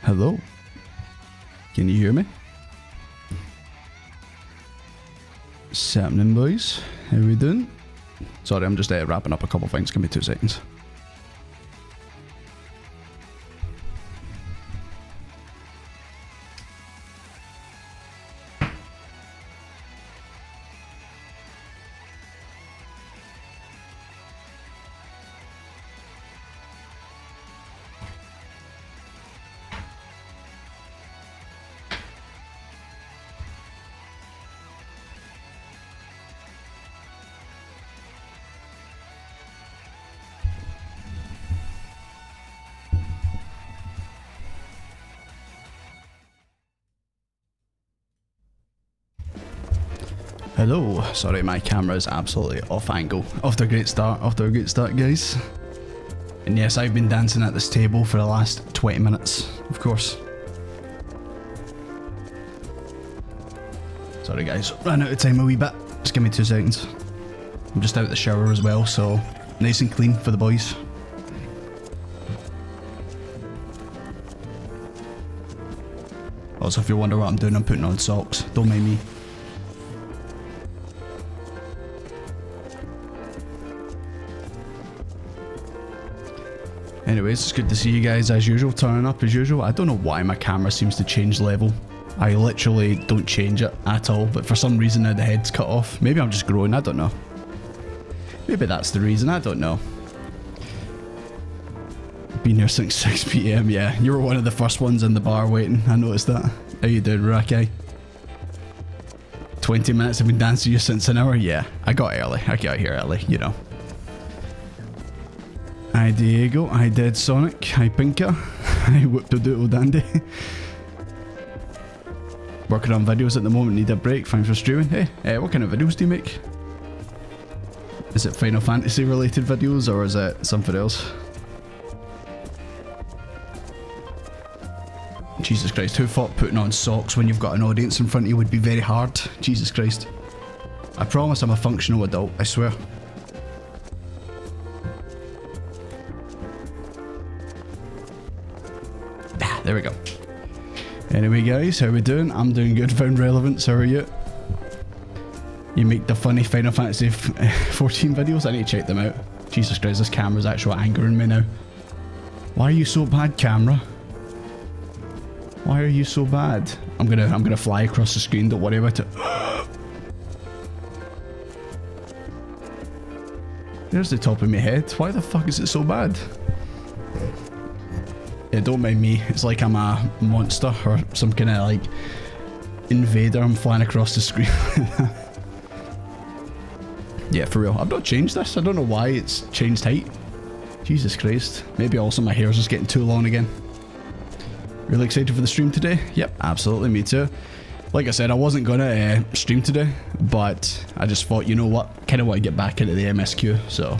Hello? Can you hear me? What's happening, boys? How we doing? Sorry, I'm just wrapping up a couple things. Give me 2 seconds. Hello. Sorry, my camera is absolutely off angle. Off to a great start. Off to a great start, guys. And yes, I've been dancing at this table for the last 20 minutes, of course. Sorry, guys. Ran out of time a wee bit. Just give me 2 seconds. I'm just out the shower as well, so nice and clean for the boys. Also, if you wonder what I'm doing, I'm putting on socks. Don't mind me. Anyways, it's good to see you guys as usual, turning up as usual. I don't know why my camera seems to change level. I literally don't change it at all, but for some reason now the head's cut off. Maybe I'm just growing, I don't know. Maybe that's the reason, I don't know. Been here since 6 PM, yeah. You were one of the first ones in the bar waiting, I noticed that. How you doing, Racky? 20 minutes I've been dancing you since an hour? Yeah, I got early. I got here early, you know. Hi Diego, hi Dead Sonic, hi Pinker, hi Whoop-de-doodle Dandy. Working on videos at the moment, need a break, thanks for streaming. Hey, what kind of videos do you make? Is it Final Fantasy related videos or is it something else? Jesus Christ, who thought putting on socks when you've got an audience in front of you would be very hard? Jesus Christ. I promise I'm a functional adult, I swear. There we go. Anyway guys, how we doing? I'm doing good, found relevance, how are you? You make the funny Final Fantasy 14 videos? I need to check them out. Jesus Christ, this camera's actually angering me now. Why are you so bad, camera? Why are you so bad? I'm gonna fly across the screen, don't worry about it. There's the top of my head. Why the fuck is it so bad? Yeah, don't mind me. It's like I'm a monster or some kind of like invader. I'm flying across the screen. Yeah, for real. I've not changed this. I don't know why it's changed height. Jesus Christ. Maybe also my hair's just getting too long again. Really excited for the stream today? Yep, absolutely. Me too. Like I said, I wasn't gonna stream today, but I just thought, you know what? Kind of want to get back into the MSQ, so.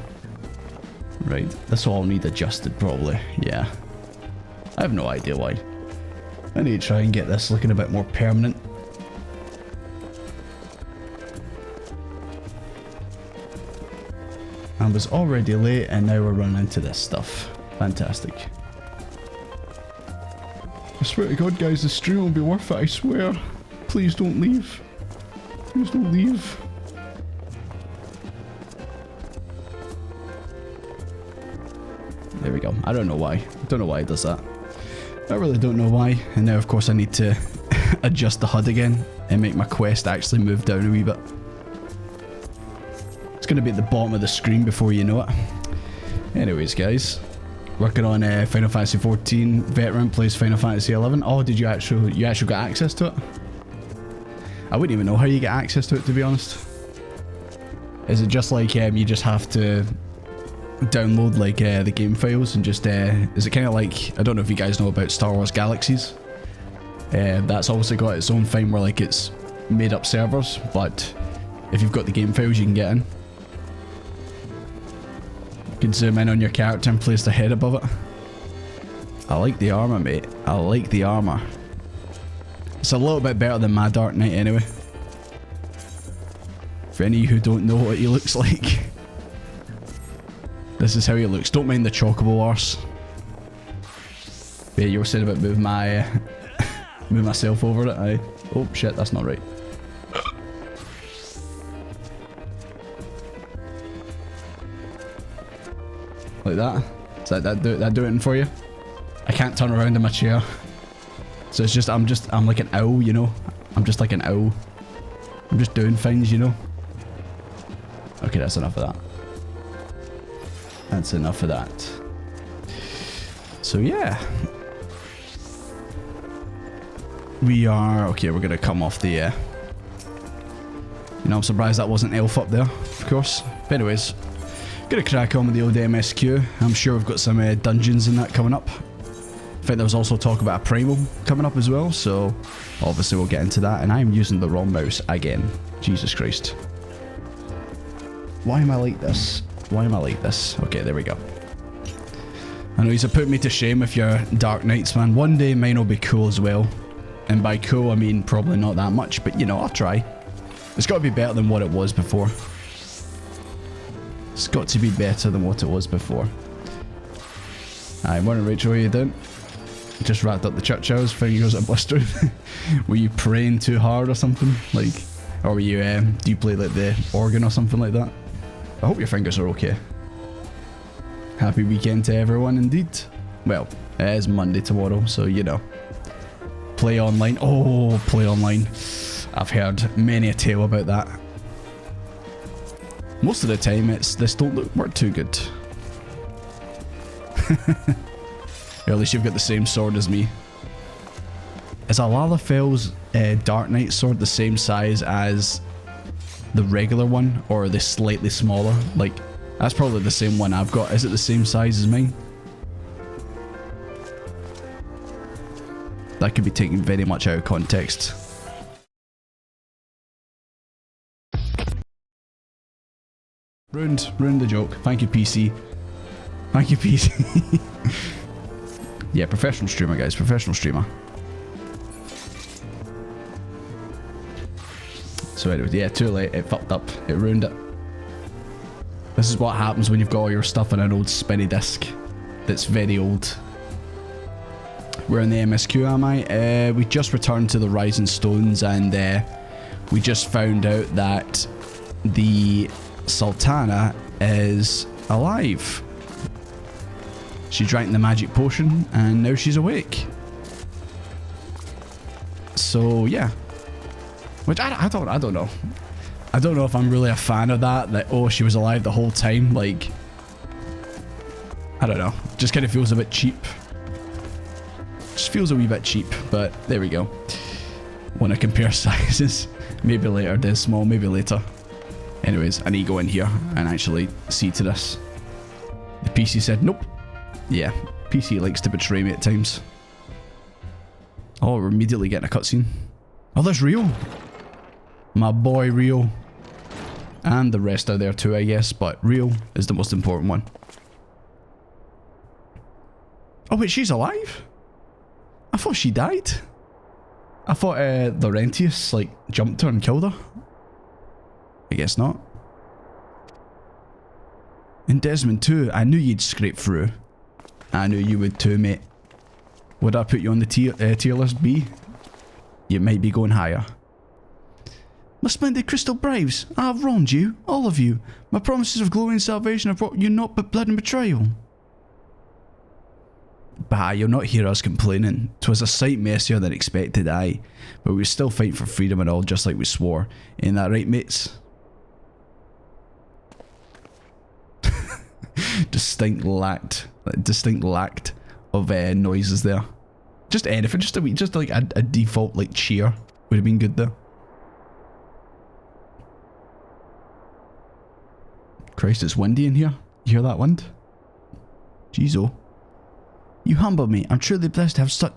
Right. This will all need adjusted probably. Yeah. I have no idea why. I need to try and get this looking a bit more permanent. I was already late and now we're running into this stuff. Fantastic. I swear to God guys, the stream will be worth it, I swear. Please don't leave. Please don't leave. There we go. I don't know why. I don't know why it does that. I really don't know why. And now of course I need to adjust the HUD again and make my quest actually move down a wee bit. It's going to be at the bottom of the screen before you know it. Anyways guys, working on Final Fantasy 14. Veteran plays Final Fantasy 11. Oh, did you actually got access to it? I wouldn't even know how you get access to it, to be honest. Is it just like you just have to download like the game files and just is it kind of like, I don't know if you guys know about Star Wars Galaxies. That's obviously got its own thing where like it's made up servers, but if you've got the game files you can get in. You can zoom in on your character and place the head above it. I like the armor, mate. I like the armor. It's a little bit better than my Dark Knight anyway. For any of you who don't know what he looks like. This is how he looks. Don't mind the chocobo arse. Yeah, you were saying about move my move myself over it. Aye. Oh shit, that's not right. Like that. Is that do it for you? I can't turn around in my chair. So it's just I'm like an owl, you know? I'm just like an owl. I'm just doing things, you know? Okay, that's enough of that. That's enough of that. So yeah. We are okay, we're gonna come off the you know, I'm surprised that wasn't elf up there, of course. But anyways, gonna crack on with the old MSQ. I'm sure we've got some dungeons in that coming up. I think there was also talk about a primal coming up as well, so obviously we'll get into that. And I'm using the wrong mouse again. Jesus Christ. Why am I like this? Why am I like this? Okay, there we go. I know he's put me to shame with your Dark Knights, man. One day mine will be cool as well. And by cool, I mean probably not that much, but you know, I'll try. It's got to be better than what it was before. It's got to be better than what it was before. Aye, morning Rachel, how you doing? Just wrapped up the church hours, fingers are blistering. Were you praying too hard or something? Like, or were you, do you play like the organ or something like that? I hope your fingers are okay. Happy weekend to everyone indeed. Well, it is Monday tomorrow, so you know. Play online. Oh, play online. I've heard many a tale about that. Most of the time, this don't work too good. Or at least you've got the same sword as me. Is Alalafel's Dark Knight sword the same size as the regular one, or are they slightly smaller? Like, that's probably the same one I've got. Is it the same size as mine? That could be taken very much out of context. Ruined the joke. Thank you, PC. Thank you, PC. Yeah, professional streamer, guys. Professional streamer. So anyway, yeah, too late. It fucked up. It ruined it. This is what happens when you've got all your stuff on an old spinny disc that's very old. We're in the MSQ, am I? We just returned to the Rising Stones, and we just found out that the Sultana is alive. She drank the magic potion, and now she's awake. So yeah, which I don't know. I don't know if I'm really a fan of that. That oh, she was alive the whole time. Like, I don't know. Just kind of feels a bit cheap. Just feels a wee bit cheap. But there we go. Want to compare sizes? Maybe later. This small. Maybe later. Anyways, I need to go in here and actually see to this. The PC said nope. Yeah, PC likes to betray me at times. Oh, we're immediately getting a cutscene. Oh, there's Rio. My boy Rio. And the rest are there too, I guess, but Rio is the most important one. Oh wait, she's alive? I thought she died. I thought Laurentius, like, jumped her and killed her. I guess not. In Desmond 2, I knew you'd scrape through. I knew you would too, mate. Would I put you on the tier list B? You might be going higher. My splendid crystal braves, I have wronged you, all of you. My promises of glory and salvation have brought you naught but blood and betrayal. Bah, you'll not hear us complaining. 'Twas a sight messier than expected, aye. But we still fight for freedom and all, just like we swore. Ain't that right, mates? distinct lack of noises there. Just anything, just like a default like cheer would have been good there. Christ, it's windy in here. You hear that wind? Jeez, oh. You humble me. I'm truly blessed to have such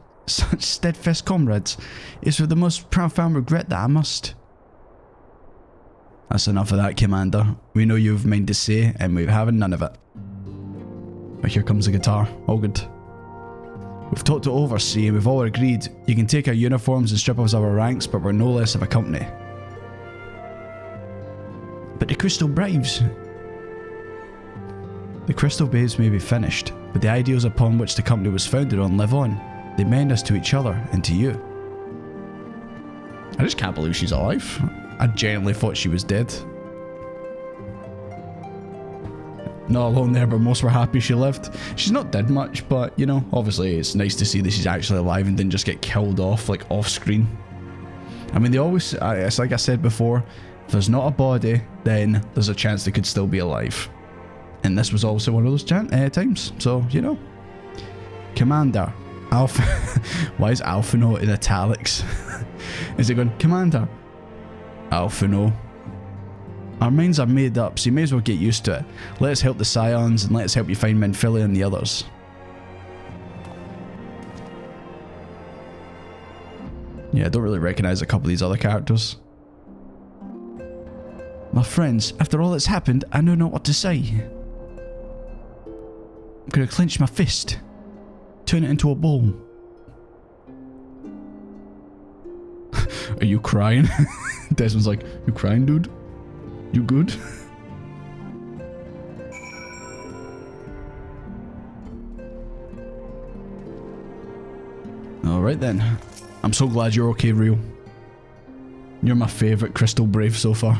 steadfast comrades. It's with the most profound regret that I must. That's enough of that, Commander. We know you've mind to say, and we're having none of it. But here comes the guitar. All good. We've talked to Oversee, and we've all agreed. You can take our uniforms and strip us of our ranks, but we're no less of a company. But the Crystal Braves... The Crystal Babes may be finished, but the ideals upon which the company was founded on live on. They mend us to each other and to you. I just can't believe she's alive. I genuinely thought she was dead. Not alone there, but most were happy she lived. She's not dead much, but, you know, obviously it's nice to see that she's actually alive and didn't just get killed off, like, off screen. I mean, they always, it's like I said before, if there's not a body, then there's a chance they could still be alive. And this was also one of those times, so, you know. Commander. Alpha. Why is Alpha No in italics? Is it going, Commander? Alpha No. Our minds are made up, so you may as well get used to it. Let us help the Scions, and let us help you find Menphilia and the others. Yeah, I don't really recognise a couple of these other characters. My friends, after all that's happened, I know not what to say. I'm gonna clench my fist. Turn it into a ball. Are you crying? Desmond's like, you crying, dude? You good? Alright then. I'm so glad you're okay, Rio. You're my favourite Crystal Brave so far.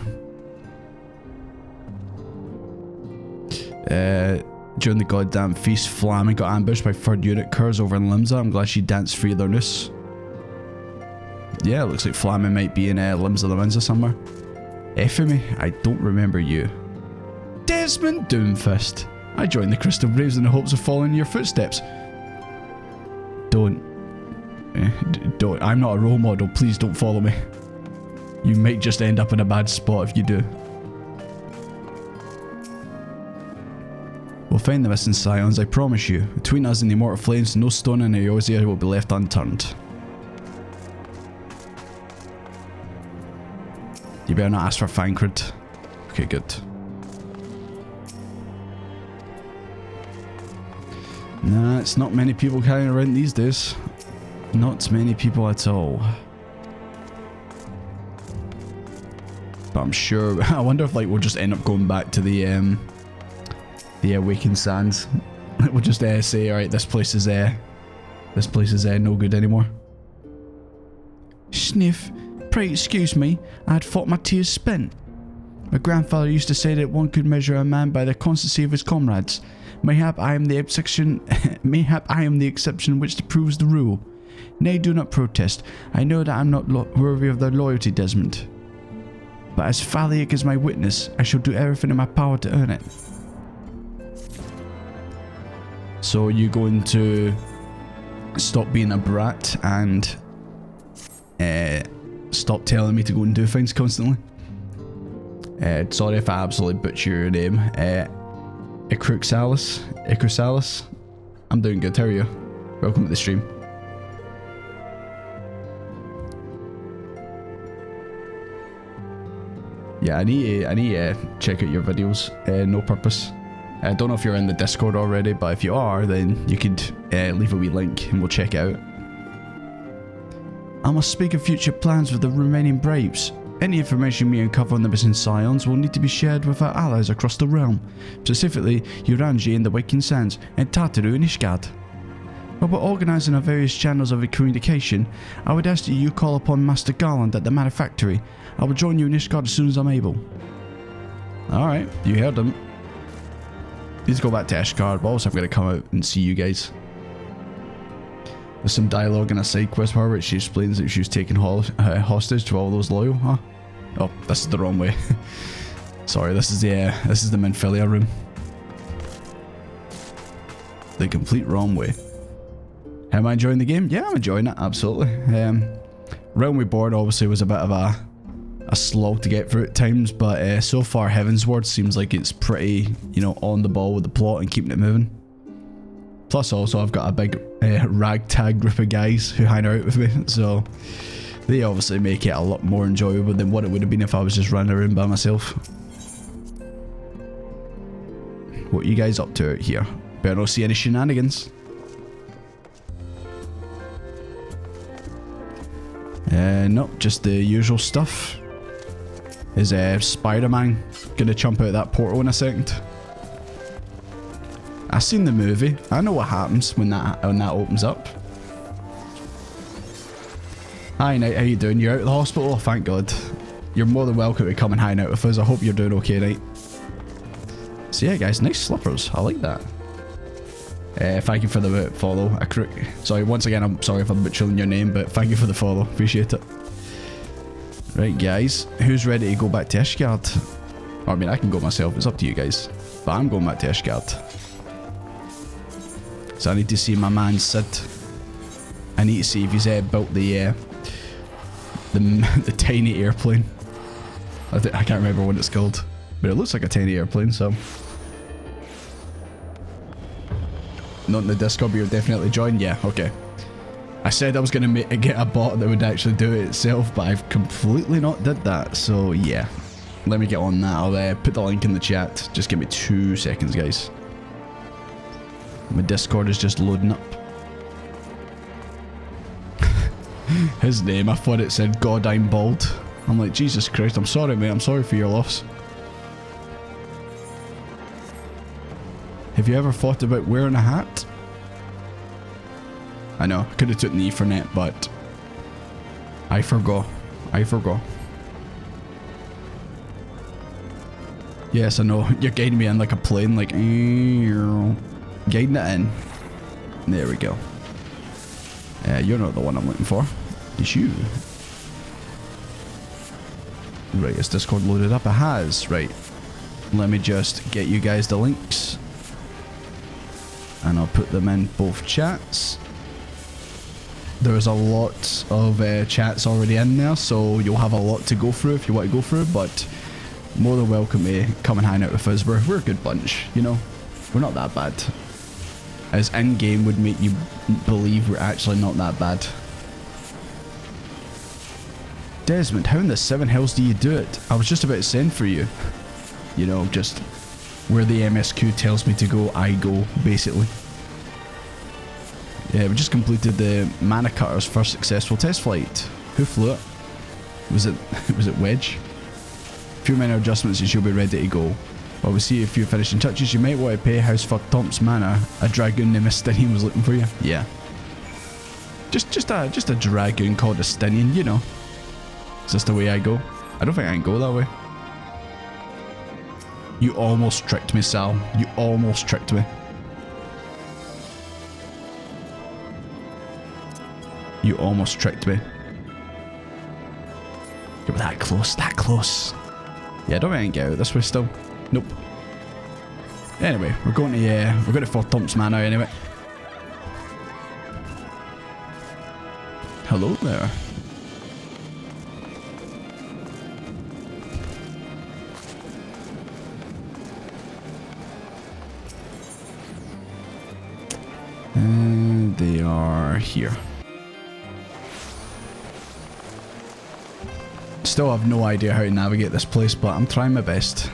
During the goddamn feast, Flammy got ambushed by 3rd Unit Kurz over in Limsa. I'm glad she danced free of their noose. Yeah, it looks like Flammy might be in Limsa the Windsor somewhere. Effie, I don't remember you. Desmond Doomfist. I joined the Crystal Braves in the hopes of following your footsteps. Don't. Don't. I'm not a role model. Please don't follow me. You might just end up in a bad spot if you do. We'll find the missing Scions, I promise you. Between us and the Immortal Flames, no stone in Eorzea will be left unturned. You better not ask for Thancred. Okay, good. Nah, it's not many people carrying around these days. Not many people at all. But I'm sure... I wonder if like we'll just end up going back to the Awakened Sands. We'll just say, alright, this place is no good anymore. Sniff. Pray excuse me, I had thought my tears spent. My grandfather used to say that one could measure a man by the constancy of his comrades. Mayhap I am the exception which proves the rule. Nay, do not protest. I know that I am not worthy of thy loyalty, Desmond. But as Thaliak is my witness, I shall do everything in my power to earn it. So are you going to stop being a brat and stop telling me to go and do things constantly? Sorry if I absolutely butcher your name. Icrusalis. I'm doing good, how are you? Welcome to the stream. Yeah, I need to check out your videos. No purpose. I don't know if you're in the Discord already, but if you are, then you could leave a wee link and we'll check it out. I must speak of future plans with the remaining Braves. Any information we uncover on the missing Scions will need to be shared with our allies across the realm, specifically Urangi in the Waking Sands and Tartaru in Ishgard. While we're organising our various channels of communication, I would ask that you call upon Master Garland at the Manufactory. I will join you in Ishgard as soon as I'm able. Alright, you heard him. Let's go back to Ishgard, but also I'm going to come out and see you guys. There's some dialogue in a side quest where which she explains that she was taken hostage to all those loyal, huh? Oh, this is the wrong way. Sorry, this is the Menphilia room. The complete wrong way. How am I enjoying the game? Yeah, I'm enjoying it, absolutely. Realm Reborn obviously was a bit of a slog to get through at times, but so far Heavensward seems like it's pretty, you know, on the ball with the plot and keeping it moving. Plus also I've got a big ragtag group of guys who hang out with me, so they obviously make it a lot more enjoyable than what it would have been if I was just running around by myself. What are you guys up to out here? Better not see any shenanigans. No, just the usual stuff. Is Spider-Man gonna jump out of that portal in a second? I seen the movie. I know what happens when that opens up. Hi Knight, how you doing? You're out of the hospital? Oh, thank God. You're more than welcome to come and hang out with us. I hope you're doing okay, Knight. So yeah, guys, nice slippers. I like that. Thank you for the follow. Sorry, once again, I'm sorry if I'm butchering your name, but thank you for the follow. Appreciate it. Right, guys, who's ready to go back to Ishgard? I mean, I can go myself. It's up to you guys. But I'm going back to Ishgard. So I need to see my man Sid. I need to see if he's built the tiny airplane. I can't remember what it's called, but it looks like a tiny airplane. So, not in the Discord, but you'll definitely join. Yeah, okay. I said I was gonna get a bot that would actually do it itself, but I've completely not did that. So yeah, let me get on that. I'll put the link in the chat. Just give me 2 seconds, guys. My Discord is just loading up. His name, I thought it said God I'm bald. I'm like, Jesus Christ, I'm sorry mate, I'm sorry for your loss. Have you ever thought about wearing a hat? I know, I could have took the Ethernet, but I forgot. Yes, I know, you're guiding me in like a plane, like guiding it in. There we go. You're not the one I'm looking for. It's you. Right, is Discord loaded up? It has. Right. Let me just get you guys the links. And I'll put them in both chats. There's a lot of chats already in there, so you'll have a lot to go through if you want to go through, but more than welcome to come and hang out with us. We're a good bunch, you know? We're not that bad. As in-game would make you believe we're actually not that bad. Desmond, how in the 7 hells do you do it? I was just about to send for you. You know, just where the MSQ tells me to go, I go, basically. Yeah, we just completed the Mana Cutter's first successful test flight. Who flew it? Was it Wedge? Few minor adjustments and she'll be ready to go. While we see a few finishing touches, you might want to pay Housefuck Tom's Manor. A dragoon named Astinian was looking for you. Yeah. Just a dragoon called Astinian, you know. Is this the way I go? I don't think I can go that way. You almost tricked me, Sal. You almost tricked me. You almost tricked me. You were that close, that close. Yeah, I don't think I can get out this way still. Nope. Anyway, we're going to Fort Tom's Manor anyway. Hello there. And they are here. Still have no idea how to navigate this place, but I'm trying my best.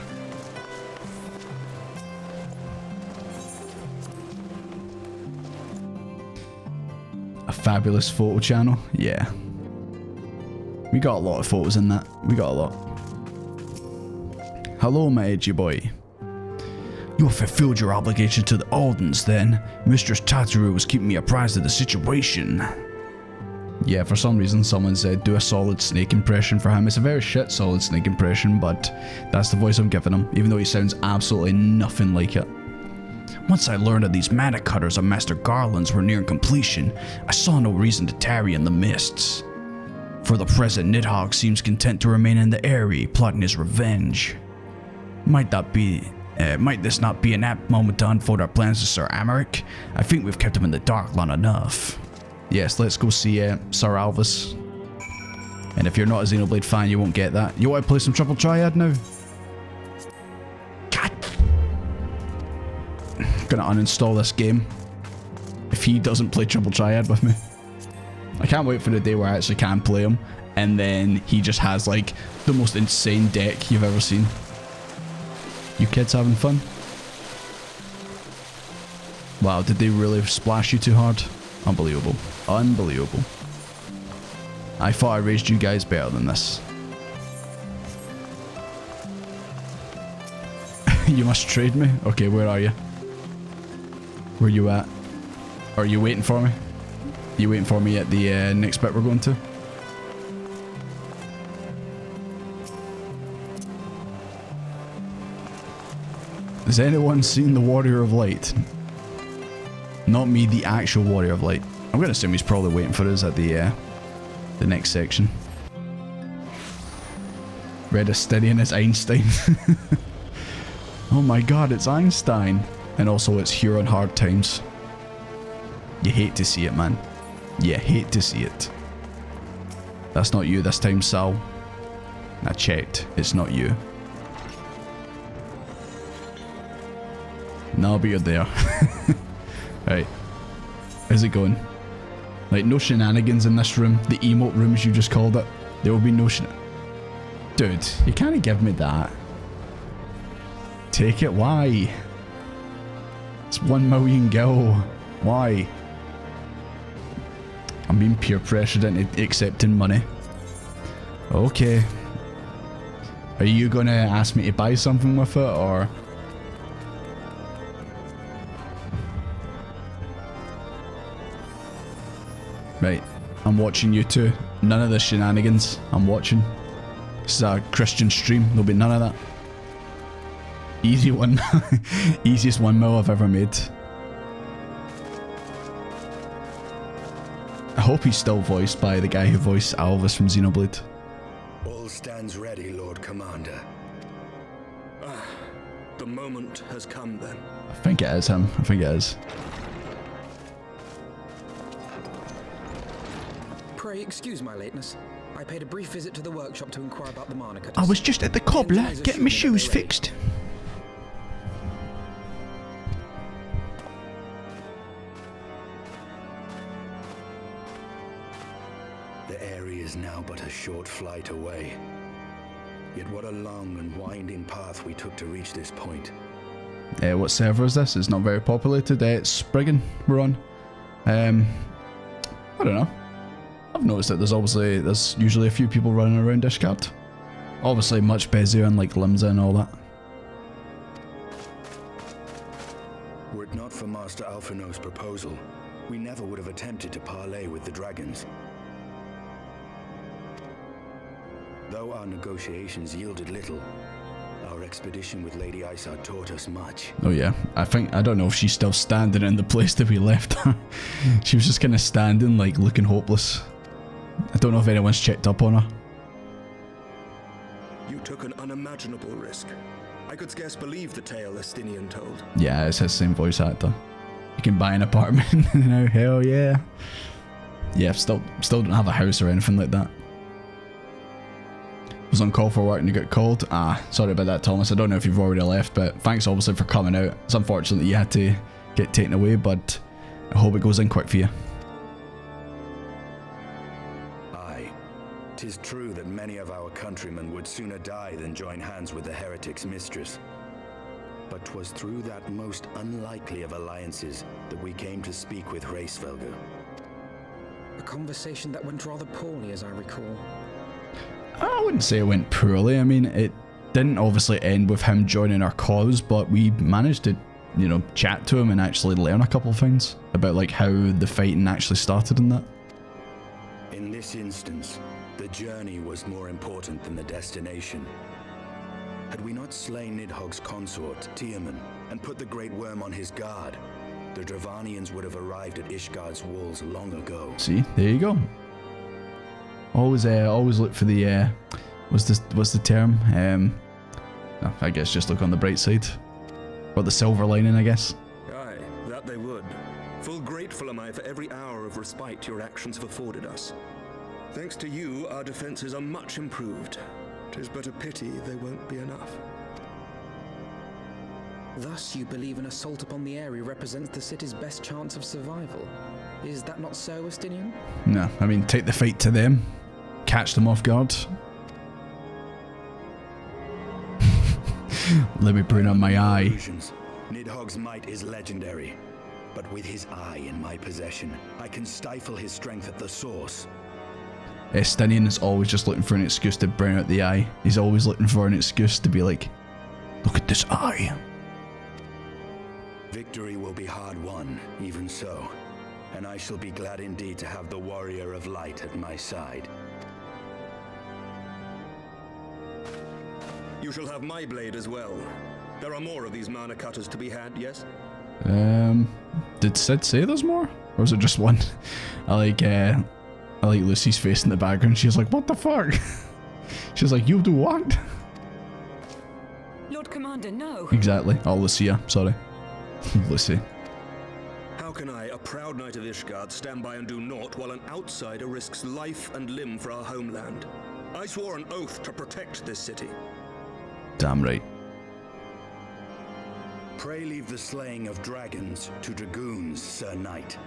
A fabulous photo channel, yeah. We got a lot of photos in that. We got a lot. Hello, my edgy boy. You have fulfilled your obligation to the Aldens, then. Mistress Tataru was keeping me apprised of the situation. Yeah, for some reason someone said do a solid Snake impression for him. It's a very shit solid Snake impression, but that's the voice I'm giving him, even though he sounds absolutely nothing like it. Once I learned that these mana cutters of Master Garland's were nearing completion, I saw no reason to tarry in the mists. For the present, Nidhogg seems content to remain in the Eyrie, plotting his revenge. Might this not be an apt moment to unfold our plans to Sir Amaric? I think we've kept him in the dark long enough. Yes, let's go see Sir Alvis. And if you're not a Xenoblade fan, you won't get that. You want to play some Triple Triad now? God. I'm gonna uninstall this game if he doesn't play Triple Triad with me. I can't wait for the day where I actually can play him, and then he just has like the most insane deck you've ever seen. You kids having fun? Wow, did they really splash you too hard? Unbelievable. Unbelievable. I thought I raised you guys better than this. You must trade me? Okay, where are you? Where you at? Are you waiting for me? You waiting for me at the next bit we're going to? Has anyone seen the Warrior of Light? Not me, the actual Warrior of Light. I'm gonna assume he's probably waiting for us at the next section. Red Astidian is Einstein. Oh my god, it's Einstein. And also it's Huron Hard Times. You hate to see it, man. You hate to see it. That's not you this time, Sal. I checked. It's not you. No, but you're there. Right. How's it going? Like, no shenanigans in this room. The emote room, as you just called it. There will be no Dude, you can't give me that. Take it, why? It's 1 million gil. Why? I'm being peer pressured into accepting money. Okay. Are you gonna ask me to buy something with it, or? Right, I'm watching you two. None of the shenanigans. I'm watching. This is a Christian stream. There'll be none of that. Easy one. Easiest 1 mil I've ever made. I hope he's still voiced by the guy who voiced Alvis from Xenoblade. All stands ready, Lord Commander. The moment has come then. I think it is him. I think it is. Pray excuse my lateness. I paid a brief visit to the workshop to inquire about the mana cutters. I was just at the cobbler getting my shoes fixed. The area is now but a short flight away. Yet what a long and winding path we took to reach this point. What server is this? It's not very populated. It's Spriggan we're on. I don't know. I've noticed that there's usually a few people running around Discard. Obviously much busier on like Limsa and all that. Were it not for Master Alphino's proposal, we never would have attempted to parley with the dragons. Though our negotiations yielded little, our expedition with Lady Isar taught us much. Oh yeah, I don't know if she's still standing in the place that we left her. She was just kind of standing, like looking hopeless. I don't know if anyone's checked up on her. You took an unimaginable risk. I could scarce believe the tale Estinian told. Yeah, it's his same voice actor. You can buy an apartment now, hell yeah. Yeah, still don't have a house or anything like that. Was on call for work and you got called. Sorry about that, Thomas. I don't know if you've already left, but thanks obviously for coming out. It's unfortunate that you had to get taken away, but I hope it goes in quick for you. Aye. 'Tis true that many of our countrymen would sooner die than join hands with the heretic's mistress. But 'twas through that most unlikely of alliances that we came to speak with Hraesvelgr. A conversation that went rather poorly, as I recall. I wouldn't say it went poorly. I mean, it didn't obviously end with him joining our cause, but we managed to, you know, chat to him and actually learn a couple of things about like how the fighting actually started and that. In this instance, the journey was more important than the destination. Had we not slain Nidhogg's consort, Tiaman, and put the Great Worm on his guard, the Dravanians would have arrived at Ishgard's walls long ago. See, there you go. Always look for the, what's the term? I guess just look on the bright side. Or the silver lining, I guess. Aye, that they would. Full grateful am I for every hour of respite your actions have afforded us. Thanks to you, our defenses are much improved. 'Tis but a pity they won't be enough. Thus, you believe an assault upon the area represents the city's best chance of survival. Is that not so, Estinian? No, I mean, take the fight to them. Catch them off guard. Let me bring up my eye. Nidhogg's might is legendary, but with his eye in my possession, I can stifle his strength at the source. Estinian is always just looking for an excuse to bring out the eye. He's always looking for an excuse to be like, look at this eye. Victory will be hard won, even so. And I shall be glad indeed to have the Warrior of Light at my side. You shall have my blade as well. There are more of these mana cutters to be had, yes? Did Sid say there's more? Or was it just one? I like Lucy's face in the background. She's like, what the fuck? She's like, you do what? Lord Commander, no. Exactly. Oh, Lucia. Sorry. Lucy. How can I, a proud knight of Ishgard, stand by and do naught while an outsider risks life and limb for our homeland? I swore an oath to protect this city. Damn right. Pray leave the slaying of dragons to dragoons, Sir Knight.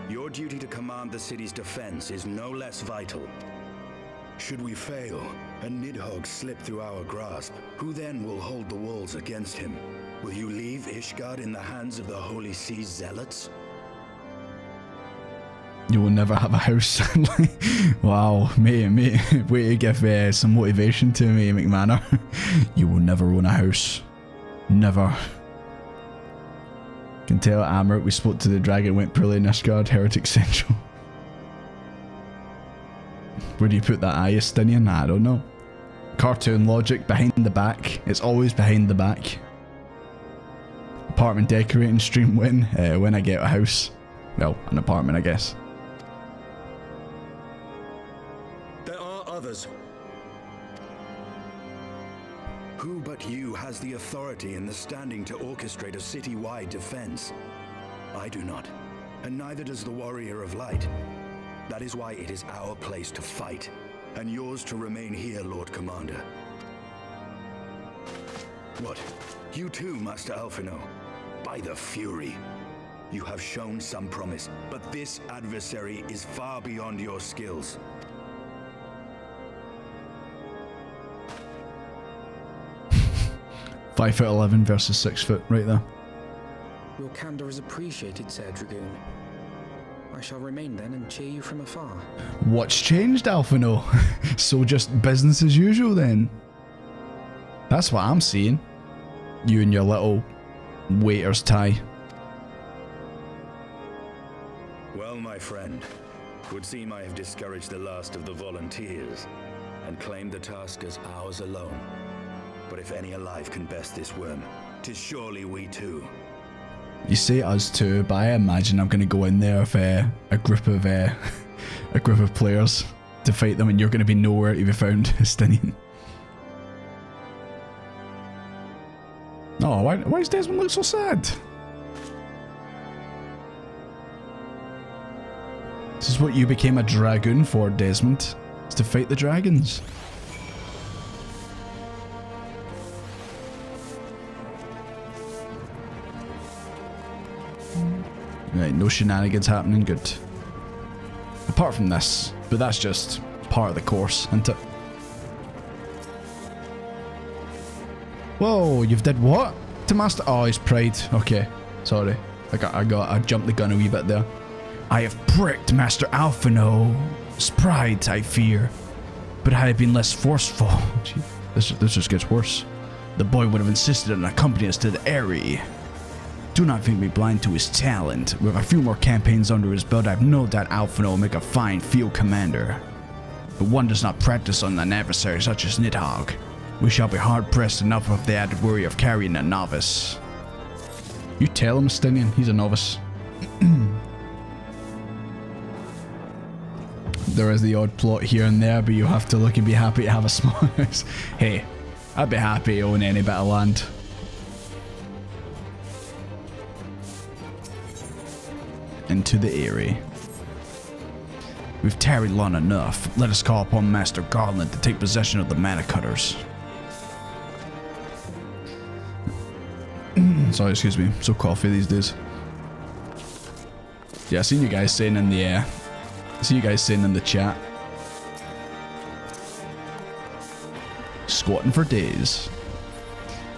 Your duty to command the city's defense is no less vital. Should we fail, and Nidhogg slip through our grasp, who then will hold the walls against him? Will you leave Ishgard in the hands of the Holy Sea's zealots? You will never have a house. Wow, mate, way to give some motivation to me, McManor. You will never own a house. Never. Can tell at Amrit we spoke to the dragon, went poorly in Ishgard, Heretic Central. Where do you put that eye, Estinian? I don't know. Cartoon logic, behind the back. It's always behind the back. Apartment decorating stream when I get a house. Well, an apartment, I guess. There are others. Who but you has the authority and the standing to orchestrate a city-wide defense? I do not, and neither does the Warrior of Light. That is why it is our place to fight, and yours to remain here, Lord Commander. What? You too, Master Alphino? By the Fury. You have shown some promise, but this adversary is far beyond your skills. 5'11" versus 6 foot, right there. Your candor is appreciated, Sir Dragoon. I shall remain then and cheer you from afar. What's changed, Alphino? So just business as usual then? That's what I'm seeing. You and your little waiter's tie. Well, my friend, would seem I have discouraged the last of the volunteers and claimed the task as ours alone. But if any alive can best this worm, 'tis surely we too. You say us too, but I imagine I'm gonna go in there with a group of players to fight them, and you're gonna be nowhere to be found, Estinian. Oh, why does Desmond look so sad? This is what you became a dragoon for, Desmond. Is to fight the dragons. Right, no shenanigans happening, good. Apart from this, but that's just part of the course, isn't it? Whoa, you've did what? To Master... Oh, his pride. Okay, sorry. I jumped the gun a wee bit there. I have pricked Master Alphino's pride, I fear. But had I been less forceful... Gee, this just gets worse. The boy would have insisted on accompanying us to the Eyrie. Do not think me blind to his talent. With a few more campaigns under his belt, I have no doubt Alphino will make a fine field commander. But one does not practice on an adversary such as Nidhogg. We shall be hard-pressed enough of the added worry of carrying a novice. You tell him, Estinian, he's a novice. There is the odd plot here and there, but you have to look and be happy to have a small house. Hey, I'd be happy to own any bit of land. Into the Eyrie. We've tarried long enough. Let us call upon Master Garland to take possession of the mana cutters. Sorry, excuse me. I'm so coffee these days. Yeah, I seen you guys saying in the chat. Squatting for days.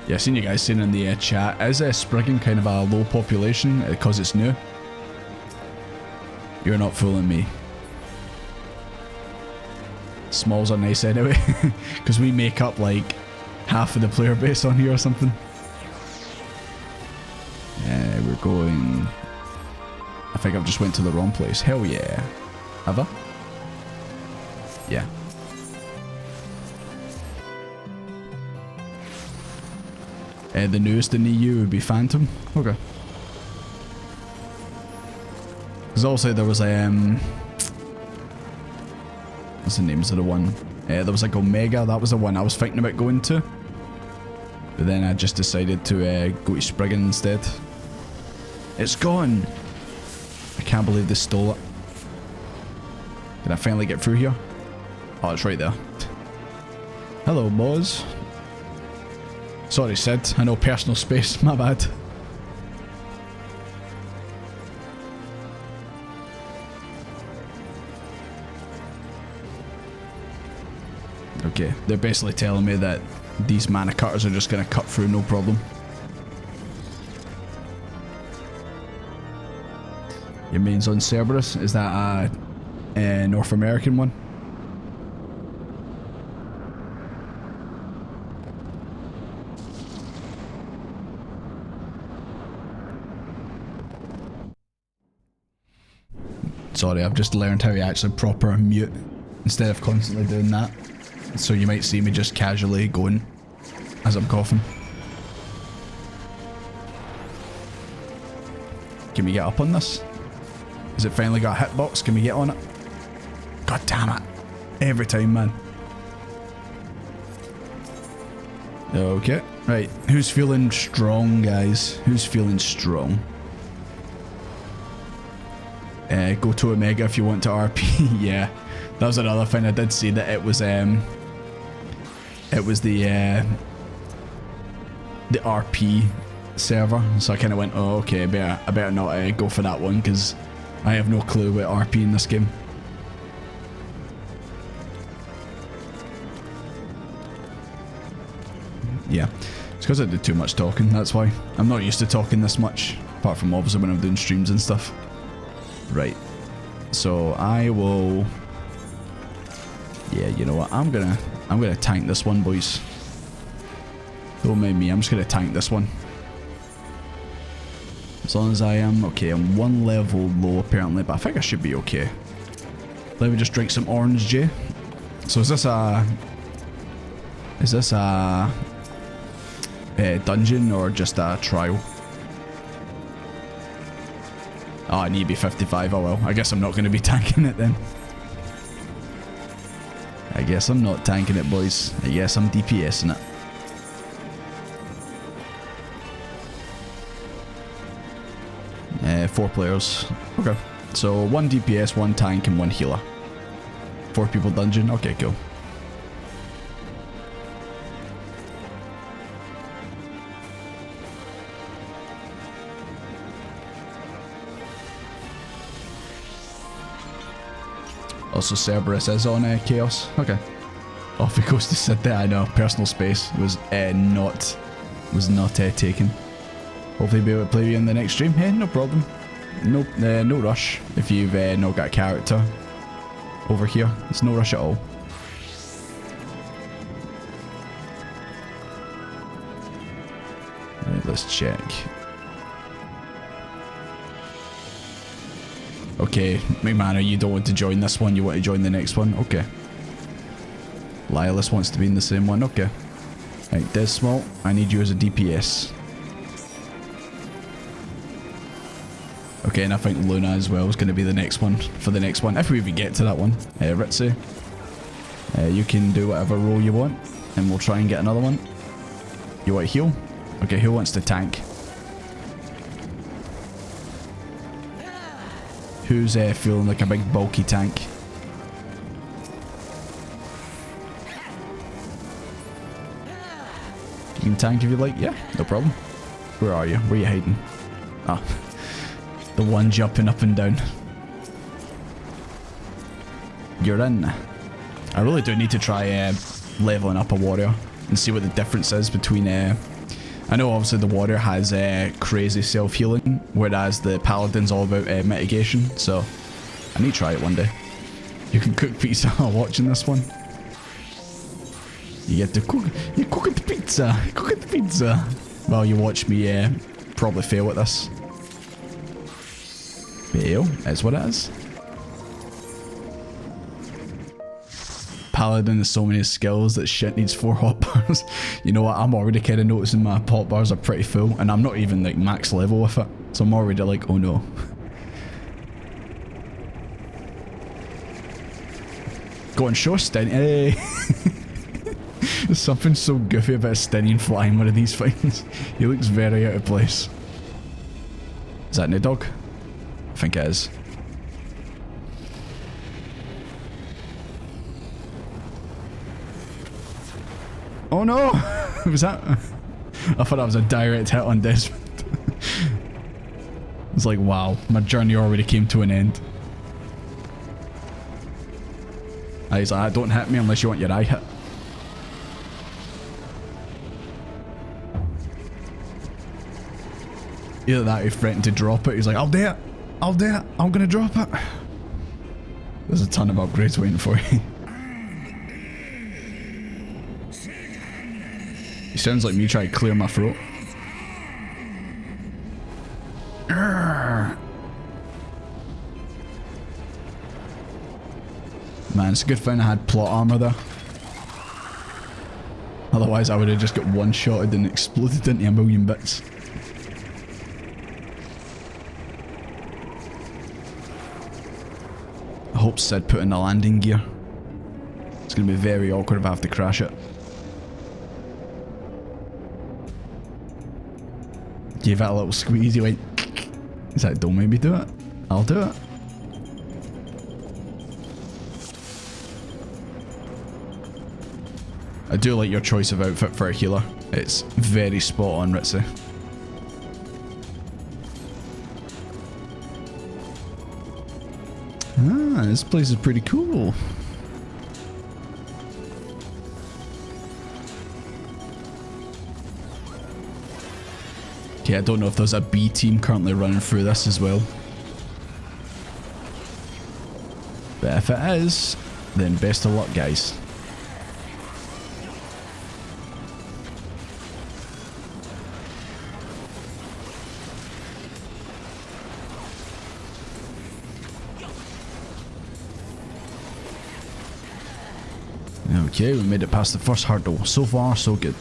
Yeah, I seen you guys saying in the chat. Is Spriggan kind of a low population because it's new? You're not fooling me. Smalls are nice anyway, because we make up like half of the player base on here or something. We're going... I think I've just went to the wrong place. Hell yeah. Have I? Yeah. The newest in EU would be Phantom. Okay. Because also there was a... what's the names of the one? There was like Omega. That was the one I was thinking about going to. But then I just decided to go to Spriggan instead. It's gone! I can't believe they stole it. Can I finally get through here? Oh, it's right there. Hello, boys. Sorry, Sid. I know personal space. My bad. Okay, they're basically telling me that these mana cutters are just going to cut through no problem. Your main's on Cerberus? Is that a North American one? Sorry, I've just learned how to actually proper mute instead of constantly doing that. So you might see me just casually going as I'm coughing. Can we get up on this? Has it finally got a hitbox? Can we get on it? God damn it. Every time, man. Okay. Right. Who's feeling strong, guys? Who's feeling strong? Go to Omega if you want to RP. Yeah. That was another thing. I did see that it was the RP server. So I kind of went, oh, okay, I better not go for that one because I have no clue about RP in this game. Yeah, it's because I did too much talking, that's why. I'm not used to talking this much, apart from obviously when I'm doing streams and stuff. Right, so I will... Yeah, you know what, I'm gonna tank this one, boys. Don't mind me, I'm just gonna tank this one. As long as I am... Okay, I'm one level low apparently, but I think I should be okay. Let me just drink some orange J. So is this a dungeon or just a trial? Oh, I need to be 55. Oh well, I guess I'm not going to be tanking it then. I guess I'm not tanking it, boys. I guess I'm DPSing it. 4 players. Okay. So 1 DPS, 1 tank, and 1 healer. 4 people dungeon. Okay, cool. Also, Cerberus is on Chaos. Okay. Off he goes to sit there. I know. Personal space was not taken. Hopefully be able to play you in the next stream. Hey, no problem. No rush if you've not got a character over here. It's no rush at all. Right, let's check. Okay, McMahon, you don't want to join this one, you want to join the next one? Okay. Lylus wants to be in the same one, okay. Right, Desmalt, I need you as a DPS. Okay, and I think Luna as well is going to be the next one, for the next one, if we even get to that one. Ritzy, you can do whatever role you want, and we'll try and get another one. You want to heal? Okay, who wants to tank? Who's feeling like a big bulky tank? You can tank if you like, yeah, no problem. Where are you? Where are you hiding? Ah, the one jumping up and down. You're in. I really do need to try leveling up a warrior and see what the difference is between... I know obviously the warrior has crazy self-healing, whereas the paladin's all about mitigation, so I need to try it one day. You can cook pizza while watching this one. You get to cook, you're cooking the pizza, while you watch me probably fail at this. Fail, is what it is. Paladin has so many skills that shit needs 4 hot bars. You know what, I'm already kind of noticing my hot bars are pretty full, and I'm not even like max level with it. So I'm already like, oh no. Go on, show Stinian. Hey! There's something so goofy about Stinian flying one of these things. He looks very out of place. Is that Nidog? I think it is. Oh no! Was that? I thought that was a direct hit on Desmond. It's like, wow, my journey already came to an end. He's like, don't hit me unless you want your eye hit. Either that or he threatened to drop it. He's like, I'll do it. I'll do it. I'm gonna drop it. There's a ton of upgrades waiting for you. He sounds like me trying to clear my throat. Man, it's a good thing I had plot armor there. Otherwise I would have just got one-shotted and exploded into a million bits. I hope Sid put in the landing gear. It's going to be very awkward if I have to crash it. Gave it a little squeeze, he went... He's like, don't make me do it. I'll do it. I do like your choice of outfit for a healer. It's very spot on, Ritzy. Ah, this place is pretty cool. Okay, I don't know if there's a B team currently running through this as well. But if it is, then best of luck, guys. Okay, we made it past the first hurdle. So far, so good.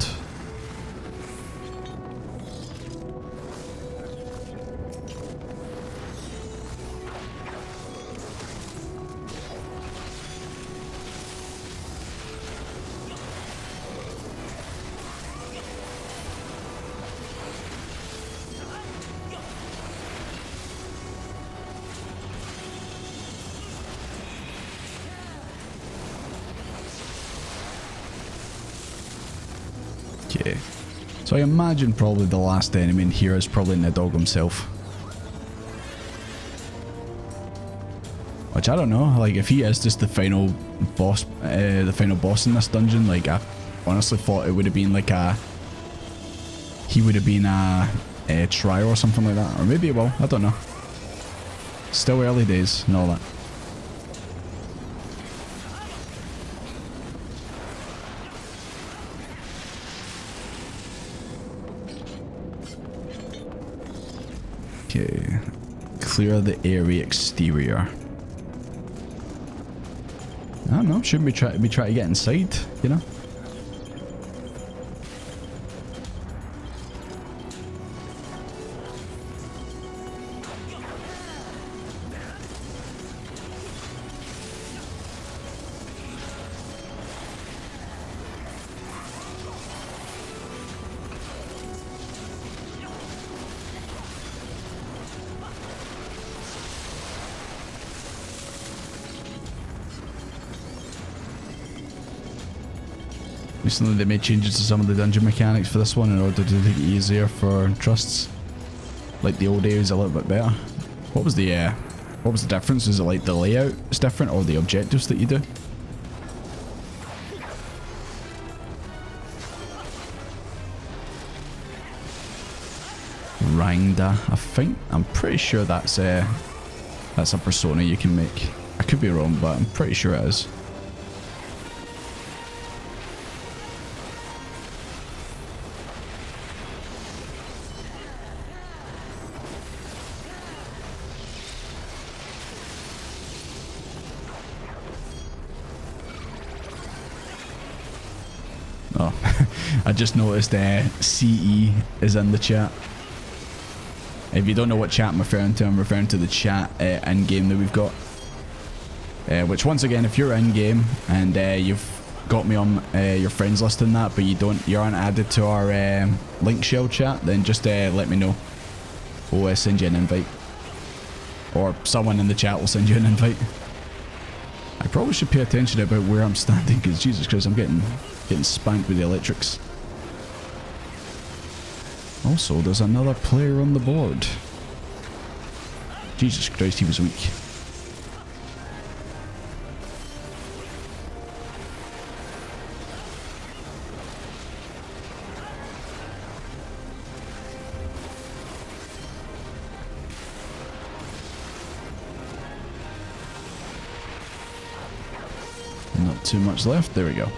Okay, so I imagine probably the last enemy in here is probably Nidog himself. Which I don't know, like if he is just the final boss in this dungeon, like I honestly thought it would have been like he would have been a trial or something like that, or maybe it will, I don't know. Still early days and all that. Okay, clear the area exterior. I don't know, shouldn't we try to get inside, you know? Recently they made changes to some of the dungeon mechanics for this one in order to make it easier for trusts. Like the old areas a little bit better. What was the difference? Is it like the layout is different or the objectives that you do? Rangda, I'm pretty sure that's a persona you can make. I could be wrong, but I'm pretty sure it is. I just noticed CE is in the chat. If you don't know what chat I'm referring to the chat in-game that we've got. Which once again, if you're in-game and you've got me on your friends list and that, but you aren't added to our link shell chat, then just let me know. We'll send you an invite. Or someone in the chat will send you an invite. I probably should pay attention about where I'm standing, because Jesus Christ, I'm getting spanked with the electrics. Also, there's another player on the board. Jesus Christ, he was weak. Not too much left. There we go.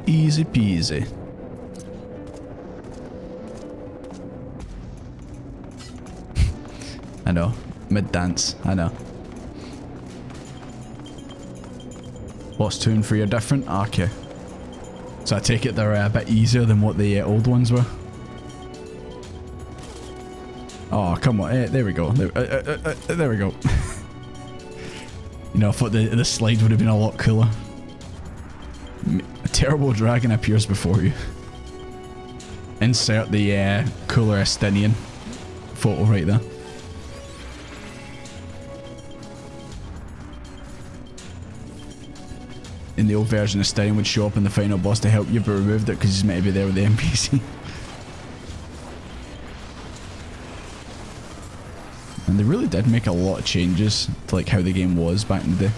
Easy peasy. I know. Mid-dance. I know. Boss tune for your different? Okay. So I take it they're a bit easier than what the old ones were. Oh, come on. There we go. There we go. You know, I thought the slide would have been a lot cooler. A terrible dragon appears before you. Insert the cooler Estinian photo right there. In the old version, Estinian would show up in the final boss to help you, but removed it because he's meant to be there with the NPC. And they really did make a lot of changes to like how the game was back in the day.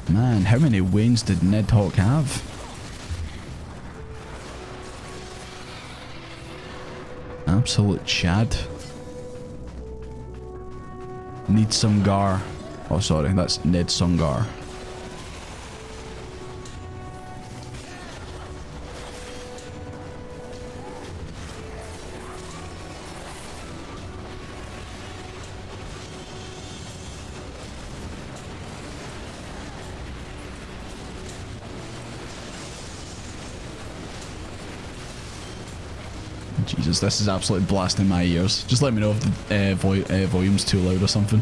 Man, how many Waynes did Nidhogg have? Absolute Chad. Need some Gar. Oh sorry, that's Ned Songar. Jesus, this is absolutely blasting my ears. Just let me know if the volume's too loud or something.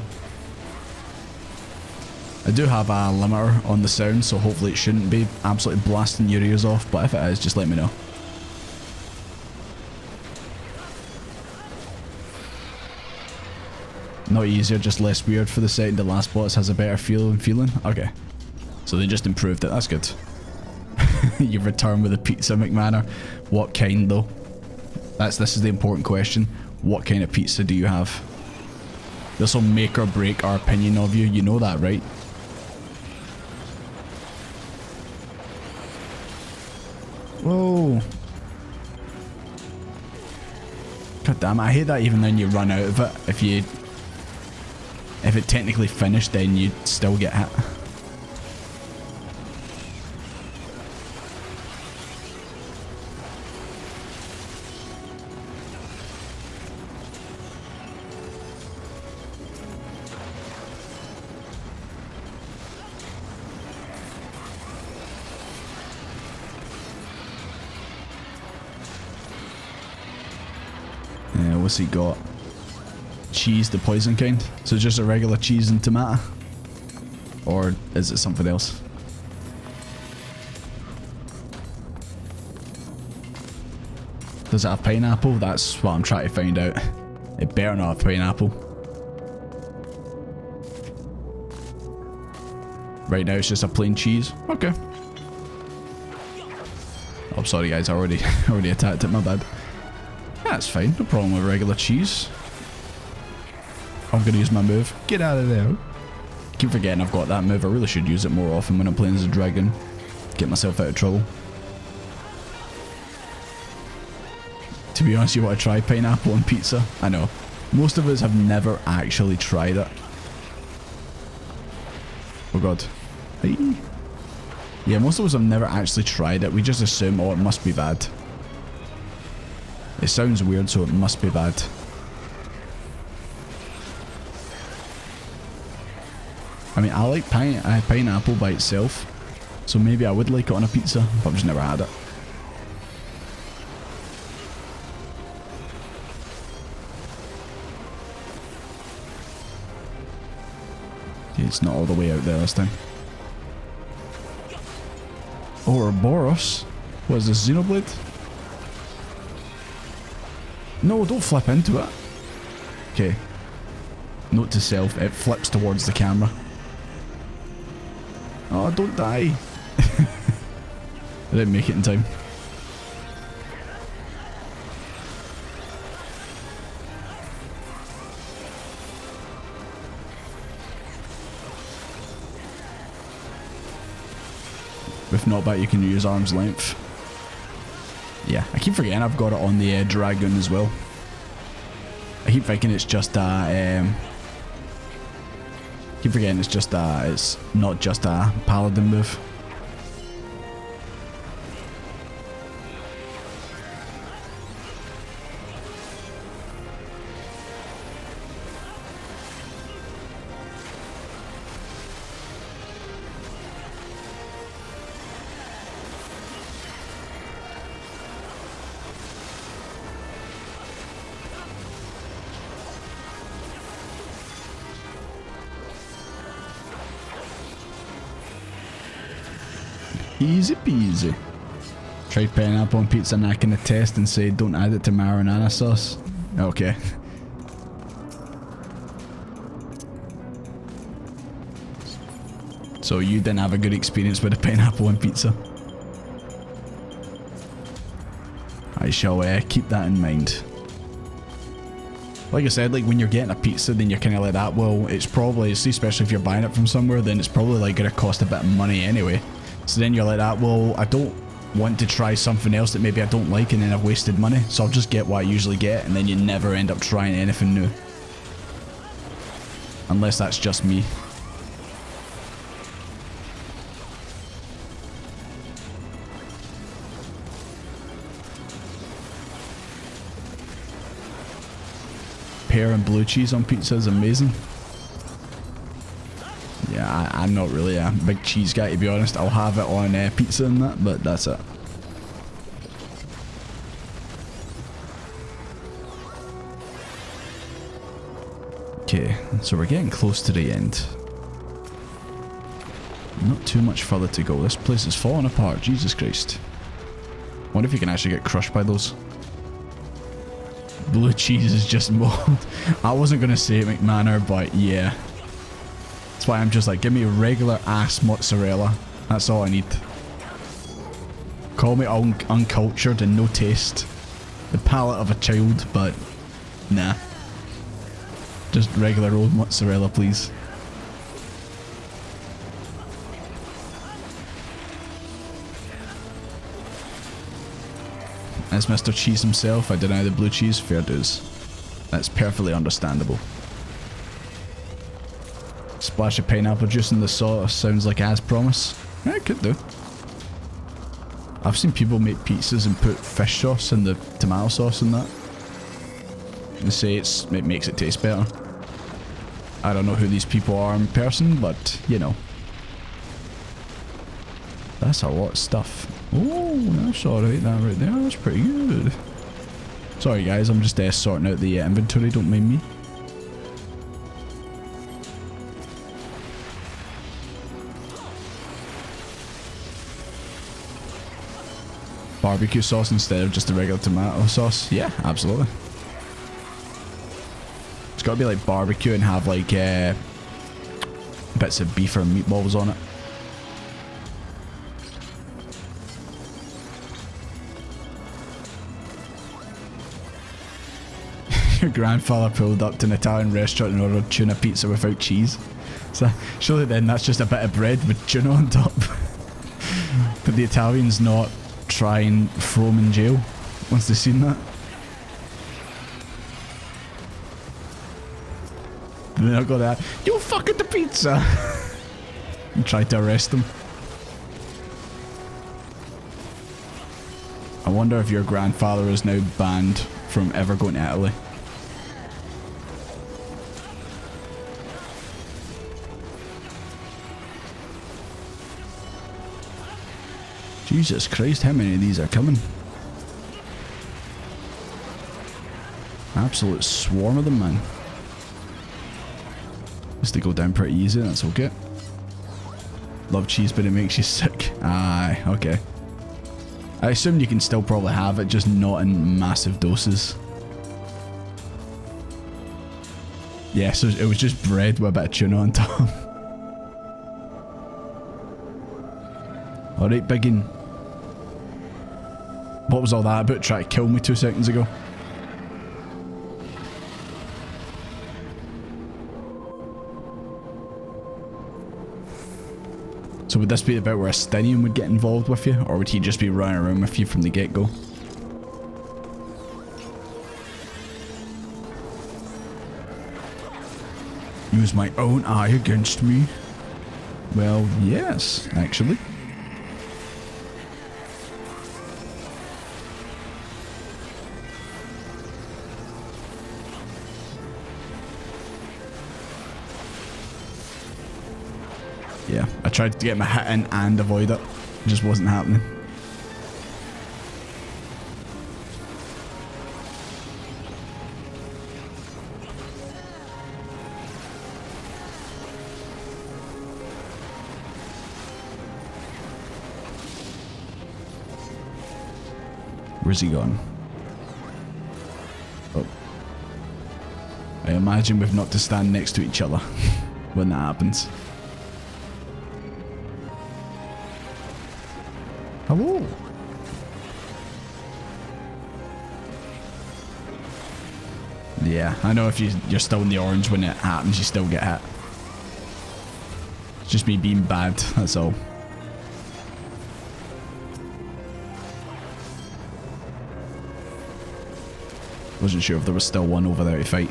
I do have a limiter on the sound, so hopefully it shouldn't be absolutely blasting your ears off, but if it is, just let me know. Not easier, just less weird for the second to last boss has a better feeling. Okay. So they just improved it, that's good. You've returned with a pizza, McManor. What kind though? This is the important question. What kind of pizza do you have? This will make or break our opinion of you, you know that, right? Whoa. God damn it, I hate that even then you run out of it. If it technically finished, then you'd still get hit. What's he got? Cheese, the poison kind? So just a regular cheese and tomato? Or is it something else? Does it have pineapple? That's what I'm trying to find out. It better not have pineapple. Right now it's just a plain cheese. Okay. Oh, sorry guys, I already attacked it, my bad. That's fine, no problem with regular cheese. I'm gonna use my move. Get out of there. Keep forgetting I've got that move. I really should use it more often when I'm playing as a dragon. Get myself out of trouble. To be honest, you want to try pineapple on pizza? I know. Most of us have never actually tried it. Oh god. Hey. Yeah, most of us have never actually tried it. We just assume, oh, it must be bad. It sounds weird, so it must be bad. I mean, I like pineapple by itself, so maybe I would like it on a pizza, but I've just never had it. Okay, it's not all the way out there this time. Ouroboros? What is this, Xenoblade? No, don't flip into it. Okay. Note to self, it flips towards the camera. Oh, don't die. I didn't make it in time. If not, but you can use arm's length. Yeah, I keep forgetting I've got it on the dragon as well. I keep thinking it's just a... keep forgetting it's not just a paladin move. Easy peasy. Tried pineapple on pizza and I can attest and say don't add it to marinara sauce. Okay. So you didn't have a good experience with a pineapple on pizza. I shall keep that in mind. Like I said, like when you're getting a pizza, then you're kind of like that. Well, it's probably, especially if you're buying it from somewhere, then it's probably like going to cost a bit of money anyway. So then you're like that, well, I don't want to try something else that maybe I don't like and then I've wasted money. So I'll just get what I usually get and then you never end up trying anything new. Unless that's just me. Pear and blue cheese on pizza is amazing. Yeah, I'm not really a big cheese guy, to be honest. I'll have it on pizza and that, but that's it. Okay, so we're getting close to the end. Not too much further to go. This place is falling apart, Jesus Christ. Wonder if you can actually get crushed by those. Blue cheese is just mold. I wasn't going to say it, McManor, but yeah. That's why I'm just like, give me regular ass mozzarella. That's all I need. Call me uncultured and no taste. The palate of a child, but nah. Just regular old mozzarella, please. As Mr. Cheese himself, I deny the blue cheese, fair dues. That's perfectly understandable. Splash of pineapple juice in the sauce sounds like as promised. Yeah, it could do. I've seen people make pizzas and put fish sauce in the tomato sauce and that. They say it makes it taste better. I don't know who these people are in person, but you know. That's a lot of stuff. Oh, that's alright, that right there. That's pretty good. Sorry guys, I'm just sorting out the inventory, don't mind me. Barbecue sauce instead of just the regular tomato sauce? Yeah, absolutely. It's got to be like barbecue and have like bits of beef or meatballs on it. Your grandfather pulled up to an Italian restaurant and ordered tuna pizza without cheese. So surely then that's just a bit of bread with tuna on top. Did the Italians not try and throw him in jail once they've seen that? They not got that. You fucking the pizza! And tried to arrest him. I wonder if your grandfather is now banned from ever going to Italy. Jesus Christ, how many of these are coming? Absolute swarm of them, man. Just to go down pretty easy, that's okay. Love cheese, but it makes you sick. Aye, okay. I assume you can still probably have it, just not in massive doses. Yeah, so it was just bread with a bit of tuna on top. Alright, biggin. What was all that about trying to kill me 2 seconds ago? So would this be the bit where a Stinian would get involved with you? Or would he just be running around with you from the get-go? Use my own eye against me? Well, yes, actually. Yeah, I tried to get my hit in and avoid it. It just wasn't happening. Where's he gone? Oh. I imagine we've not to stand next to each other when that happens. Hello. Yeah, I know if you're still in the orange when it happens, you still get hit. It's just me being bad, that's all. Wasn't sure if there was still one over there to fight.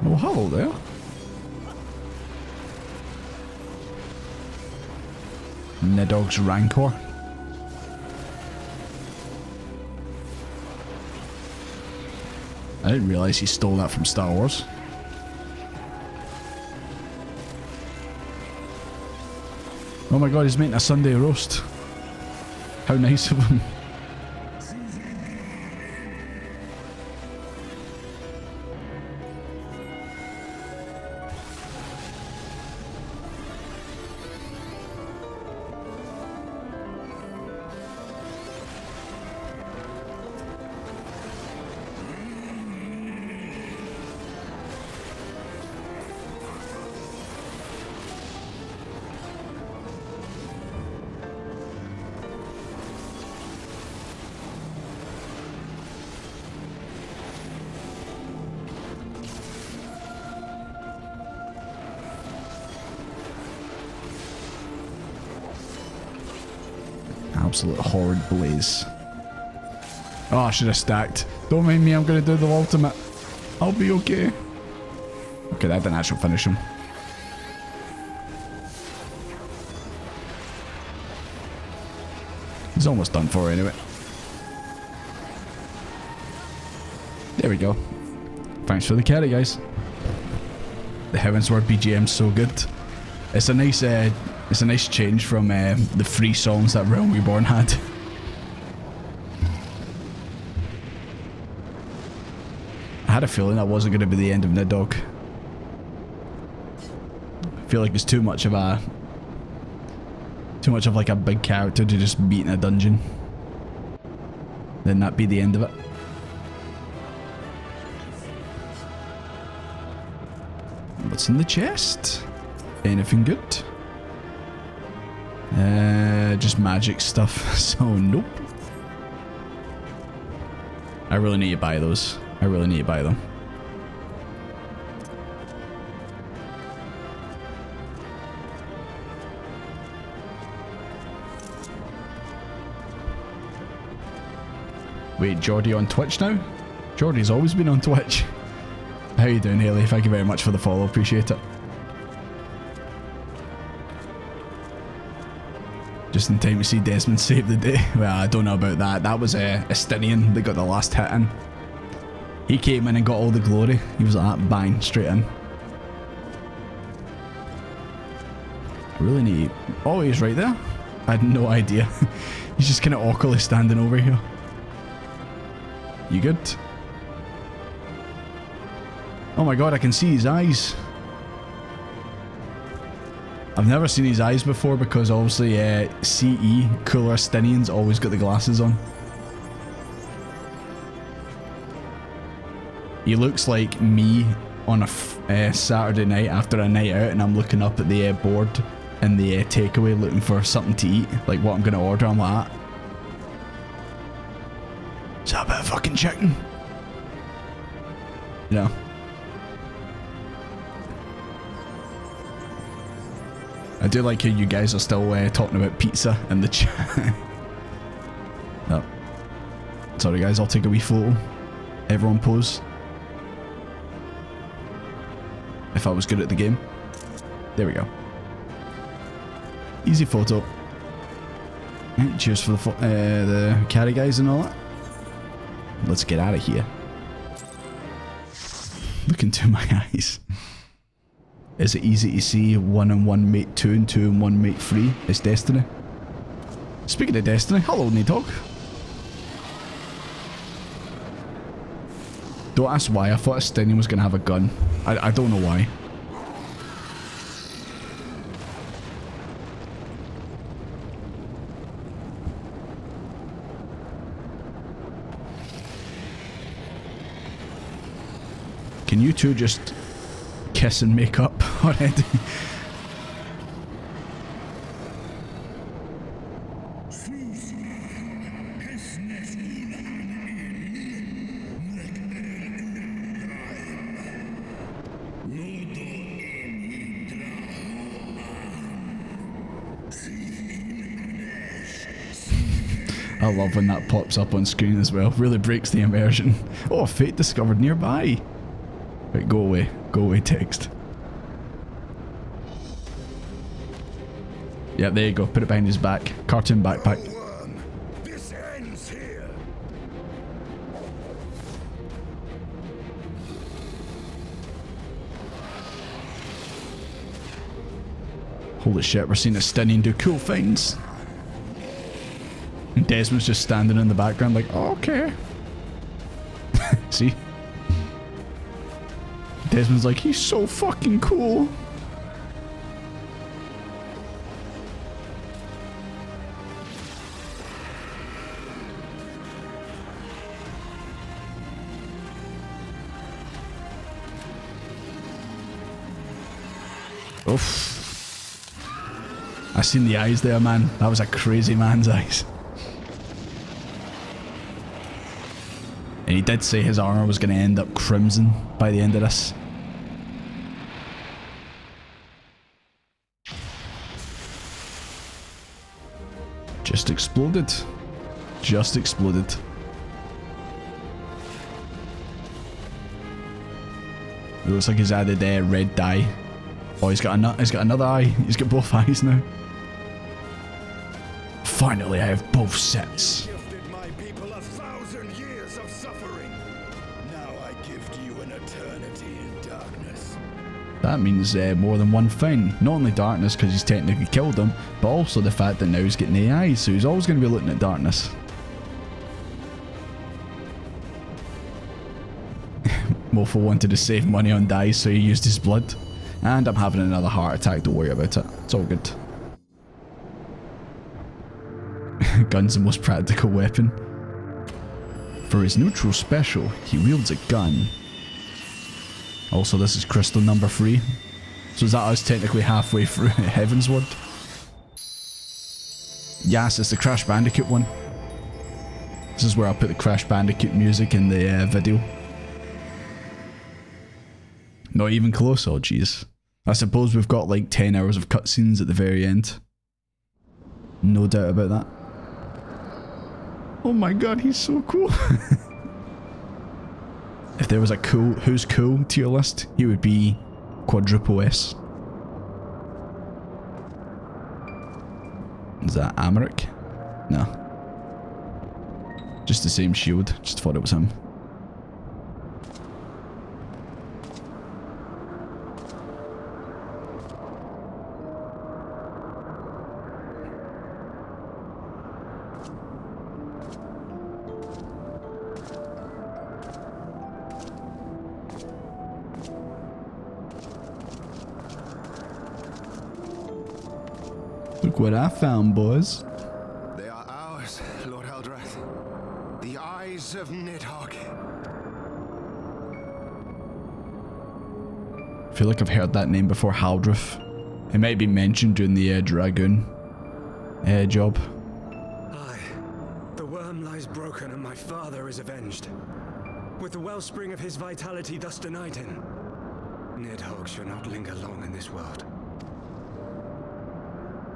Oh, hello there. Nidog's Rancor. I didn't realise he stole that from Star Wars. Oh my god, he's making a Sunday roast. How nice of him. Absolute horrid blaze. Oh, I should have stacked. Don't mind me, I'm going to do the ultimate. I'll be okay. Okay, that didn't actually finish him. He's almost done for anyway. There we go. Thanks for the carry, guys. The Heavensward BGM's so good. It's a nice change from the free songs that Realm Reborn had. I had a feeling that wasn't going to be the end of Nidog. I feel like it's too much of like a big character to just beat in a dungeon. Then that be the end of it. What's in the chest? Anything good? Just magic stuff, so nope. I really need to buy those. I really need to buy them. Wait, Jordy on Twitch now? Jordy's always been on Twitch. How you doing, Haley? Thank you very much for the follow, appreciate it. Just in time to see Desmond save the day. Well, I don't know about that. That was Estinian that got the last hit in. He came in and got all the glory. He was like that, bang, straight in. Really neat. Oh, he's right there. I had no idea. He's just kind of awkwardly standing over here. You good? Oh my god, I can see his eyes. I've never seen his eyes before because obviously CE, cooler Estinians, always got the glasses on. He looks like me on a Saturday night after a night out and I'm looking up at the board in the takeaway looking for something to eat, like what I'm going to order. I'm like that. Is that a bit of fucking chicken? You know? I do like how you guys are still talking about pizza in the chat. Oh. Sorry guys, I'll take a wee photo. Everyone pose. If I was good at the game. There we go. Easy photo. Right, cheers for the carry guys and all that. Let's get out of here. Look into my eyes. Is it easy to see 1 and 1 mate 2 and 2 and 1 mate 3 is Destiny? Speaking of Destiny, hello Nidhogg. Don't ask why, I thought Estinian was going to have a gun. I don't know why. Can you two just kiss and make up already? I love when that pops up on screen as well. Really breaks the immersion. Oh, fate discovered nearby. Right, go away. Go away, text. Yeah, there you go. Put it behind his back. Cartoon backpack. This ends here. Holy shit, we're seeing Estinian do cool things. And Desmond's just standing in the background like, oh, okay. See? Desmond's like, he's so fucking cool. Oof. I seen the eyes there, man. That was a crazy man's eyes. And he did say his armor was going to end up crimson by the end of this. Just exploded. Just exploded. It looks like he's added red dye. Oh, he's got another eye. He's got both eyes now. Finally, I have both sets. Gifted my people 1,000 years of suffering. Now I gift you an eternity in darkness. That means more than one thing. Not only darkness because he's technically killed him, but also the fact that now he's getting the eyes, so he's always going to be looking at darkness. Mofo wanted to save money on dyes, so he used his blood. And I'm having another heart attack, don't worry about it. It's all good. Gun's the most practical weapon. For his neutral special, he wields a gun. Also, this is crystal number 3. So is that us technically halfway through Heavensward? Yes, it's the Crash Bandicoot one. This is where I'll put the Crash Bandicoot music in the video. Not even close, oh jeez. I suppose we've got like 10 hours of cutscenes at the very end. No doubt about that. Oh my god, he's so cool. If there was a cool, who's cool tier list, he would be quadruple S. Is that Amaric? No. Just the same shield. Just thought it was him. Look what I found, boys. They are ours, Lord Haldrath. The eyes of Nidhogg. I feel like I've heard that name before, Haldrath. It might be mentioned during the Dragoon job. Aye. The worm lies broken and my father is avenged. With the wellspring of his vitality thus denied him, Nidhogg shall not linger long in this world.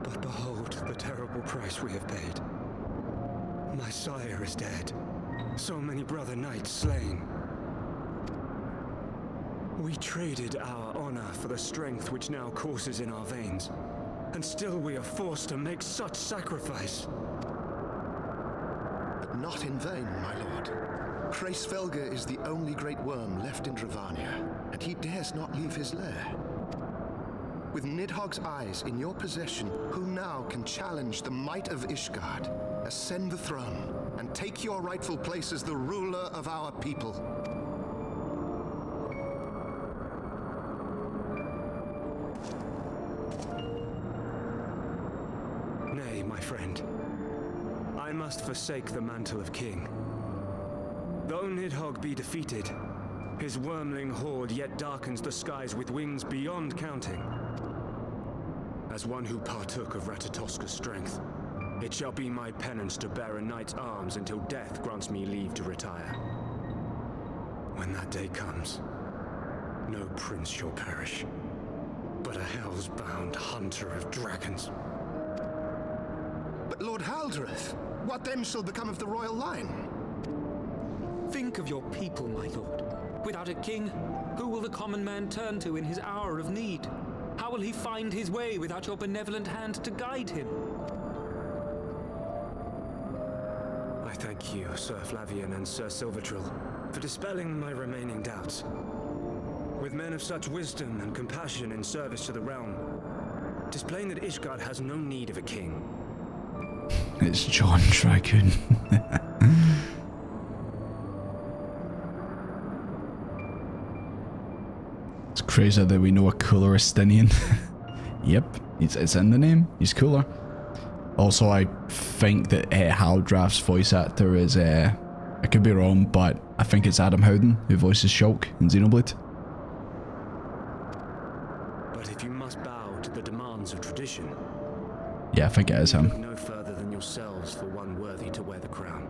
But behold the terrible price we have paid. My sire is dead. So many brother knights slain. We traded our honor for the strength which now courses in our veins. And still we are forced to make such sacrifice. But not in vain, my lord. Hraesvelgr is the only great worm left in Dravania, and he dares not leave his lair. With Nidhogg's eyes in your possession, who now can challenge the might of Ishgard, ascend the throne, and take your rightful place as the ruler of our people? Nay, my friend. I must forsake the mantle of king. Though Nidhogg be defeated, his wormling horde yet darkens the skies with wings beyond counting. As one who partook of Ratatoska's strength, it shall be my penance to bear a knight's arms until death grants me leave to retire. When that day comes, no prince shall perish, but a hell's-bound hunter of dragons. But Lord Haldrath, what then shall become of the royal line? Think of your people, my lord. Without a king, who will the common man turn to in his hour of need? How will he find his way without your benevolent hand to guide him? I thank you, Sir Flavian and Sir Silvertrill, for dispelling my remaining doubts. With men of such wisdom and compassion in service to the realm, it is plain that Ishgard has no need of a king. It's John Dragoon. It's crazy that we know a cooler Estinian. Yep, it's in the name. He's cooler. Also, I think that Haldrath's voice actor is, I could be wrong, but I think it's Adam Howden who voices Shulk in Xenoblade. But if you must bow to the demands of tradition, Yeah, I think it is him. look no further than yourselves for one worthy to wear the crown.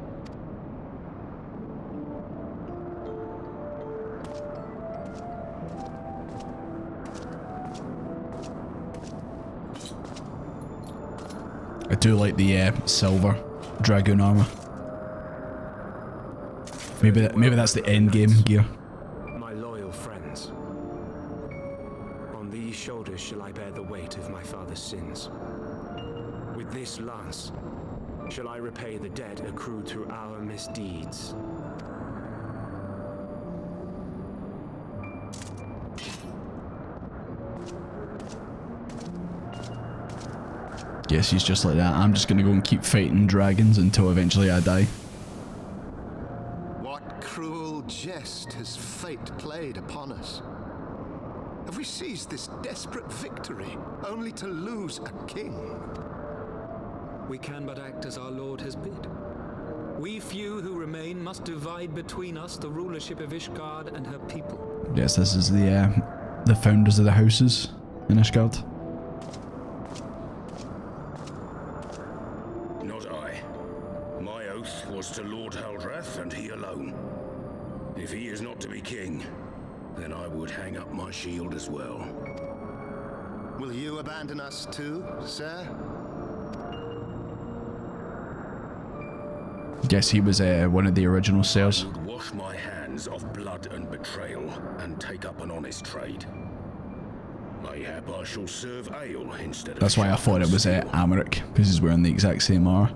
I do like the silver Dragoon armor. Maybe that's the end game gear. My loyal friends, on these shoulders shall I bear the weight of my father's sins. With this lance shall I repay the debt accrued through our misdeeds. Guess he's just like that. I'm just gonna go and keep fighting dragons until eventually I die. What cruel jest has fate played upon us? Have we seized this desperate victory only to lose a king? We can but act as our lord has bid. We few who remain must divide between us the rulership of Ishgard and her people. Yes, this is the founders of the houses in Ishgard. Not I. My oath was to Lord Haldrath and he alone. If he is not to be king, then I would hang up my shield as well. Will you abandon us too, sir? Guess he was one of the original sirs. I would wash my hands of blood and betrayal and take up an honest trade. Mayhap I shall serve ale instead of... That's why I thought it was Amaric, because he's wearing the exact same armor.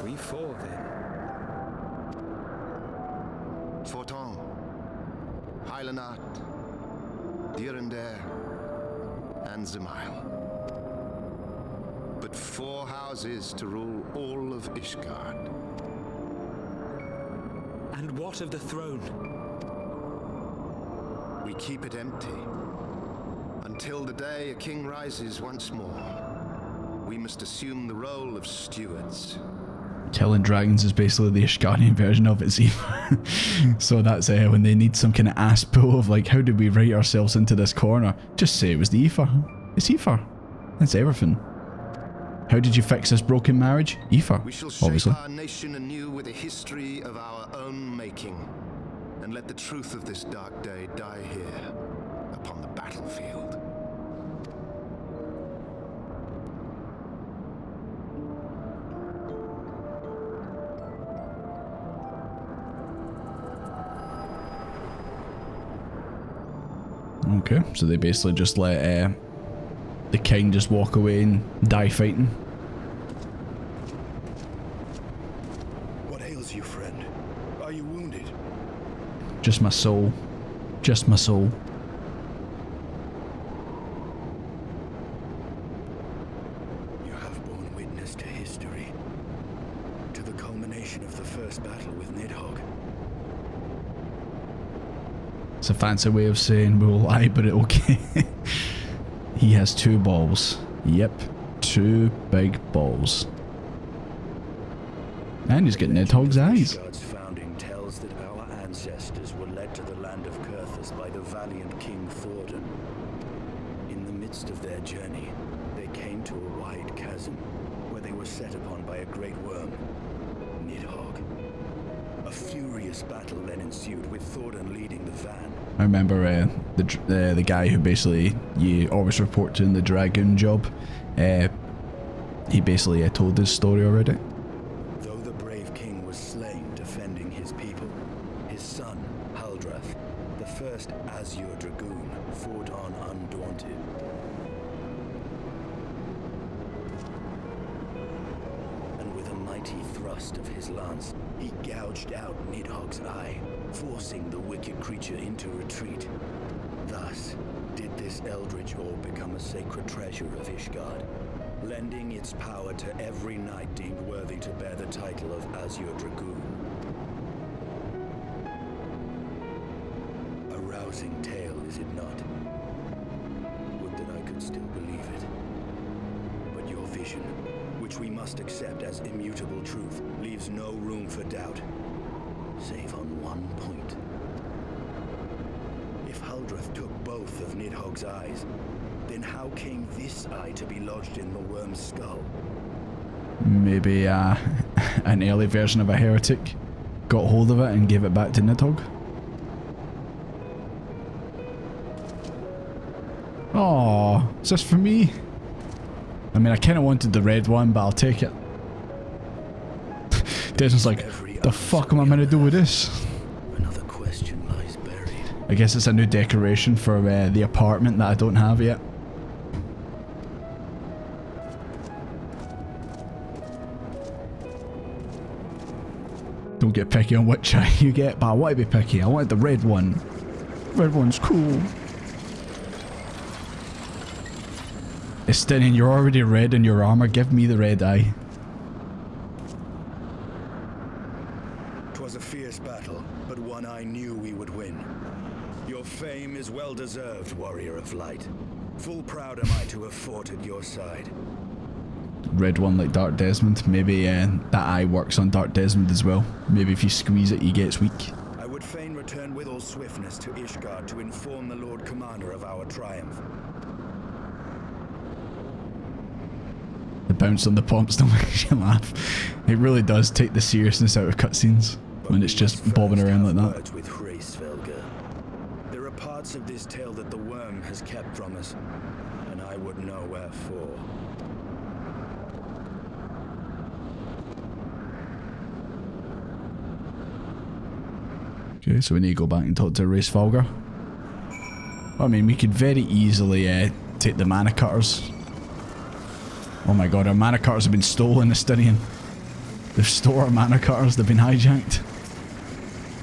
We four, then. Forton, Heilenat, Dirander, and Zemail. But 4 houses to rule all of Ishgard. And what of the throne? We keep it empty. Until the day a king rises once more, we must assume the role of stewards. Killing dragons is basically the Ishgardian version of it, Ziva. So that's when they need some kind of ass pull of like, how did we write ourselves into this corner? Just say it was the Aoife. It's Aoife. That's everything. How did you fix this broken marriage? Aoife, We shall shape obviously. our nation anew with a history of our own making, and let the truth of this dark day die here, upon the battlefield. Okay, so they basically just let the king just walk away and die fighting. What ails you, friend? Are you wounded? Just my soul. Just my soul. You have borne witness to history, to the culmination of the first battle with Nidhogg. It's a fancy way of saying we'll lie, but okay. He has 2 balls. Yep, 2 big balls. And he's got Nidhogg's eyes. Ishgard's founding tells that our ancestors were led to the land of Kurthus by the valiant King Thordan. In the midst of their journey, they came to a wide chasm where they were set upon by a great worm, Nidhogg. A furious battle then ensued, with Thordan leading the van. I remember the guy who basically you always report to in the dragoon job. He basically told his story already. Though the brave king was slain defending his people, his son, Haldrath, the first Azure Dragoon, fought on undaunted. And with a mighty thrust of his lance, he gouged out Nidhogg's eye, forcing the wicked creature into retreat. Thus did this eldritch orb become a sacred treasure of Ishgard, lending its power to every knight deemed worthy to bear the title of Azure Dragoon. A rousing tale, is it not? Would that I could still believe it. But your vision, which we must accept as immutable truth, leaves no room for doubt, save on one point. If Haldrath took both of Nidhogg's eyes, then how came this eye to be lodged in the worm's skull? Maybe an early version of a heretic got hold of it and gave it back to Nidhogg. Oh, is this for me? I mean, I kind of wanted the red one, but I'll take it. Desmond's like, the fuck am I meant to do with this? Another question lies buried. I guess it's a new decoration for the apartment that I don't have yet. Don't get picky on which eye you get, but I want to be picky. I wanted the red one. Red one's cool. Estinian, you're already red in your armor. Give me the red eye. 'Twas a fierce battle, but one I knew we would win. Your fame is well deserved, warrior of light. Full proud am I to have fought at your side. Red one like Dark Desmond. Maybe that eye works on Dark Desmond as well. Maybe if you squeeze it, he gets weak. I would fain return with all swiftness to Ishgard to inform the Lord Commander of our triumph. The bounce on the pomp still makes you laugh. It really does take the seriousness out of cutscenes when it's just bobbing around like that. With Heavensward. There are parts of this tale that the worm has kept from us, and I would know wherefore. Okay, so we need to go back and talk to Heavensward. I mean, we could very easily take the mana cutters. Oh my god, our mana cutters have been stolen, Estinian. They've stolen our mana cutters, they've been hijacked.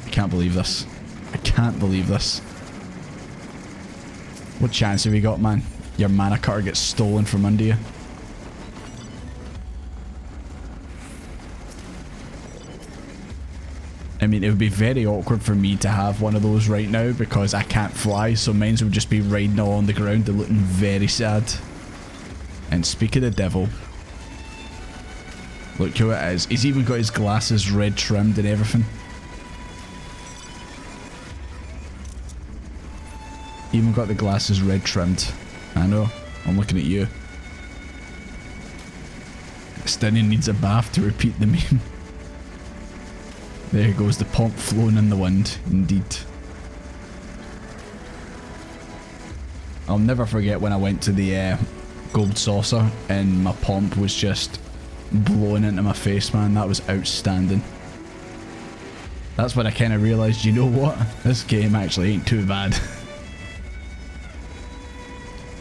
I can't believe this. I can't believe this. What chance have you got, man? Your mana cutter gets stolen from under you. I mean, it would be very awkward for me to have one of those right now because I can't fly, so mine would just be riding along the ground and looking very sad. And speak of the devil, look who it is. He's even got his glasses red trimmed and everything. Even got the glasses red trimmed. I know, I'm looking at you. Stinian needs a bath to repeat the meme. There goes the pomp flowing in the wind, indeed. I'll never forget when I went to the gold saucer and my pomp was just blowing into my face, man. That was outstanding. That's when I kind of realised, you know what? This game actually ain't too bad.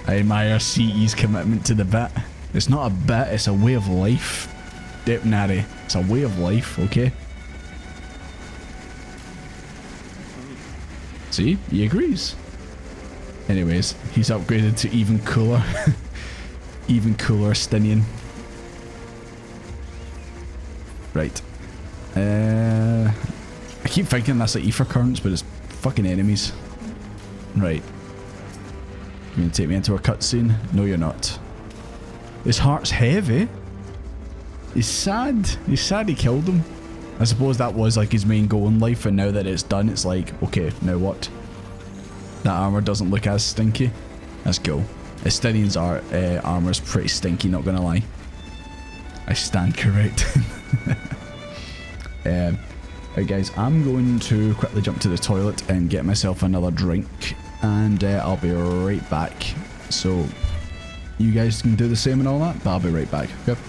I admire CE's commitment to the bit. It's not a bit, it's a way of life. Dipnary. It's a way of life, okay? See? He agrees. Anyways, he's upgraded to even cooler. Even cooler Stinian. Right. I keep thinking that's like ether currents, but it's fucking enemies. Right. You're gonna take me into a cutscene? No, you're not. His heart's heavy. He's sad. He's sad he killed him. I suppose that was like his main goal in life, and now that it's done, it's like, okay, now what? That armor doesn't look as stinky. Let's go. Estinian's armor's pretty stinky, not gonna lie. I stand correct. Right guys, I'm going to quickly jump to the toilet and get myself another drink, and I'll be right back. So you guys can do the same and all that, but I'll be right back. Okay.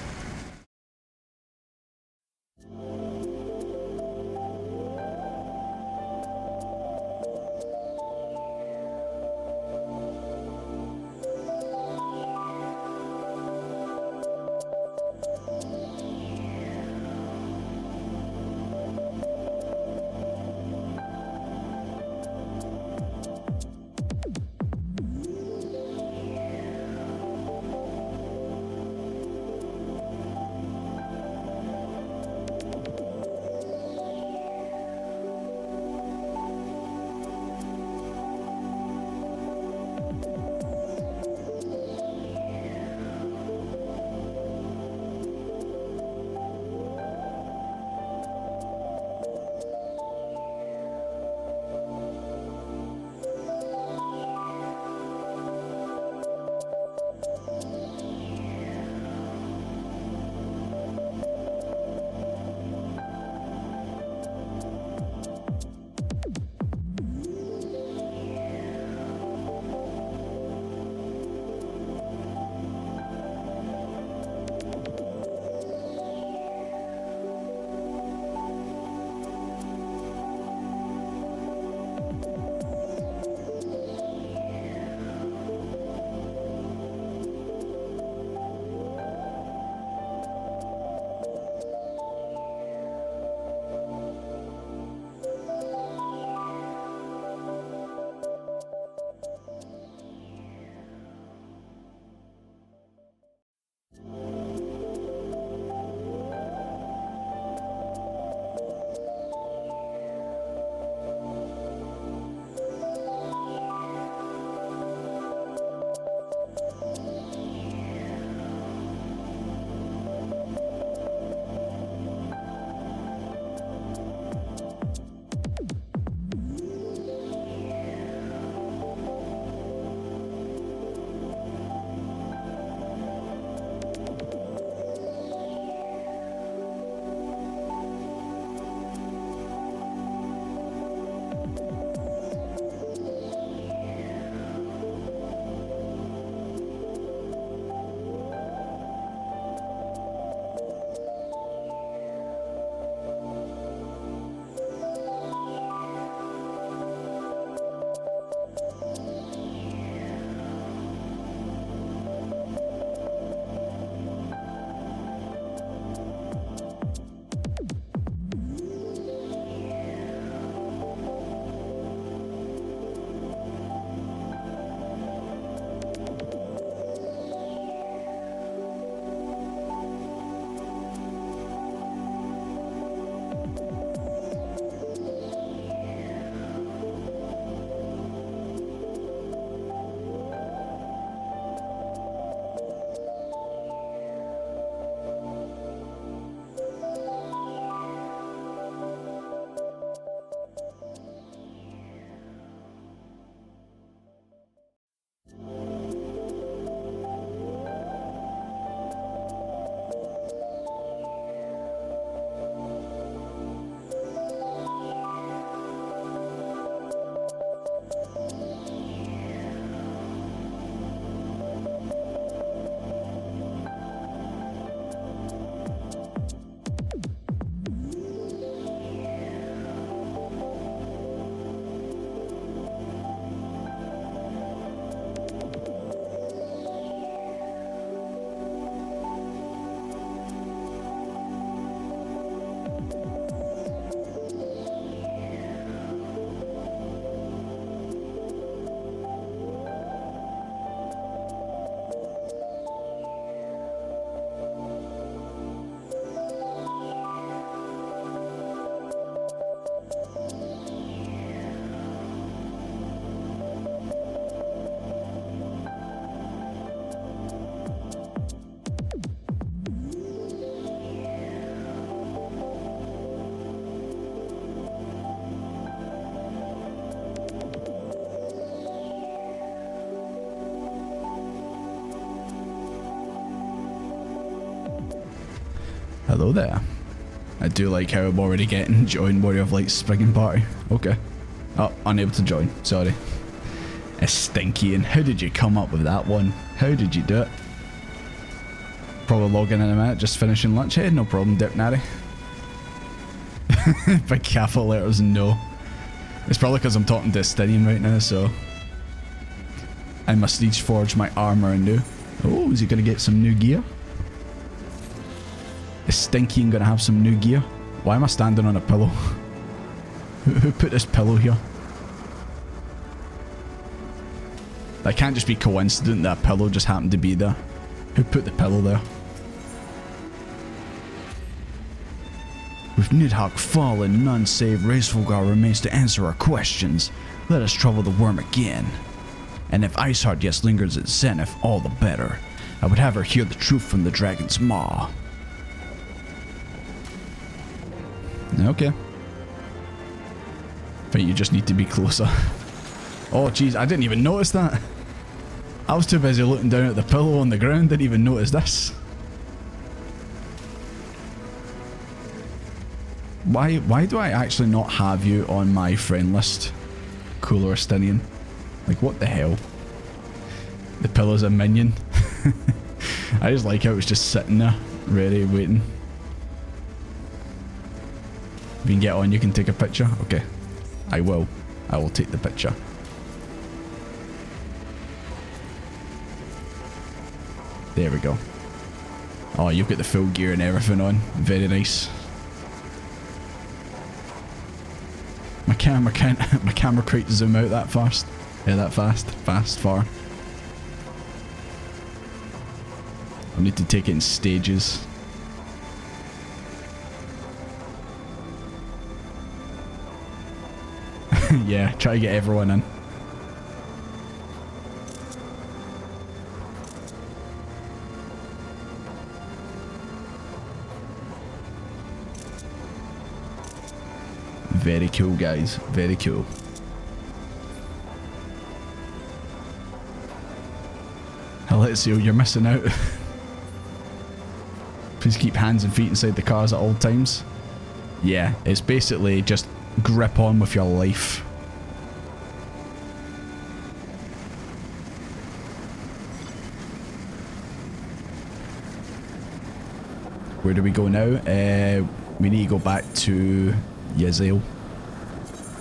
Hello there. I do like how I'm already getting join Warrior of Light's springing party. Okay. Oh, unable to join. Sorry. It's stinky. And how did you come up with that one? How did you do it? Probably logging in a minute, just finishing lunch. Hey, no problem, Dipnary. Big capital letters, no. It's probably because I'm talking to Stinian right now, so I must each forge my armor anew. Oh, is he gonna get some new gear? Is Stinky gonna have some new gear? Why am I standing on a pillow? Who put this pillow here? That can't just be coincident that a pillow just happened to be there. Who put the pillow there? With Nidhogg fallen, none save Racefolgar remains to answer our questions. Let us trouble the worm again. And if Iceheart yet lingers at Zenith, all the better. I would have her hear the truth from the dragon's maw. Okay. I think you just need to be closer. Oh jeez, I didn't even notice that. I was too busy looking down at the pillow on the ground, didn't even notice this. Why do I actually not have you on my friend list? Cooler Stinian. Like, what the hell? The pillow's a minion. I just like how it was just sitting there, ready, waiting. If you can get on, you can take a picture. Okay. I will. I will take the picture. There we go. Oh, you've got the full gear and everything on. Very nice. My camera can't. My camera can't zoom out that fast. Yeah, that fast. Far. I need to take it in stages. Yeah, try to get everyone in. Very cool, guys. Very cool. Alexio, you're missing out. Please keep hands and feet inside the cars at all times. Yeah, it's basically just grip on with your life. Where do we go now? We need to go back to Yazel,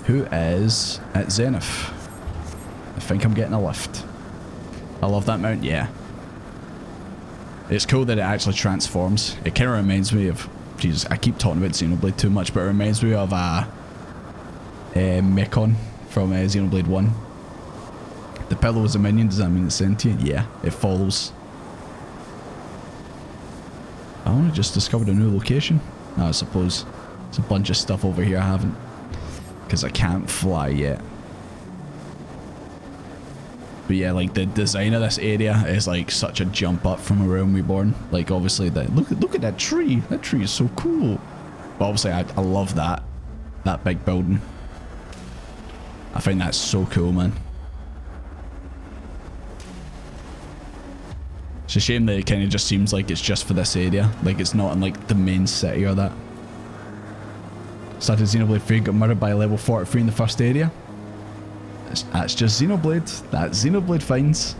who is at Zenith. I think I'm getting a lift. I love that mount, yeah. It's cool that it actually transforms. It kind of reminds me of... Jesus, I keep talking about Xenoblade too much, but it reminds me of Mechon from Xenoblade 1. The pillow is a minion, does that mean it's sentient? Yeah, it follows. I only just discovered a new location. No, I suppose there's a bunch of stuff over here I haven't. Because I can't fly yet. But yeah, like the design of this area is like such a jump up from A Realm Reborn. Like obviously look at that tree. That tree is so cool. But obviously I love that big building. I find that so cool, man. It's a shame that it kind of just seems like it's just for this area. Like it's not in like the main city or that. Started Xenoblade 3, got murdered by level 43 in the first area. That's just Xenoblade. That's Xenoblade finds.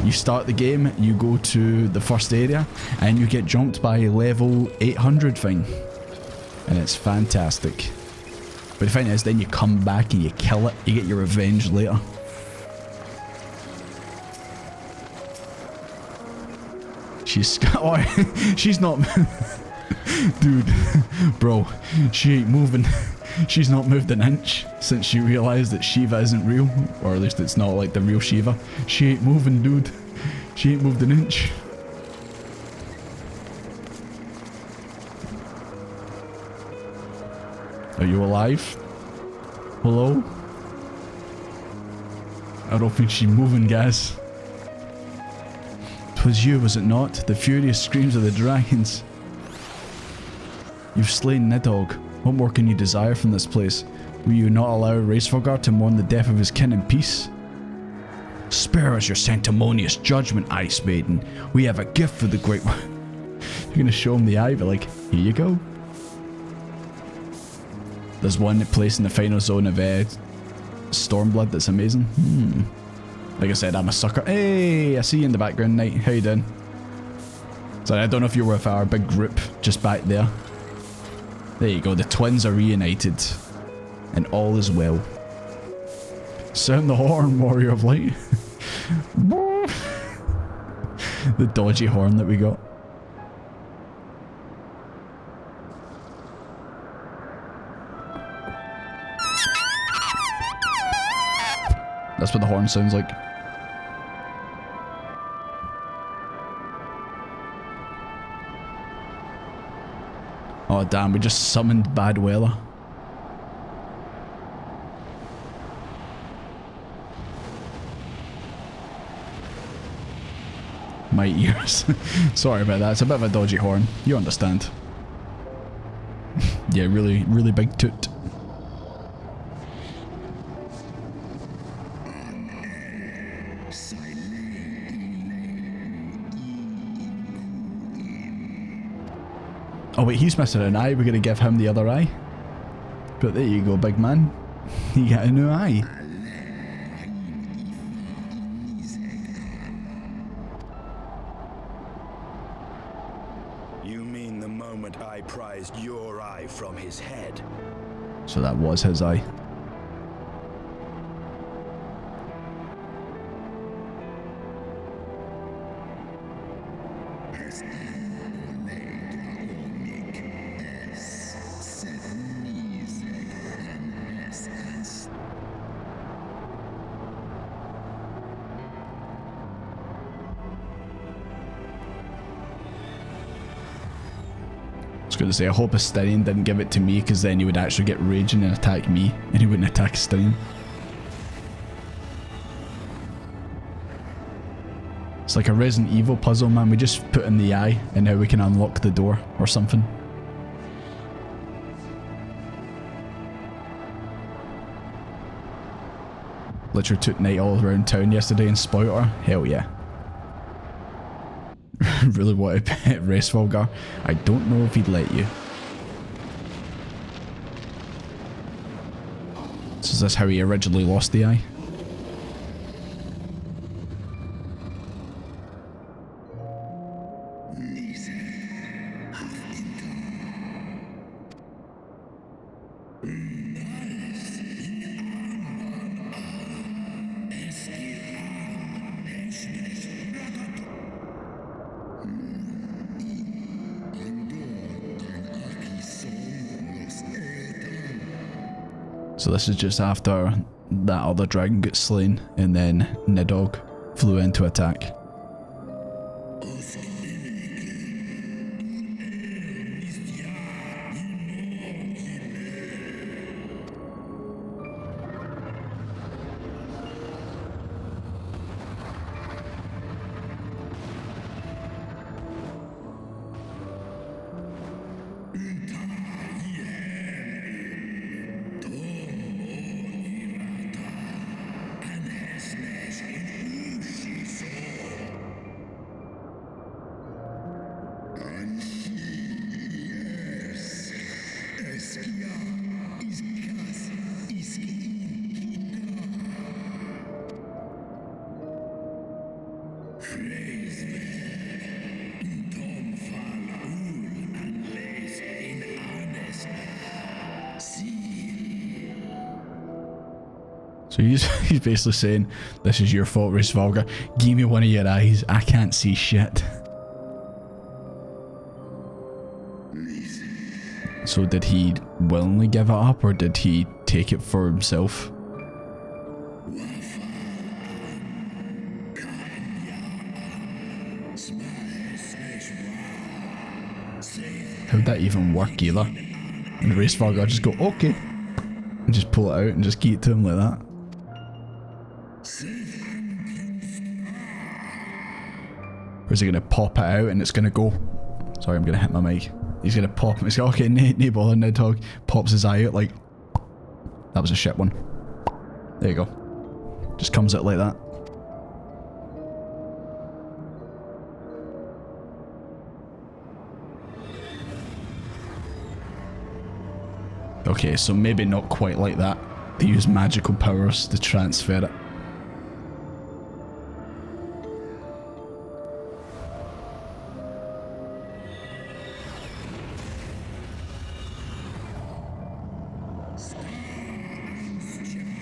You start the game, you go to the first area, and you get jumped by level 800 thing. And it's fantastic. But the thing is, then you come back and you kill it, you get your revenge later. She's... Oh, she's not... Dude, bro, she ain't moving. She's not moved an inch since she realised that Shiva isn't real. Or at least it's not like the real Shiva. She ain't moving, dude. She ain't moved an inch. Are you alive? Hello? I don't think she's moving, guys. 'Twas you, was it not? The furious screams of the dragons. You've slain Nidhogg. What more can you desire from this place? Will you not allow Racefolgar to mourn the death of his kin in peace? Spare us your sanctimonious judgment, Ice Maiden. We have a gift for the Great One. You're gonna show him the eye, but like, here you go. There's one place in the final zone of Stormblood that's amazing. Like I said, I'm a sucker. Hey, I see you in the background, Knight. How you doing? Sorry, I don't know if you're with our big group just back there. There you go, the twins are reunited. And all is well. Sound the horn, Warrior of Light. The dodgy horn that we got. That's what the horn sounds like. Oh damn, we just summoned bad weather. My ears. Sorry about that, it's a bit of a dodgy horn. You understand. Yeah, really, really big toot. Oh wait, he's missing an eye. We're gonna give him the other eye. But there you go, big man. You got a new eye. You mean the moment I prized your eye from his head? So that was his eye. Going to say, I hope Astarion didn't give it to me, because then he would actually get raging and attack me, and he wouldn't attack Astarion. It's like a Resident Evil puzzle, man. We just put in the eye, and now we can unlock the door or something. Literally took Night all around town yesterday and spoiled her. Hell yeah. Really wanted to pet Resvolgar. I don't know if he'd let you. So is this how he originally lost the eye? So this is just after that other dragon gets slain, and then Nidhogg flew in to attack. So he's basically saying, this is your fault, Resvolgar. Give me one of your eyes. I can't see shit. So did he willingly give it up, or did he take it for himself? How'd that even work either? And Resvolgar just go, okay. And just pull it out and just key it to him like that. Or is he going to pop it out and it's going to go... Sorry, I'm going to hit my mic. He's going to pop it. He's going, okay, no bother, Nidhogg. Pops his eye out like... That was a shit one. There you go. Just comes out like that. Okay, so maybe not quite like that. They use magical powers to transfer it.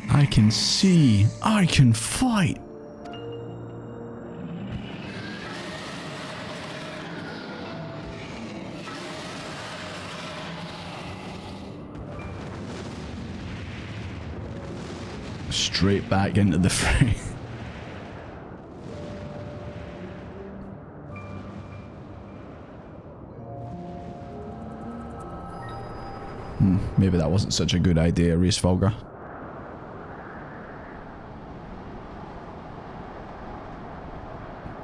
I can see. I can fight. Straight back into the fray. Maybe that wasn't such a good idea, Reisvalga.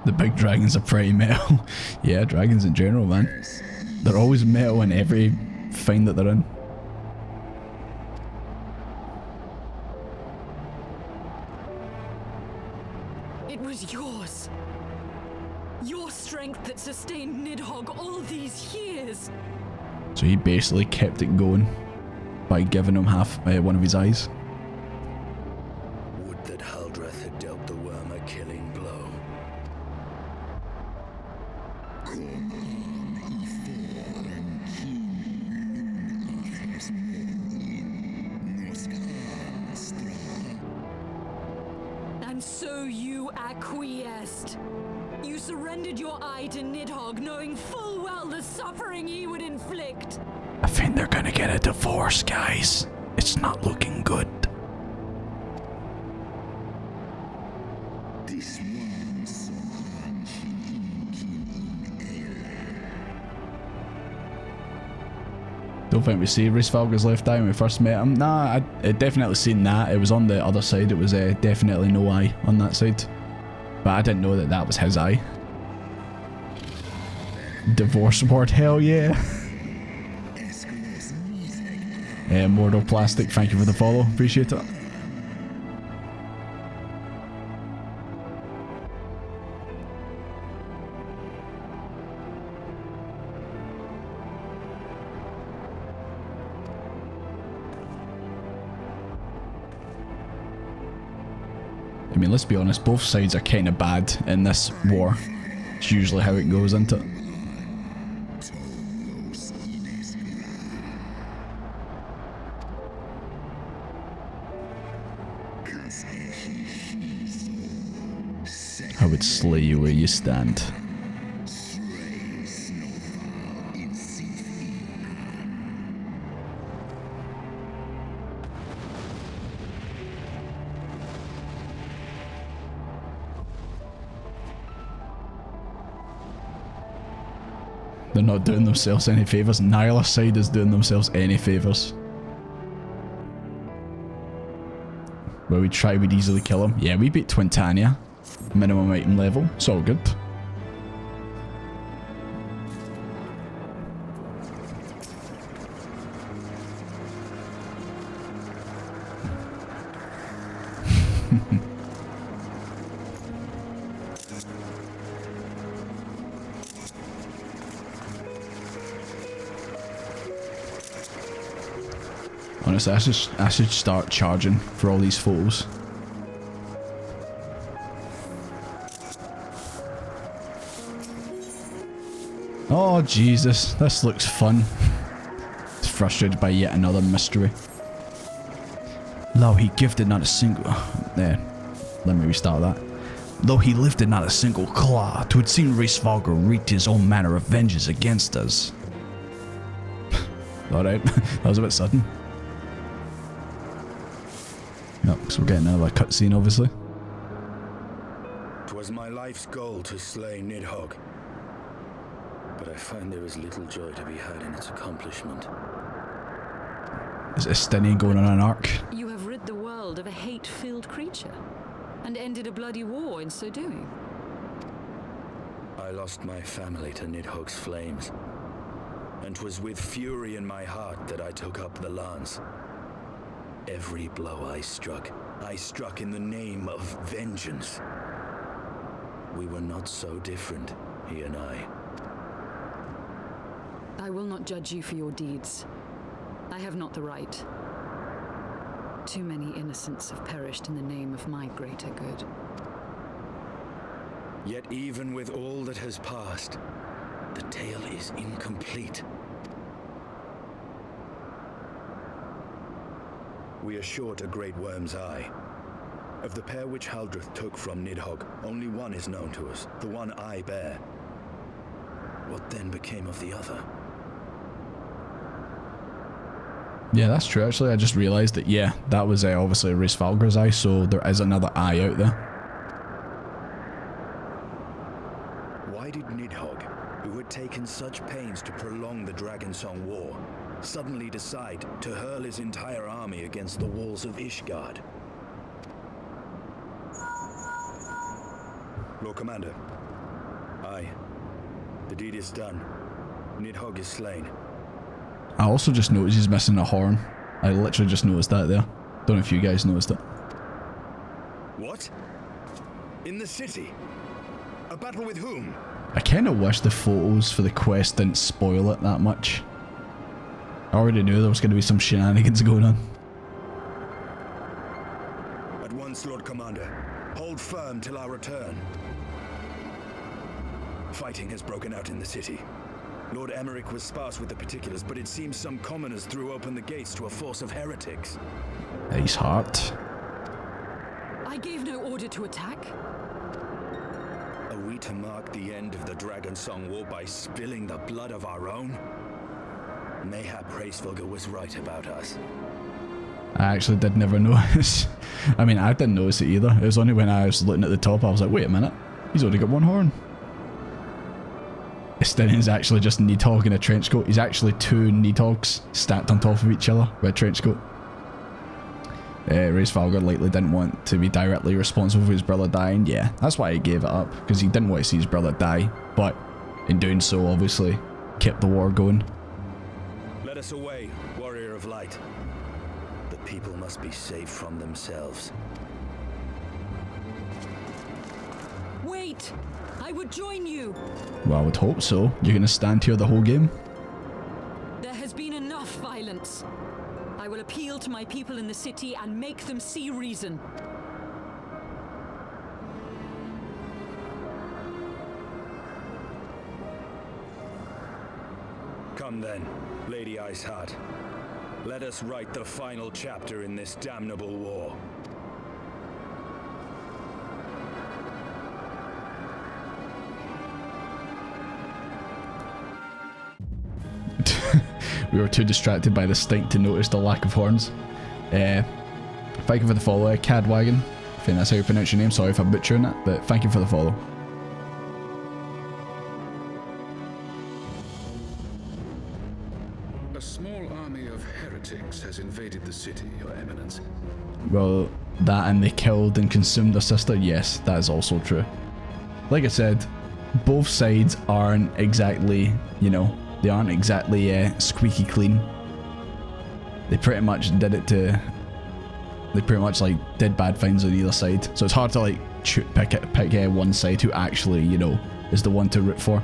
The big dragons are pretty metal. Yeah, dragons in general, man. They're always metal in every find that they're in. It was yours. Your strength that sustained Nidhogg all these years. So he basically kept it going by giving him one of his eyes. Would that Haldreth had dealt the worm a killing blow. And so you acquiesced. You surrendered your eye to Nidhogg, knowing full well the suffering he would inflict. I think they're gonna get a divorce, guys. It's not looking good. Don't think we see Reisvalga's left eye when we first met him. Nah, I definitely seen that. It was on the other side. It was definitely no eye on that side. But I didn't know that that was his eye. Divorce ward, hell yeah. Mortal Plastic, thank you for the follow. Appreciate it. I mean, let's be honest, both sides are kind of bad in this war. It's usually how it goes, isn't it? I would slay you where you stand. They're not doing themselves any favours. Neither side is doing themselves any favours. Where we try, we'd easily kill him. Yeah, we beat Twintania. Minimum item level. It's all good. Honestly, I should start charging for all these photos. Oh Jesus, this looks fun. It's frustrated by yet another mystery. Though he gifted not a single... let me restart that. Though he lifted not a single claw, 'twould seem Reisvalga wreaked his own manner of vengeance against us. Alright, that was a bit sudden. Yep, so we're getting another cutscene, obviously. 'Twas my life's goal to slay Nidhogg, but I find there is little joy to be had in its accomplishment. Is Estinian going on an arc? You have rid the world of a hate-filled creature, and ended a bloody war in so doing. I lost my family to Nidhogg's flames, and 'twas with fury in my heart that I took up the lance. Every blow I struck in the name of vengeance. We were not so different, he and I. I will not judge you for your deeds. I have not the right. Too many innocents have perished in the name of my greater good. Yet even with all that has passed, the tale is incomplete. We are short a great worm's eye. Of the pair which Haldreth took from Nidhogg, only one is known to us, the one I bear. What then became of the other? Yeah, that's true. Actually, I just realised that, yeah, that was obviously Race Valgor's eye, so there is another eye out there. Why did Nidhogg, who had taken such pains to prolong the Dragonsong War, suddenly decide to hurl his entire army against the walls of Ishgard? Lord Commander. Aye. The deed is done. Nidhogg is slain. I also just noticed he's missing a horn. I literally just noticed that there. Don't know if you guys noticed it. What? In the city? A battle with whom? I kind of wish the photos for the quest didn't spoil it that much. I already knew there was going to be some shenanigans going on. At once, Lord Commander. Hold firm till our return. Fighting has broken out in the city. Lord Emmerich was sparse with the particulars, but it seems some commoners threw open the gates to a force of heretics. Nice heart. I gave no order to attack. Are we to mark the end of the Dragonsong War by spilling the blood of our own? Mayhap Hraesvelgr was right about us. I actually did never notice. I mean, I didn't notice it either. It was only when I was looking at the top, I was like, wait a minute, he's already got one horn. Estinian's actually just Nidhogg in a trench coat. He's actually two Nidhoggs stacked on top of each other with a trench coat. Race Valgor likely didn't want to be directly responsible for his brother dying. Yeah, that's why he gave it up, because he didn't want to see his brother die, but in doing so, obviously, kept the war going. Let us away, warrior of light. The people must be saved from themselves. Wait! I would join you! Well, I would hope so. You're going to stand here the whole game? There has been enough violence. I will appeal to my people in the city and make them see reason. Come then, Lady Iceheart. Let us write the final chapter in this damnable war. We were too distracted by the stink to notice the lack of horns. Thank you for the follow, Cadwagon. I think that's how you pronounce your name. Sorry if I'm butchering it, but thank you for the follow. A small army of heretics has invaded the city, Your Eminence. Well, that and they killed and consumed their sister, yes, that is also true. Like I said, both sides aren't exactly, you know, they aren't exactly squeaky clean. They pretty much did it to... They pretty much like did bad things on either side. So it's hard to like pick one side who actually, you know, is the one to root for.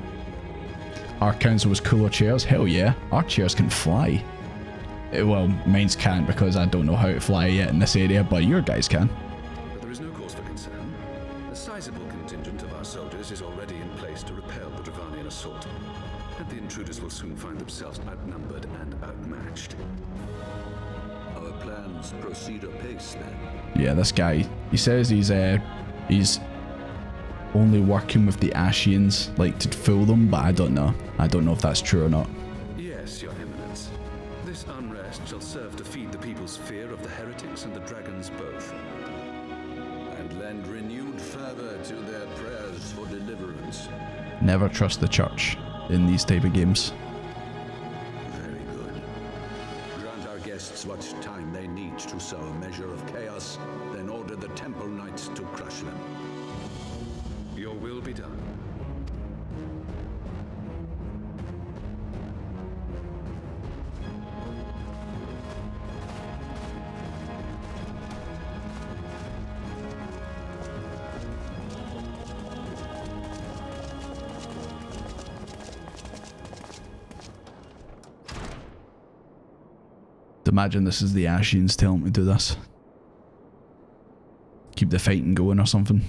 Our council was cooler chairs? Hell yeah. Our chairs can fly. Well, mine's can't because I don't know how to fly yet in this area, but your guys can. But there is no cause for concern. A sizable contingent of our soldiers is already in place to repel the Dravanian assault. And the intruders will soon find themselves outnumbered and outmatched. Our plans proceed apace, then. Yeah, this guy, he says he's only working with the Ashians, like to fool them, but I don't know. I don't know if that's true or not. Yes, Your Eminence. This unrest shall serve to feed the people's fear of the heretics and the dragons both. And lend renewed fervor to their prayers for deliverance. Never trust the church in these type of games. Very good. Grant our guests what time they need to sow a measure of chaos, then order the Temple Knights to crush them. Your will be done. Imagine this is the Ashians telling me to do this. Keep the fighting going or something.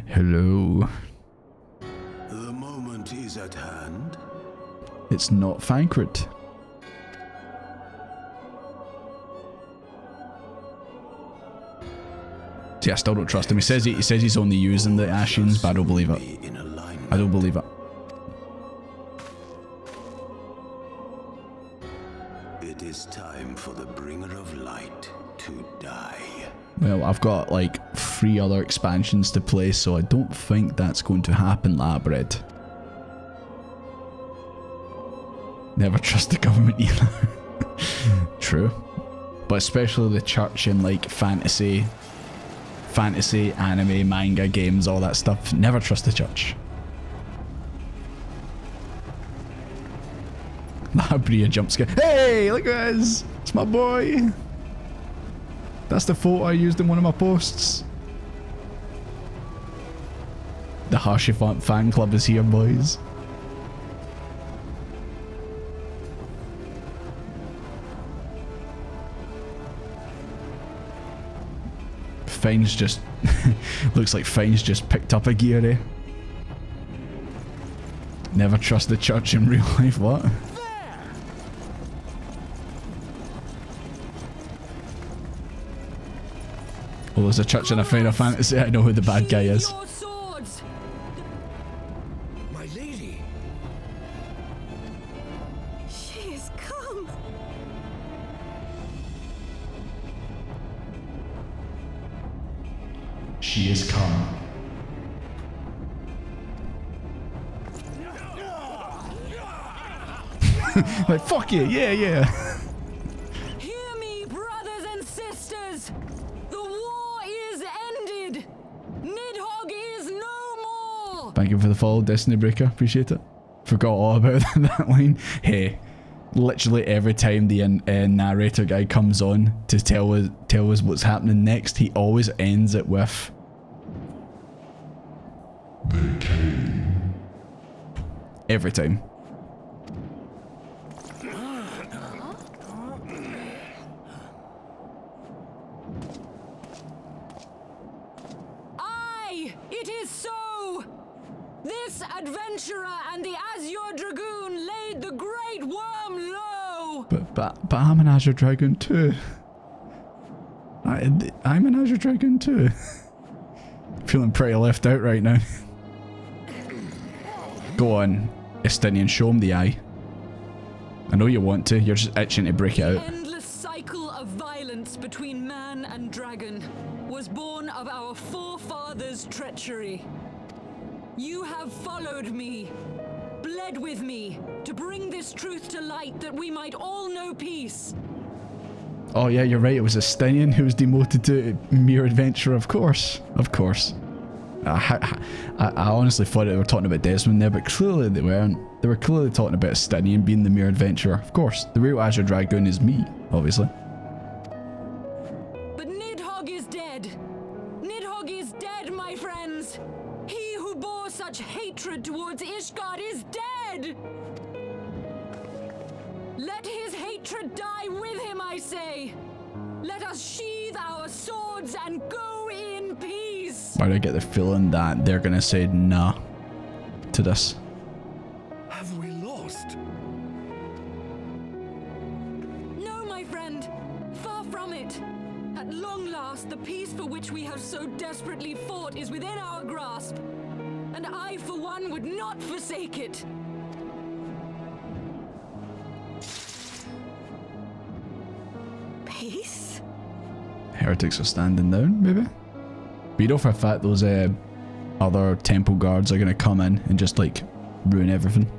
Hello. The moment is at hand. It's not Fankrit. See, I still don't trust him. He says he's only using the Ashians, but I don't believe it. I don't believe it. It is time for the bringer of light to die. Well, I've got like 3 other expansions to play, so I don't think that's going to happen, Labred. Never trust the government either. True. But especially the church in like fantasy, anime, manga, games, all that stuff. Never trust the church. Labria jump scare. Hey, look at this. It's my boy. That's the photo I used in one of my posts. The Harshifant fan club is here, boys. Fine's just looks like Fine's just picked up a gear, eh? Never trust the church in real life, what? Well, there's a church in a Final Fantasy. I know who the bad guy is. My lady. She has come. She is come. Like, fuck you, yeah. Hear me, brothers and sisters. The war is ended. Nidhogg is no more. Thank you for the follow, Destiny Breaker. Appreciate it. Forgot all about that line. Hey, literally every time the narrator guy comes on to tell us what's happening next, he always ends it with "They came." Every time. It is so! This adventurer and the Azure Dragoon laid the great worm low! But I'm an Azure Dragon too. I'm an Azure Dragon too. Feeling pretty left out right now. Go on, Estinian, show him the eye. I know you want to, you're just itching to break it out. The endless cycle of violence between man and dragon was born of our forefathers' treachery. You have followed me, bled with me, to bring this truth to light that we might all know peace. Oh yeah, you're right, it was Estinian who was demoted to mere adventurer, of course. Of course. I honestly thought they were talking about Desmond there, but clearly they weren't. They were clearly talking about Estinian being the mere adventurer. Of course, the real Azure Dragoon is me, obviously. But Nidhogg is dead. Nidhogg is dead, my friends. He who bore such hatred towards Ishgard is dead. Let his hatred die with him, I say. Let us sheathe our swords and go in peace. Why do I get the feeling that they're gonna say nah to this? Have we lost? No, my friend. Far from it. At long last, the peace for which we have so desperately fought is within our grasp. And I, for one, would not forsake it. Peace? Heretics are standing down, maybe? But you know for a fact those other temple guards are gonna come in and just like ruin everything.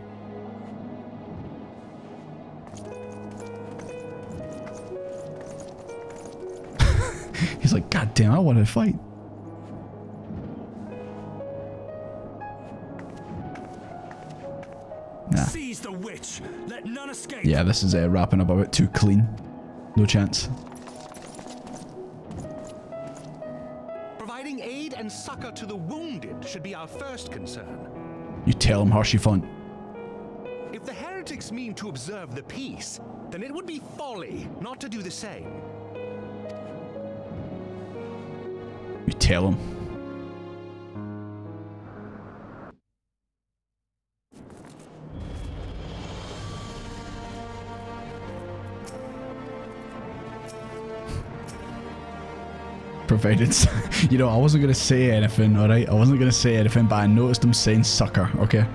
He's like, God damn, I want to fight. Nah. Seize the witch. Let none escape. Yeah, this is wrapping up a bit too clean. No chance. Providing aid and succor to the wounded should be our first concern. You tell him, Harshifant. If the heretics mean to observe the peace, then it would be folly not to do the same. You tell him. Provided, you know, I wasn't gonna say anything, alright? I wasn't gonna say anything, but I noticed him saying sucker, okay?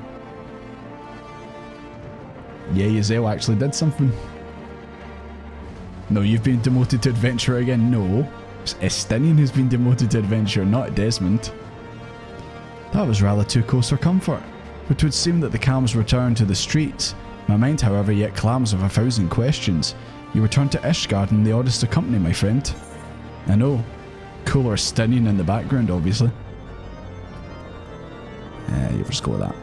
Yeah, Yazel actually did something. No, you've been demoted to adventurer again. No, it's Estinian who's been demoted to adventurer, not Desmond. That was rather too close for comfort. It would seem that the calms returned to the streets. My mind, however, yet clams with 1,000 questions. You returned to Ishgard in the oddest of company, my friend. I know. Cooler Estinian in the background, obviously. You just go with that.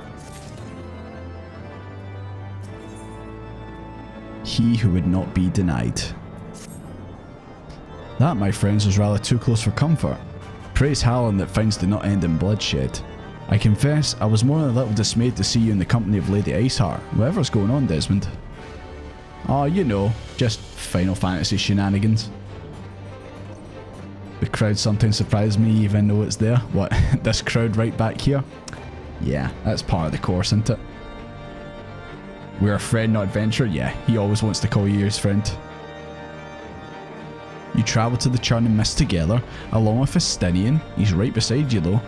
He who would not be denied. That, my friends, was rather too close for comfort. Praise Hallen that finds do not end in bloodshed. I confess, I was more than a little dismayed to see you in the company of Lady Iceheart. Whatever's going on, Desmond. Oh, you know, just Final Fantasy shenanigans. The crowd sometimes surprises me even though it's there. What, this crowd right back here? Yeah, that's part of the course, isn't it? We're a friend, not adventurer. Yeah, he always wants to call you his friend. You travel to the Churning Mist together, along with Estinian. He's right beside you though.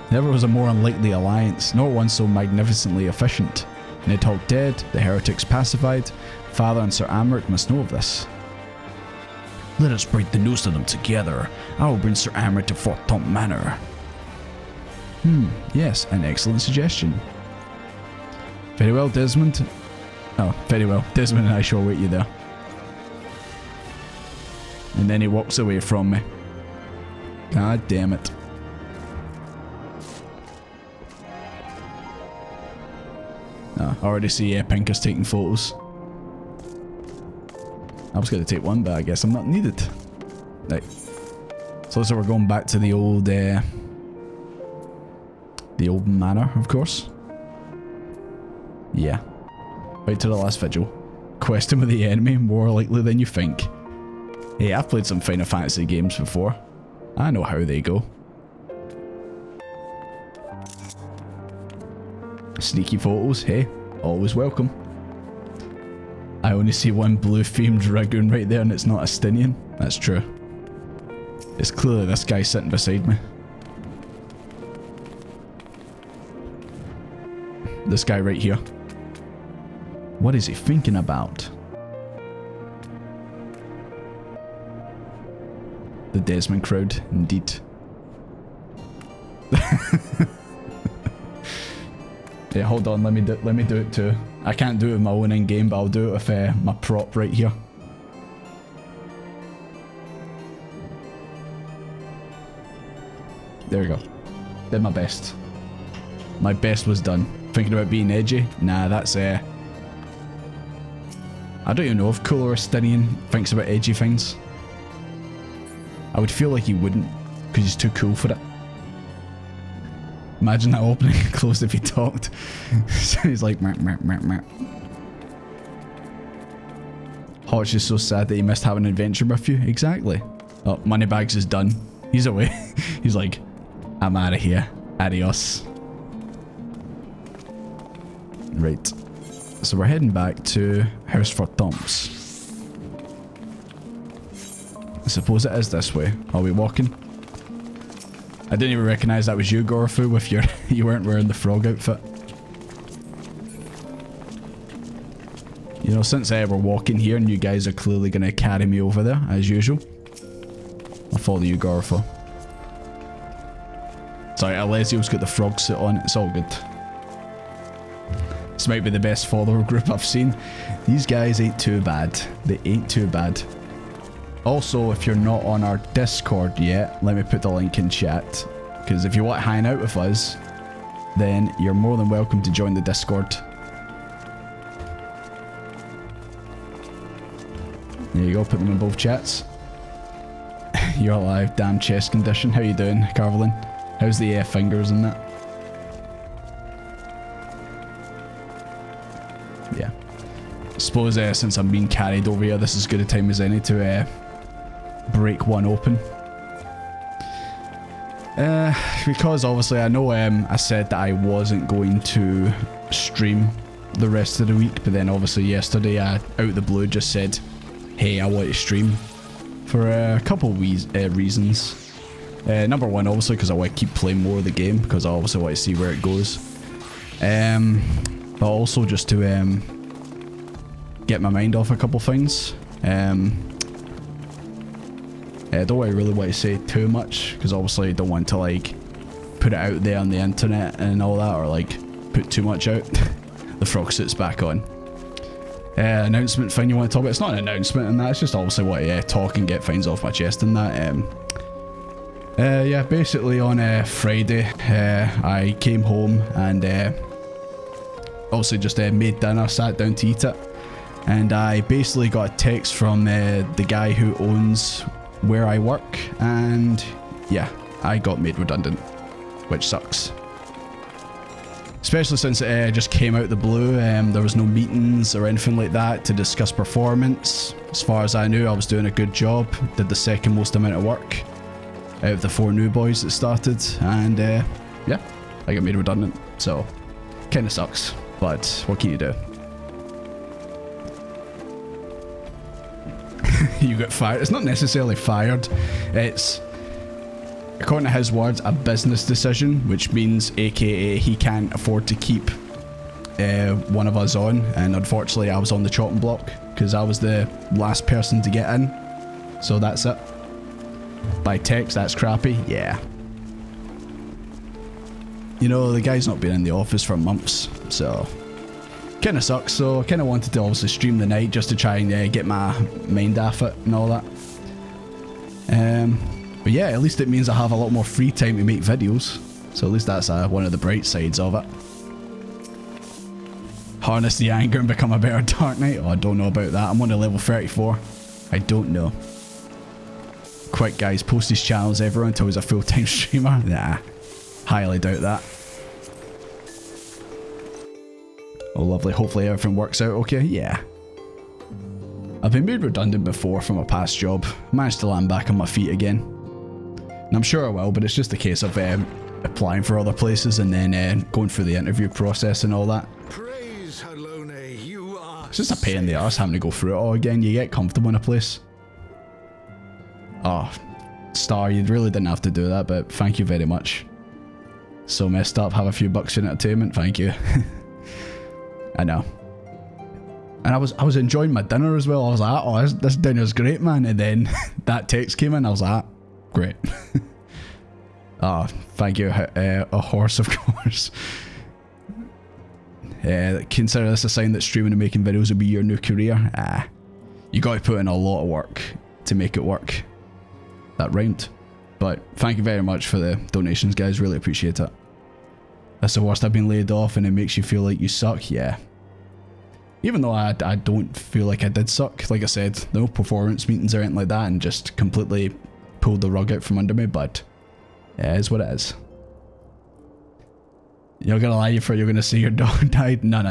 Never was a more unlikely alliance, nor one so magnificently efficient. Nidhogg dead, the heretics pacified. Father and Sir Amric must know of this. Let us break the news to them together. I will bring Sir Amric to Fort Tomp Manor. Yes, an excellent suggestion. Very well, Desmond. Oh, very well. Desmond and I shall wait you there. And then he walks away from me. God damn it. Oh, I already see Pinker's taking photos. I was going to take one, but I guess I'm not needed. Right. So we're going back to the old manor, of course. Yeah. Right to the last vigil. Quest him with the enemy, more likely than you think. Hey, I've played some Final Fantasy games before. I know how they go. Sneaky photos, hey, always welcome. I only see one blue-themed dragoon right there and it's not Estinian. That's true. It's clearly this guy sitting beside me. This guy right here. What is he thinking about? The Desmond crowd, indeed. Yeah, hold on, let me do it too. I can't do it with my own in-game, but I'll do it with my prop right here. There we go. Did my best. My best was done. Thinking about being edgy? Nah, that's I don't even know if Cooler Estinian thinks about edgy things. I would feel like he wouldn't, because he's too cool for it. Imagine that opening and closed if he talked. So he's like, meh, meh, meh, meh. Hotch is so sad that he missed having an adventure with you. Exactly. Oh, Moneybags is done. He's away. He's like, I'm out of here. Adios. Right. So we're heading back to House for Tomps. I suppose it is this way. Are we walking? I didn't even recognise that was you, Gorfu, with your... you weren't wearing the frog outfit. You know, since we're walking here and you guys are clearly going to carry me over there, as usual. I'll follow you, Gorfu. Sorry, Alessio's got the frog suit on. It's all good. This might be the best follower group I've seen. These guys ain't too bad. They ain't too bad. Also, if you're not on our Discord yet, let me put the link in chat. Because if you want to hang out with us, then you're more than welcome to join the Discord. There you go, put them in both chats. You're alive, damn chest condition. How you doing, Carvelin? How's the fingers and that? suppose since I'm being carried over here, this is as good a time as any to break one open. Because obviously I know I said that I wasn't going to stream the rest of the week, but then obviously yesterday I, out of the blue, just said, hey, I want to stream for a couple of reasons. Number one, obviously, because I want to keep playing more of the game, because I obviously want to see where it goes. But also just to get my mind off a couple things. I don't really want to say too much, because obviously I don't want to like put it out there on the internet and all that, or like put too much out. The frog suit's back on. Announcement thing you want to talk about? It's not an announcement and that, it's just obviously what to talk and get things off my chest and that. Yeah, basically on Friday I came home and obviously just made dinner, sat down to eat it, and I basically got a text from the guy who owns where I work, and yeah, I got made redundant, which sucks. Especially since it just came out the blue. There was no meetings or anything like that to discuss performance. As far as I knew, I was doing a good job, did the second most amount of work out of the 4 new boys that started, and yeah, I got made redundant, so kinda sucks, but what can you do? You got fired. It's not necessarily fired, it's, according to his words, a business decision, which means aka he can't afford to keep one of us on, and unfortunately I was on the chopping block because I was the last person to get in, so that's it. By text, that's crappy. Yeah, you know, the guy's not been in the office for months, so kind of sucks. So I kind of wanted to obviously stream the night just to try and get my mind off it and all that. But yeah, at least it means I have a lot more free time to make videos, so at least that's one of the bright sides of it. Harness the anger and become a better Dark Knight? Oh, I don't know about that. I'm on to level 34. I don't know. Quick guys, post his channels everyone until he's a full-time streamer. Nah, highly doubt that. Oh lovely, hopefully everything works out okay. Yeah, I've been made redundant before from a past job. Managed to land back on my feet again, and I'm sure I will, but it's just a case of applying for other places and then going through the interview process and all that. Praise Halone, you are It's just a pain in the arse having to go through it all again. You get comfortable in a place. Oh, Star, you really didn't have to do that, but thank you very much. So messed up, have a few bucks in entertainment, thank you. I know. And I was enjoying my dinner as well. I was like, oh, this dinner's great, man. And then that text came in, I was like, great. Oh, thank you, a horse, of course. Consider this a sign that streaming and making videos will be your new career. You got to put in a lot of work to make it work. That rhymed. But thank you very much for the donations, guys. Really appreciate it. That's the worst. I've been laid off and it makes you feel like you suck. Yeah. Even though I don't feel like I did suck. Like I said, no performance meetings or anything like that, and just completely pulled the rug out from under me, but it is what it is. You're gonna lie, you're gonna say your dog died? No.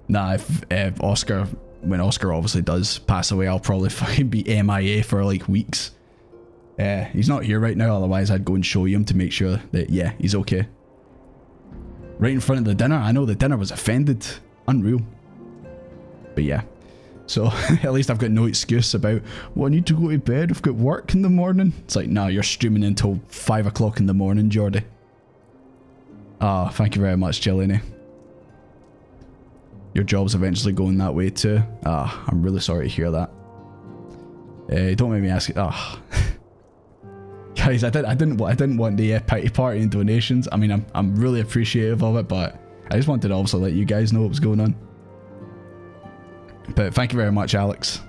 Nah, if Oscar, when Oscar obviously does pass away, I'll probably fucking be MIA for like weeks. He's not here right now, otherwise I'd go and show you him to make sure that, yeah, he's okay. Right in front of the dinner. I know the dinner was offended. Unreal. But yeah. So at least I've got no excuse about, well, I need to go to bed, I've got work in the morning. It's like, no, you're streaming until 5 o'clock in the morning, Jordy. Ah, thank you very much, Jelly. Your job's eventually going that way too. Ah, I'm really sorry to hear that. Don't make me ask it. Ah. Guys, I didn't want the pity party and donations. I mean, I'm really appreciative of it, but I just wanted to also let you guys know what was going on. But thank you very much, Alex.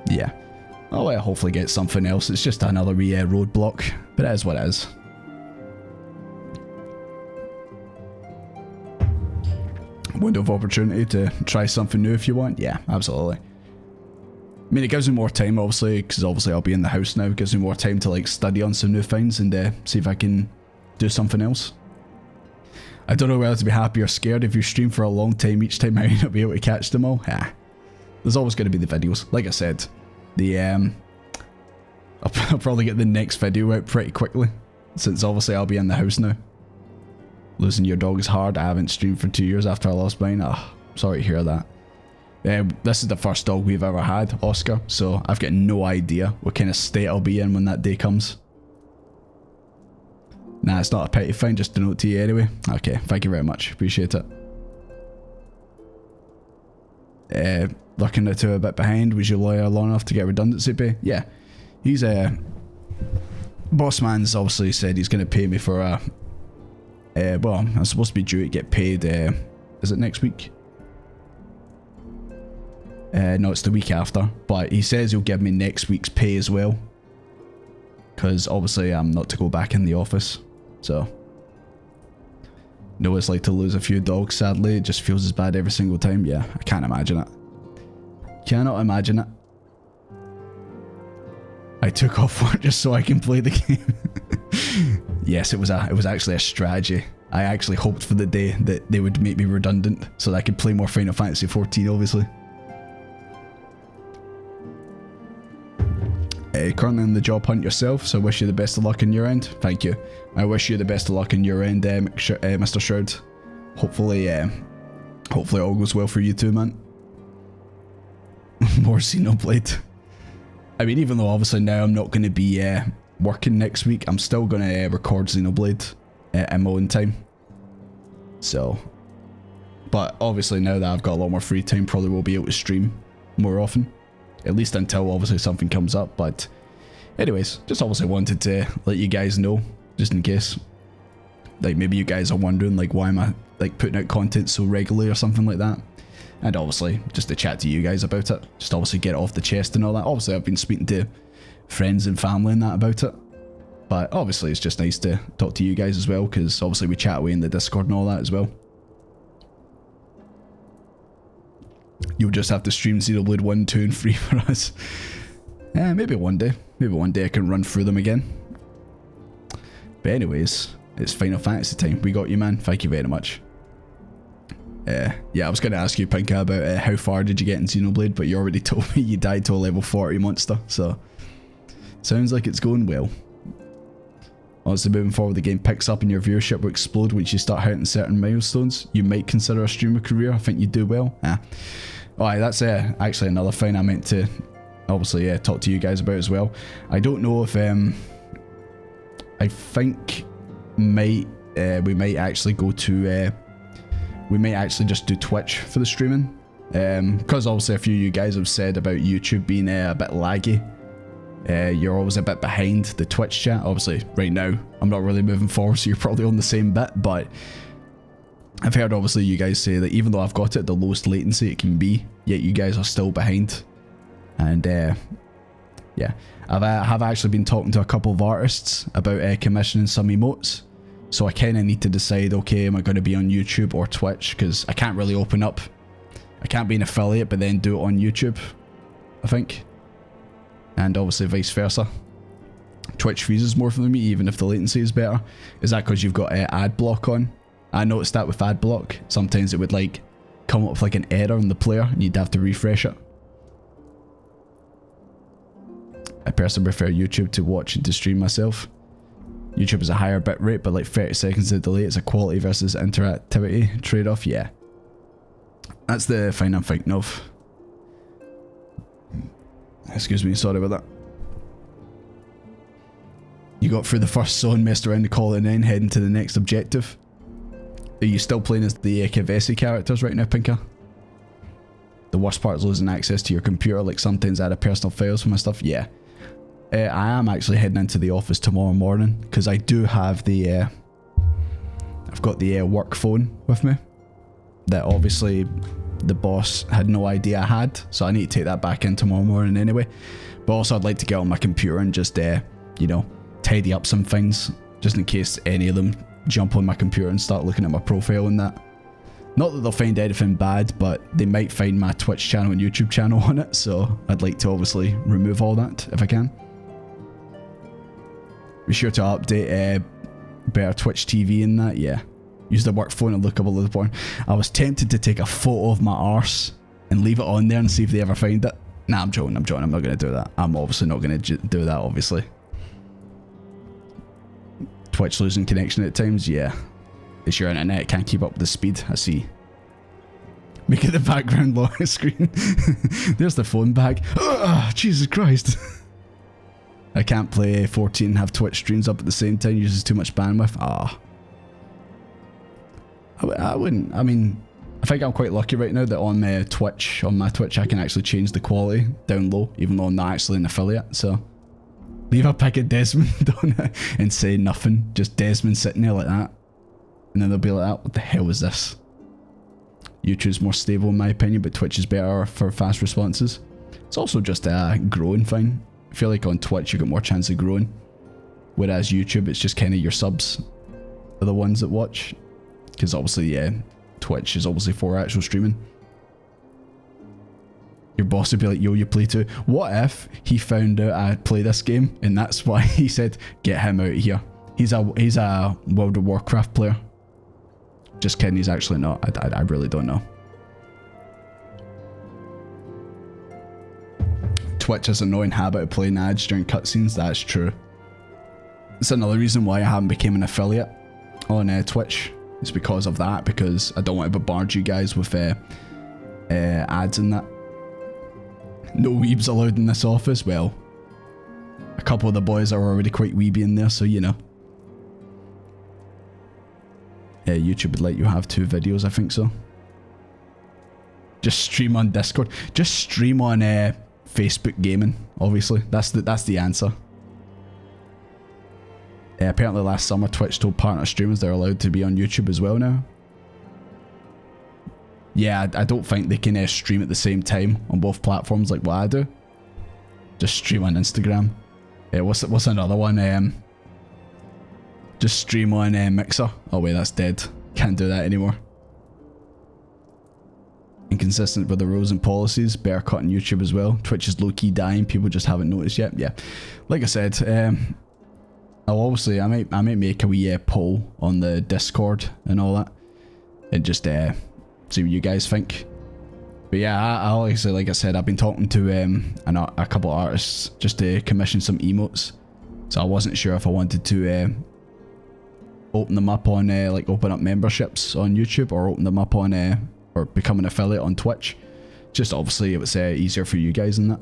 Yeah, I'll hopefully get something else. It's just another wee roadblock, but it is what it is. Window of opportunity to try something new if you want. Yeah, absolutely. I mean, it gives me more time, obviously, because obviously I'll be in the house now. It gives me more time to like study on some new things and see if I can do something else. I don't know whether to be happy or scared. If you stream for a long time, each time I may not be able to catch them all. There's always going to be the videos. Like I said, I'll probably get the next video out pretty quickly, since obviously I'll be in the house now. Losing your dog is hard. I haven't streamed for 2 years after I lost mine. Sorry to hear that. This is the first dog we've ever had, Oscar, so I've got no idea what kind of state I'll be in when that day comes. Nah, it's not a petty thing, just a note to you anyway. Okay, thank you very much. Appreciate it. Looking at a bit behind, was your lawyer long enough to get redundancy pay? Yeah. He's boss man's obviously said he's going to pay me for well, I'm supposed to be due to get paid, is it next week? No, it's the week after, but he says he'll give me next week's pay as well, because obviously I'm not to go back in the office, so know what it's like to lose a few dogs. Sadly, it just feels as bad every single time. Yeah, I can't imagine it. Cannot imagine it. I took off work just so I can play the game. Yes, it was actually a strategy. I actually hoped for the day that they would make me redundant so that I could play more Final Fantasy 14, obviously. Currently in the job hunt yourself, so I wish you the best of luck in your end. Thank you. I wish you the best of luck in your end, Mr. Shroud. Hopefully all goes well for you too, man. More Xenoblade. I mean, even though obviously now I'm not going to be working next week, I'm still going to record Xenoblade in my own time. So, but obviously now that I've got a lot more free time, probably will be able to stream more often. At least until obviously something comes up. But anyways, just obviously wanted to let you guys know, just in case. Like maybe you guys are wondering like why am I like putting out content so regularly or something like that. And obviously just to chat to you guys about it. Just obviously get it off the chest and all that. Obviously I've been speaking to friends and family and that about it. But obviously it's just nice to talk to you guys as well, because obviously we chat away in the Discord and all that as well. You'll just have to stream Xenoblade 1, 2 and 3 for us. Maybe one day. Maybe one day I can run through them again. But anyways, it's Final Fantasy time. We got you, man. Thank you very much. Yeah, I was going to ask you, Pinka, about how far did you get in Xenoblade, but you already told me you died to a level 40 monster, so sounds like it's going well. Honestly, moving forward, the game picks up and your viewership will explode once you start hitting certain milestones. You might consider a streamer career. I think you do well. Alright, that's actually another thing I meant to obviously talk to you guys about as well. I don't know if I think we might actually go to we may actually just do Twitch for the streaming, because obviously a few of you guys have said about YouTube being a bit laggy. You're always a bit behind the Twitch chat. Obviously right now I'm not really moving forward, so you're probably on the same bit, but I've heard obviously you guys say that even though I've got it at the lowest latency it can be, yet you guys are still behind. And yeah, I have actually been talking to a couple of artists about commissioning some emotes. So I kind of need to decide, okay, am I going to be on YouTube or Twitch? Because I can't really open up. I can't be an affiliate, but then do it on YouTube, I think. And obviously vice versa. Twitch freezes more for me, even if the latency is better. Is that because you've got ad block on? I noticed that with ad block. Sometimes it would like come up with like an error in the player and you'd have to refresh it. I personally prefer YouTube to watch and to stream myself. YouTube is a higher bit rate, but like 30 seconds of delay. It's a quality versus interactivity trade-off. Yeah, that's the thing I'm thinking of. Excuse me, sorry about that. You got through the first zone, messed around the call, and then heading to the next objective. Are you still playing as the Kavesi characters right now, Pinka? The worst part is losing access to your computer, like sometimes I had personal files for my stuff. Yeah. I am actually heading into the office tomorrow morning, because I do have the I've got the work phone with me that obviously the boss had no idea I had, so I need to take that back in tomorrow morning anyway. But also I'd like to get on my computer and just you know, tidy up some things, just in case any of them jump on my computer and start looking at my profile and that. Not that they'll find anything bad, but they might find my Twitch channel and YouTube channel on it, so I'd like to obviously remove all that if I can. Be sure to update better Twitch TV and that, yeah. use the work phone and look up a load of porn. I was tempted to take a photo of my arse and leave it on there and see if they ever find it. Nah, I'm joking. I'm not going to do that. I'm obviously not going to do that, obviously. Twitch losing connection at times? Yeah. It's your internet, can't keep up with the speed, I see. Make it the background lock screen. There's the phone bag. Ugh, Jesus Christ. I can't play 14 and have Twitch streams up at the same time, uses too much bandwidth. Ah. I wouldn't. I mean, I think I'm quite lucky right now that on my Twitch, I can actually change the quality down low, even though I'm not actually an affiliate, so. Leave a pic of Desmond on it and say nothing. Just Desmond sitting there like that. And then they'll be like, oh, what the hell is this? YouTube's more stable in my opinion, but Twitch is better for fast responses. It's also just a growing thing. I feel like on Twitch you got more chance of growing. Whereas YouTube, it's just kind of your subs are the ones that watch. Because obviously, yeah, Twitch is obviously for actual streaming. Your boss would be like, yo, you play too. What if he found out I play this game and that's why he said, get him out of here. He's a World of Warcraft player. Just kidding, he's actually not. I really don't know. Twitch has an annoying habit of playing ads during cutscenes. That's true. It's another reason why I haven't become an affiliate on Twitch. It's because of that, because I don't want to bombard you guys with ads and that. No weebs allowed in this office. Well, a couple of the boys are already quite weeby in there, so you know. YouTube would let you have 2 videos, I think so. Just stream on Discord. Just stream on Facebook Gaming, obviously. That's the answer. Apparently last summer Twitch told partner streamers they're allowed to be on YouTube as well now. Yeah, I don't think they can stream at the same time on both platforms like what I do. Just stream on Instagram. What's another one? Just stream on Mixer. Oh wait, that's dead. Can't do that anymore. Inconsistent with the rules and policies. Better cut on YouTube as well. Twitch is low-key dying. People just haven't noticed yet. Yeah, like I said, I'll obviously I might make a wee poll on the Discord and all that, and just see what you guys think. But yeah, I obviously, like I said, I've been talking to a couple of artists just to commission some emotes. So I wasn't sure if I wanted to open them up on like open up memberships on YouTube, or open them up on or become an affiliate on Twitch. Just obviously it was easier for you guys and that.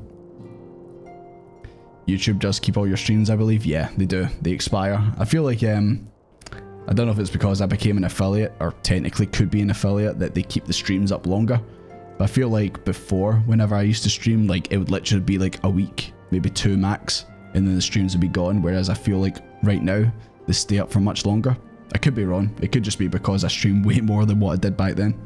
YouTube does keep all your streams, I believe. Yeah, they do. They expire. I feel like I don't know if it's because I became an affiliate, or technically could be an affiliate, that they keep the streams up longer. But I feel like before, whenever I used to stream, like it would literally be like a week, maybe 2 max, and then the streams would be gone. Whereas I feel like right now they stay up for much longer. I could be wrong. It could just be because I stream way more than what I did back then.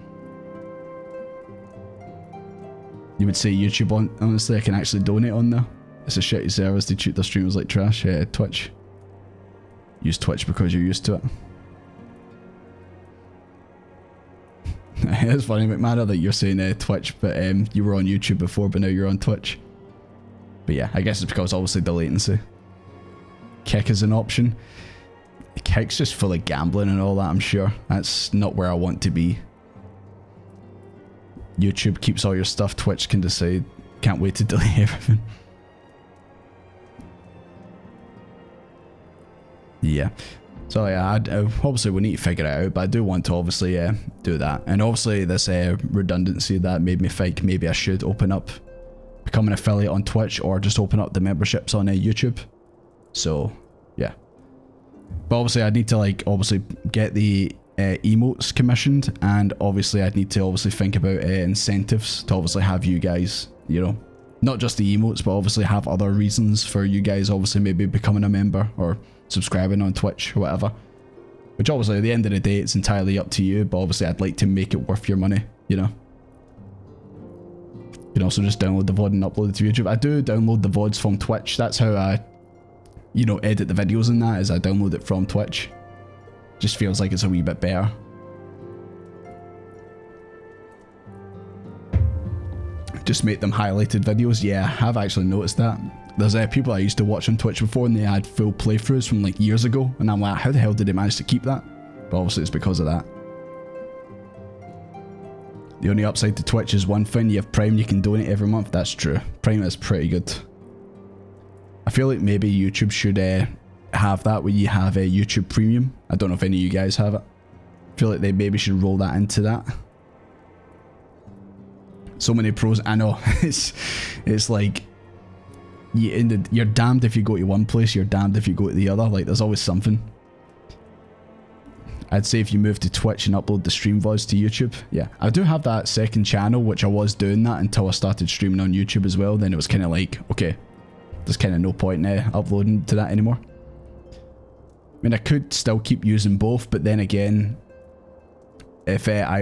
You would say YouTube, honestly, I can actually donate on there. It's a shitty service, they treat their streamers like trash. Twitch. Use Twitch because you're used to it. It's funny, McMahon, that you're saying Twitch, but you were on YouTube before, but now you're on Twitch. But yeah, I guess it's because obviously the latency. Kick is an option. Kick's just full of gambling and all that, I'm sure. That's not where I want to be. YouTube keeps all your stuff, Twitch can decide. Can't wait to delete everything. Yeah. So yeah, obviously we need to figure it out, but I do want to obviously do that. And obviously this redundancy that made me think maybe I should open up, become an affiliate on Twitch, or just open up the memberships on YouTube. So yeah. But obviously I'd need to like obviously get the emotes commissioned, and obviously I'd need to obviously think about incentives to obviously have you guys, you know, not just the emotes, but obviously have other reasons for you guys obviously maybe becoming a member or subscribing on Twitch or whatever. Which obviously at the end of the day it's entirely up to you, but obviously I'd like to make it worth your money, you know. You can also just download the VOD and upload it to YouTube. I do download the VODs from Twitch. That's how I, you know, edit the videos and that, is I download it from Twitch. Just feels like it's a wee bit better. Just make them highlighted videos. Yeah, I've actually noticed that. There's people I used to watch on Twitch before, and they had full playthroughs from like years ago, and I'm like, how the hell did they manage to keep that? But obviously it's because of that. The only upside to Twitch is one thing, you have Prime, you can donate every month. That's true. Prime is pretty good. I feel like maybe YouTube should have that where you have a YouTube Premium. I don't know if any of you guys have it. I feel like they maybe should roll that into that. So many pros. I know. it's like you're damned if you go to one place, you're damned if you go to the other. Like there's always something. I'd say if you move to Twitch and upload the stream VODs to YouTube. Yeah, I do have that second channel, which I was doing that until I started streaming on YouTube as well. Then it was kind of like, okay, there's kind of no point in uploading to that anymore. I mean, I could still keep using both, but then again, if I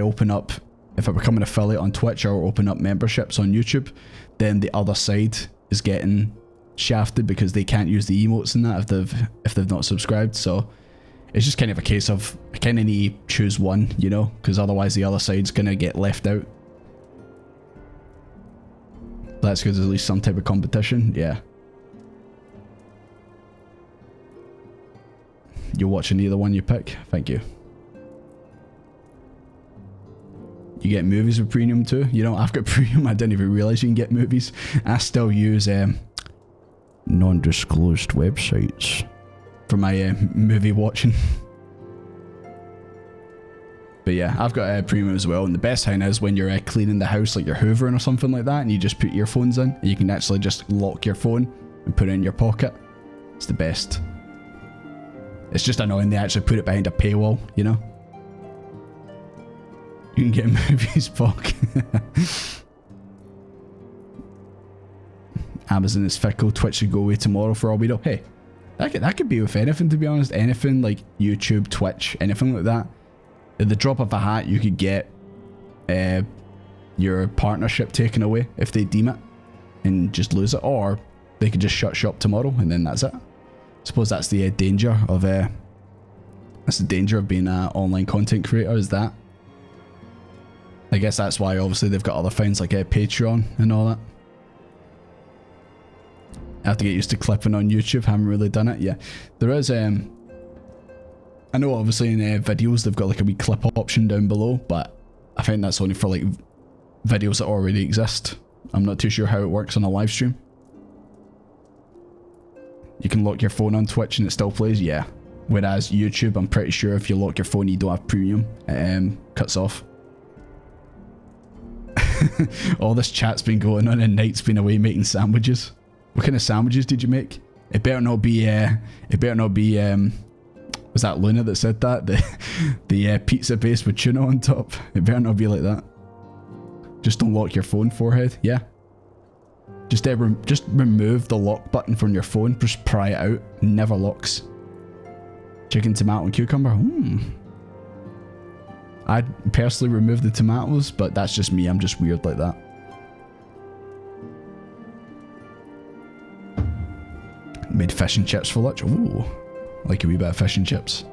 become an affiliate on Twitch or open up memberships on YouTube, then the other side is getting shafted because they can't use the emotes and that if they've not subscribed. So it's just kind of a case of I kind of need to choose one, you know, because otherwise the other side's gonna get left out. That's good, at least some type of competition. Yeah. You're watching either one you pick. Thank you. You get movies with premium too. You know, I've got premium. I didn't even realize you can get movies. I still use non-disclosed websites for my movie watching. But yeah, I've got premium as well. And the best thing is when you're cleaning the house, like you're hoovering or something like that, and you just put earphones in, and you can actually just lock your phone and put it in your pocket. It's the best. It's just annoying they actually put it behind a paywall, you know? You can get movies, fuck. Amazon is fickle. Twitch should go away tomorrow for all we know. Hey, that could be with anything, to be honest. Anything like YouTube, Twitch, anything like that. At the drop of a hat, you could get your partnership taken away if they deem it and just lose it, or they could just shut shop tomorrow and then that's it. I suppose that's the danger of being an online content creator, is that. I guess that's why obviously they've got other things like Patreon and all that. I have to get used to clipping on YouTube. Haven't really done it. Yeah, there is. I know obviously in videos they've got like a wee clip option down below, but I think that's only for like videos that already exist. I'm not too sure how it works on a live stream. You can lock your phone on Twitch and it still plays. Yeah. Whereas YouTube, I'm pretty sure if you lock your phone, you don't have premium. It cuts off. All this chat's been going on and Knight's been away making sandwiches. What kind of sandwiches did you make? It better not be was that Luna that said that? The pizza base with tuna on top. It better not be like that. Just don't lock your phone, forehead. Yeah. Just remove the lock button from your phone. Just pry it out. Never locks. Chicken, tomato and cucumber. I'd personally remove the tomatoes, but that's just me. I'm just weird like that. Made fish and chips for lunch. Ooh, like a wee bit of fish and chips.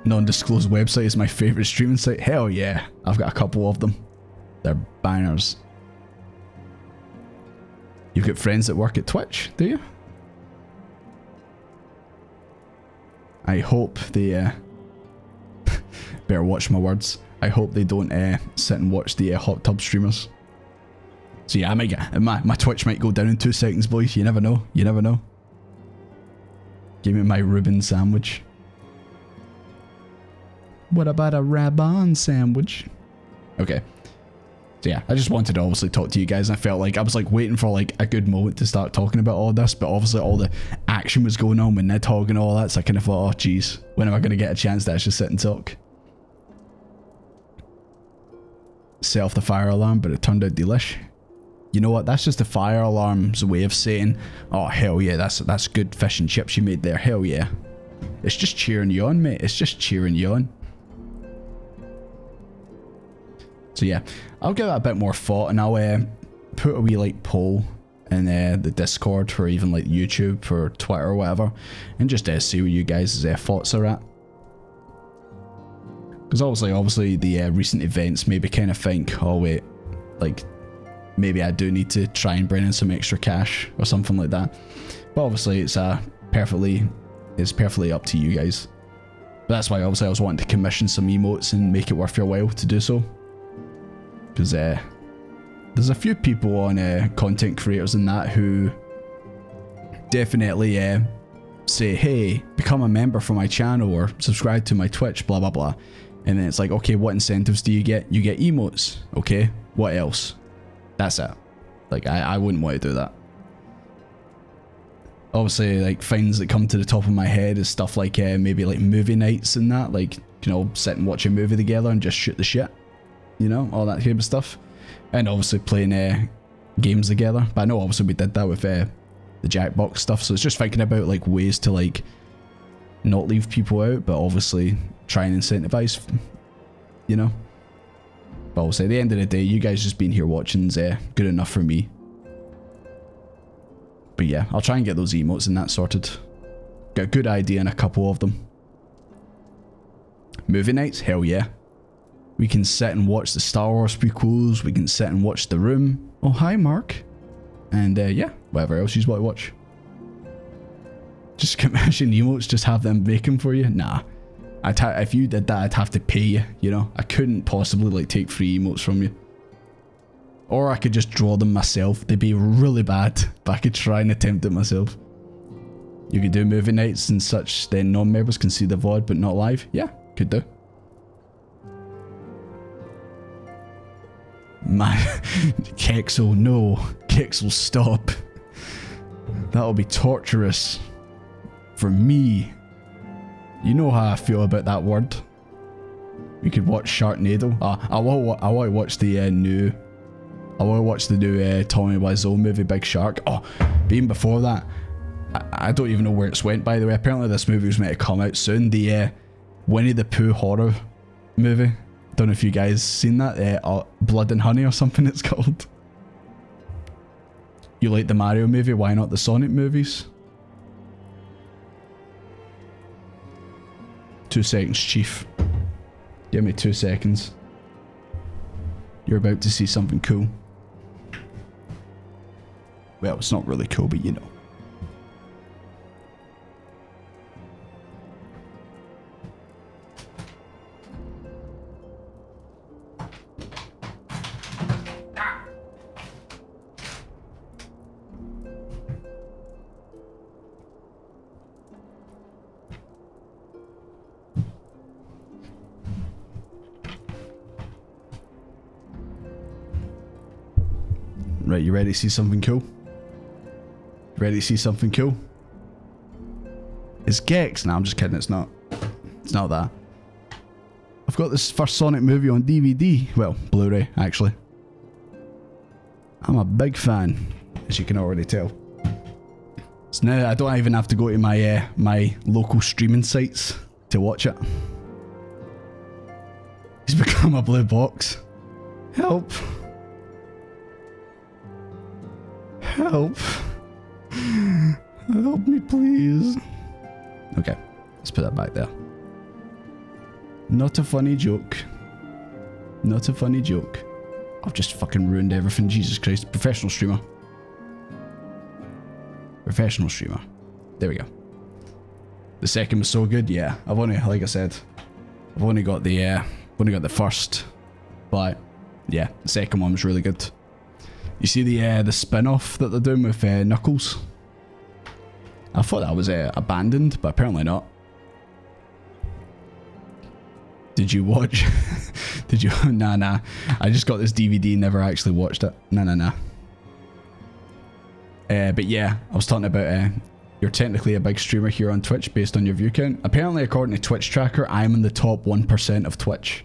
Non-disclosed website is my favourite streaming site. Hell yeah, I've got a couple of them. They're bangers. You've got friends that work at Twitch, do you? I hope they better watch my words. I hope they don't sit and watch the hot tub streamers. So yeah, I might get my Twitch might go down in 2 seconds, boys. You never know. You never know. Give me my Reuben sandwich. What about a Rabban sandwich? Okay. So yeah, I just wanted to obviously talk to you guys. I felt like I was like waiting for like a good moment to start talking about all this, but obviously all the action was going on with Nidhogg and all that, so I kind of thought, oh geez, when am I going to get a chance to actually sit and talk? Set off the fire alarm, but it turned out delish. You know what? That's just the fire alarm's way of saying, oh hell yeah, that's good fish and chips you made there. Hell yeah. It's just cheering you on, mate. It's just cheering you on. So yeah, I'll give that a bit more thought, and I'll put a wee like poll in the Discord, or even like YouTube or Twitter or whatever, and just see what you guys' thoughts are at. Because obviously the recent events made me kind of think, oh wait, like maybe I do need to try and bring in some extra cash or something like that. But obviously it's perfectly up to you guys. But that's why obviously I was wanting to commission some emotes and make it worth your while to do so. Because there's a few people on content creators and that who definitely say, hey, become a member for my channel or subscribe to my Twitch, blah blah blah. And then it's like, okay, what incentives do you get? You get emotes. Okay, what else? That's it. Like, I wouldn't want to do that. Obviously, like, things that come to the top of my head is stuff like maybe like movie nights and that, like, you know, sit and watch a movie together and just shoot the shit, you know, all that type of stuff. And obviously playing games together. But I know obviously we did that with the Jackbox stuff, so it's just thinking about like ways to like not leave people out, but obviously try and incentivize, you know. But obviously at the end of the day, you guys just being here watching's good enough for me. But yeah, I'll try and get those emotes and that sorted. Got a good idea and a couple of them. Movie nights? Hell yeah. We can sit and watch the Star Wars prequels. We can sit and watch The Room. Oh, hi, Mark. And yeah, whatever else you want to watch. Just commission emotes, just have them make them for you? Nah. If you did that, I'd have to pay you, you know? I couldn't possibly like take free emotes from you. Or I could just draw them myself. They'd be really bad, but I could try and attempt it myself. You could do movie nights and such, then non-members can see the VOD but not live. Yeah, could do. Man, Kexel, no. Kexel, stop. That'll be torturous. For me. You know how I feel about that word. We could watch Sharknado. I want to watch the new... I want to watch the new Tommy Wiseau movie, Big Shark. Oh, but even before that, I don't even know where it's went, by the way. Apparently this movie was meant to come out soon. The Winnie the Pooh horror movie. Don't know if you guys seen that. Blood and Honey or something it's called. You like the Mario movie, why not the Sonic movies? 2 seconds, Chief. Give me 2 seconds. You're about to see something cool. Well, it's not really cool, but you know. Right, you ready to see something cool? Ready to see something cool? It's Gex. Nah, I'm just kidding, it's not. It's not that. I've got this first Sonic movie on DVD. Well, Blu-ray, actually. I'm a big fan, as you can already tell. So now I don't even have to go to my my local streaming sites to watch it. He's become a blue box. Help. Help. Help me, please. Okay, let's put that back there. Not a funny joke. Not a funny joke. I've just fucking ruined everything. Jesus Christ. Professional streamer. Professional streamer. There we go. The second was so good. Yeah, I've only, like I said, I've only got the first, but yeah, the second one was really good. You see the spin-off that they're doing with Knuckles? I thought that was abandoned, but apparently not. Did you watch? Did you? Nah. I just got this DVD, never actually watched it. Nah. But yeah, I was talking about you're technically a big streamer here on Twitch based on your view count. Apparently, according to Twitch Tracker, I'm in the top 1% of Twitch.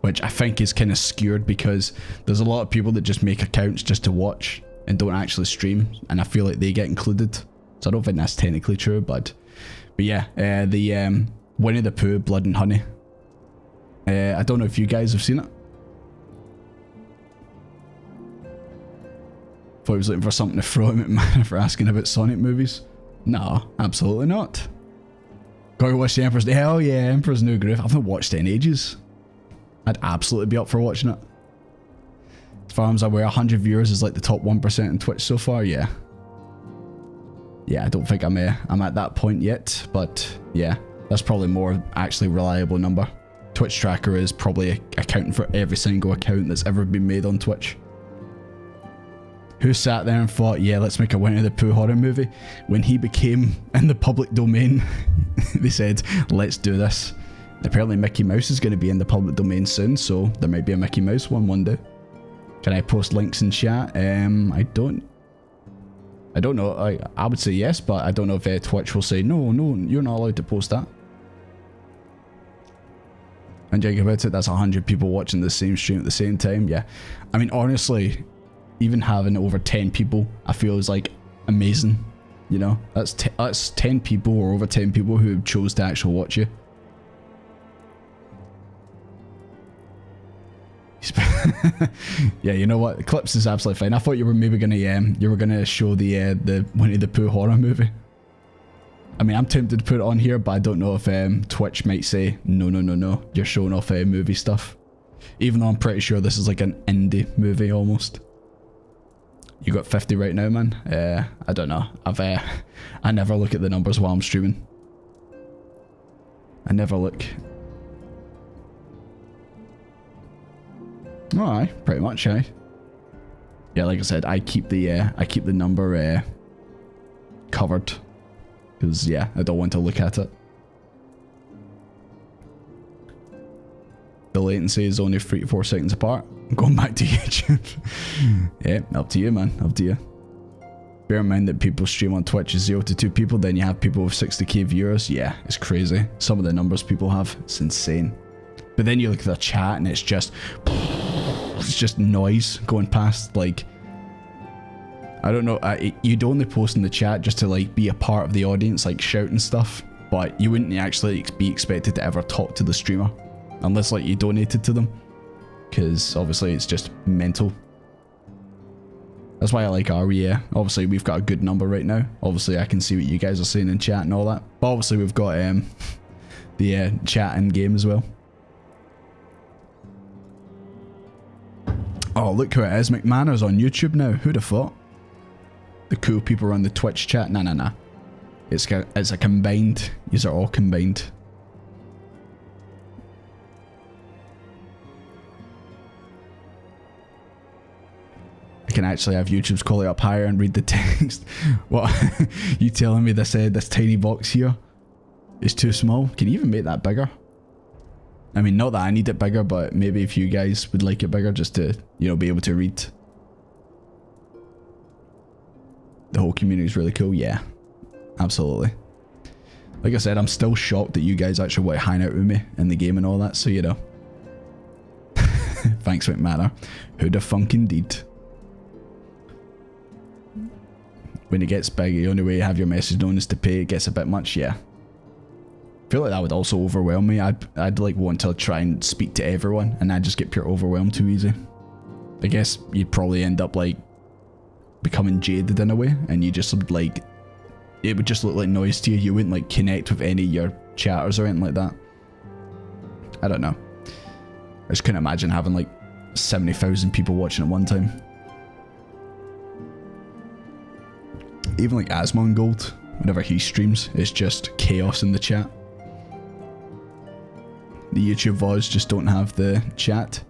Which I think is kind of skewed because there's a lot of people that just make accounts just to watch and don't actually stream, and I feel like they get included. So I don't think that's technically true, but yeah, the Winnie the Pooh, Blood and Honey. I don't know if you guys have seen it. Thought he was looking for something to throw him at man for asking about Sonic movies. No, absolutely not. Gotta watch the Emperor's... Hell yeah, Emperor's New Groove. I've not watched it in ages. I'd absolutely be up for watching it. As far as I'm aware, 100 viewers is like the top 1% on Twitch so far, yeah. Yeah, I don't think I'm at that point yet, but yeah. That's probably more actually reliable number. Twitch tracker is probably accounting for every single account that's ever been made on Twitch. Who sat there and thought, yeah, let's make a Winnie the Pooh horror movie? When he became in the public domain, they said, let's do this. Apparently Mickey Mouse is going to be in the public domain soon, so there might be a Mickey Mouse one day. Can I post links in chat? I don't know. I would say yes, but I don't know if Twitch will say, no, you're not allowed to post that. And think about it, that's 100 people watching the same stream at the same time. Yeah. I mean, honestly, even having over 10 people, I feel is like amazing. You know, that's 10 people or over 10 people who chose to actually watch you. Yeah, you know what? Clips is absolutely fine. I thought you were maybe gonna show the Winnie the Pooh horror movie. I mean, I'm tempted to put it on here, but I don't know if Twitch might say no. You're showing off movie stuff. Even though I'm pretty sure this is like an indie movie almost. You got 50 right now, man. I don't know. I never look at the numbers while I'm streaming. I never look. Oh, aye, pretty much, aye. Yeah, like I said, I keep the number covered because yeah, I don't want to look at it. The latency is only 3 to 4 seconds apart. I'm going back to YouTube. Yeah, up to you, man. Up to you. Bear in mind that people stream on Twitch is 0 to 2 people. Then you have people with 60k viewers. Yeah, it's crazy. Some of the numbers people have, it's insane. But then you look at the chat and it's just noise going past. Like, I don't know. You'd only post in the chat just to like be a part of the audience, like shouting stuff. But you wouldn't actually be expected to ever talk to the streamer. Unless like you donated to them, because obviously it's just mental. That's why I like RE. Yeah, obviously we've got a good number right now. Obviously I can see what you guys are saying in chat and all that. But obviously we've got the chat in game as well. Oh, look who it is. McManus on YouTube now. Who'd have thought? The cool people are on the Twitch chat. Nah. It's a combined. These are all combined. I can actually have YouTube's quality up higher and read the text. What? You telling me this tiny box here is too small? Can you even make that bigger? I mean, not that I need it bigger, but maybe if you guys would like it bigger just to, you know, be able to read. The whole community is really cool. Yeah, absolutely. Like I said, I'm still shocked that you guys actually want to hang out with me in the game and all that, so you know. Thanks, McManor. Who the funk indeed. When it gets big, the only way you have your message known is to pay. It gets a bit much, yeah. I feel like that would also overwhelm me. I'd like want to try and speak to everyone, and I'd just get pure overwhelmed too easy. I guess you'd probably end up like becoming jaded in a way, and you just like, it would just look like noise to you. You wouldn't like connect with any of your chatters or anything like that. I don't know. I just couldn't imagine having like 70,000 people watching at one time. Even like Asmongold, whenever he streams, it's just chaos in the chat. The YouTube VODs just don't have the chat.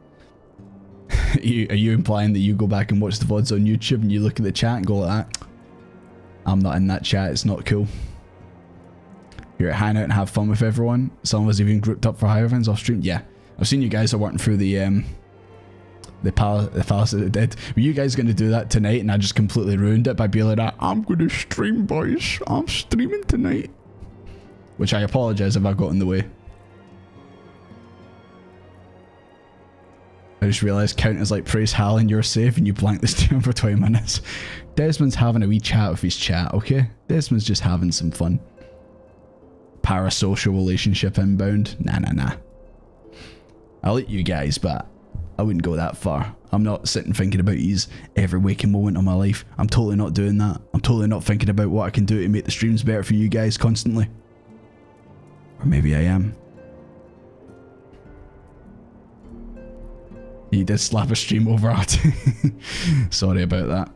Are you implying that you go back and watch the VODs on YouTube and you look at the chat and go like that? I'm not in that chat, it's not cool. You're at hang out and have fun with everyone. Some of us even grouped up for higher events off stream. Yeah, I've seen you guys are working through the Palace of the Dead. Were you guys going to do that tonight and I just completely ruined it by being like that? I'm going to stream, boys. I'm streaming tonight. Which I apologise if I got in the way. I just realised count as like praise Hal and you're safe and you blank the stream for 20 minutes. Desmond's having a wee chat with his chat, okay? Desmond's just having some fun. Parasocial relationship inbound. Nah. I'll let you guys, but I wouldn't go that far. I'm not sitting thinking about these every waking moment of my life. I'm totally not doing that. I'm totally not thinking about what I can do to make the streams better for you guys constantly. Or maybe I am. He did slap a stream over at. Sorry about that.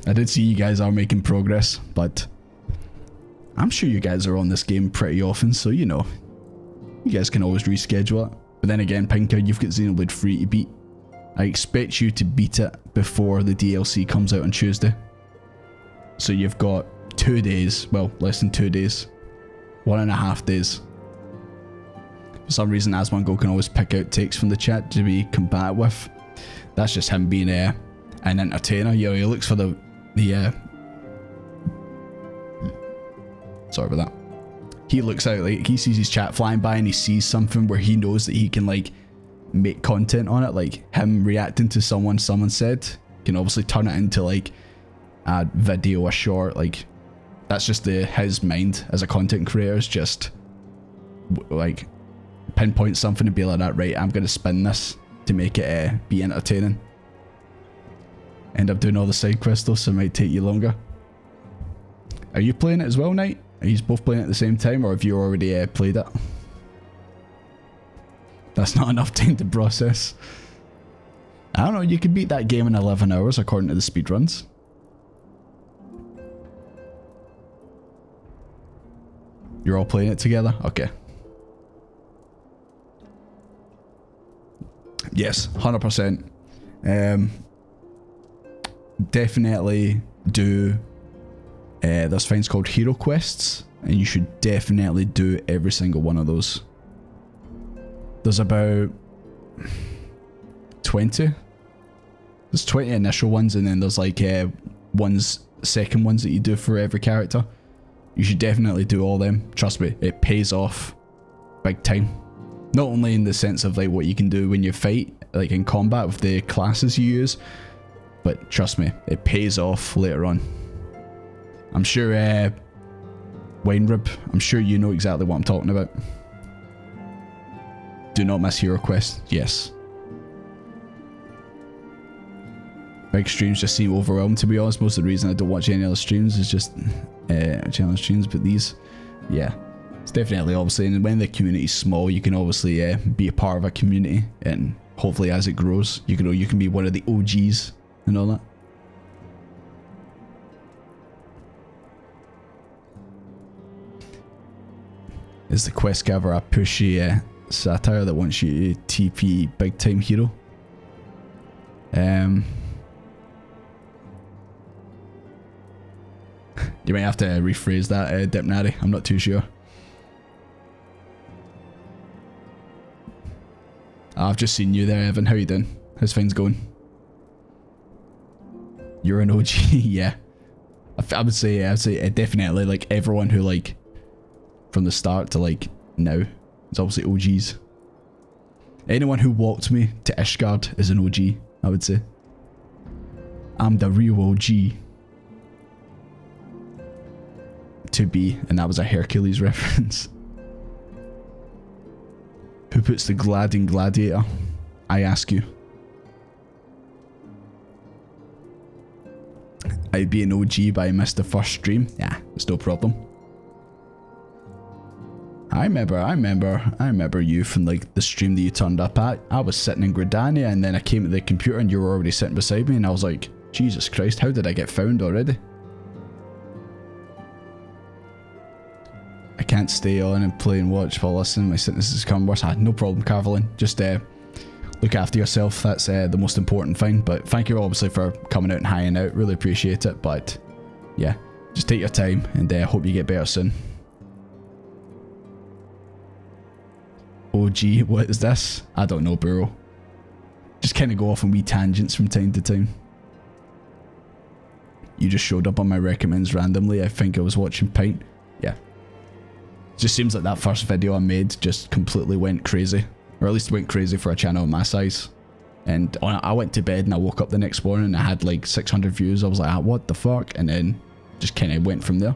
I did see you guys are making progress, but I'm sure you guys are on this game pretty often, so you know, You guys can always reschedule it. But then again, Pinker, you've got Xenoblade 3 to beat. I expect you to beat it before the DLC comes out on Tuesday. So you've got 2 days, well, less than 2 days. 1.5 days. For some reason, Asmongo can always pick out takes from the chat to be combative with. That's just him being an entertainer. You know, he looks for the sorry about that. He looks out, like, he sees his chat flying by and he sees something where he knows that he can, like, make content on it. Like, him reacting to someone said, can obviously turn it into, like, a video, a short, like, that's just his mind as a content creator, is just, like, pinpoint something and be like that, right, I'm going to spin this to make it be entertaining. End up doing all the side quests though, so it might take you longer. Are you playing it as well, Knight? Are you both playing it at the same time, or have you already played it? That's not enough time to process. I don't know, you could beat that game in 11 hours according to the speedruns. You're all playing it together? Okay. Yes, 100%. Definitely do. There's things called hero quests, and you should definitely do every single one of those. There's about 20. There's 20 initial ones, and then there's like second ones that you do for every character. You should definitely do all them. Trust me, it pays off big time. Not only in the sense of like what you can do when you fight, like in combat with the classes you use, but trust me, it pays off later on. I'm sure, Winerib, I'm sure you know exactly what I'm talking about. Do not miss hero quest. Yes. Big streams just seem overwhelmed, to be honest. Most of the reason I don't watch any other streams is just channel streams, but these, yeah. It's definitely, obviously, and when the community's small, you can obviously be a part of a community, and hopefully as it grows, you can be one of the OGs and all that. Is the quest giver a pushy satire that wants you to TP big time hero? You might have to rephrase that, Dipnary. I'm not too sure. I've just seen you there, Evan. How you doing? How's things going? You're an OG, yeah. I would say definitely, like, everyone who, like, from the start to, like, now, is obviously OGs. Anyone who walked me to Ishgard is an OG, I would say. I'm the real OG. To be, and that was a Hercules reference. Who puts the glad in Gladiator? I ask you. I'd be an OG, but I missed the first stream. Yeah, it's no problem. I remember you from like the stream that you turned up at. I was sitting in Gridania, and then I came to the computer and you were already sitting beside me, and I was like, Jesus Christ, how did I get found already? I can't stay on and play and watch while listening. My sickness has come worse. No problem, Carvelin. Just look after yourself. That's the most important thing. But thank you obviously for coming out and hanging out. Really appreciate it. But yeah, just take your time, and I hope you get better soon. OG, what is this? I don't know, bro. Just kind of go off on wee tangents from time to time. You just showed up on my recommends randomly. I think I was watching Pint. Yeah. Just seems like that first video I made just completely went crazy. Or at least went crazy for a channel of my size. And I went to bed and I woke up the next morning and I had like 600 views. I was like, what the fuck? And then just kind of went from there.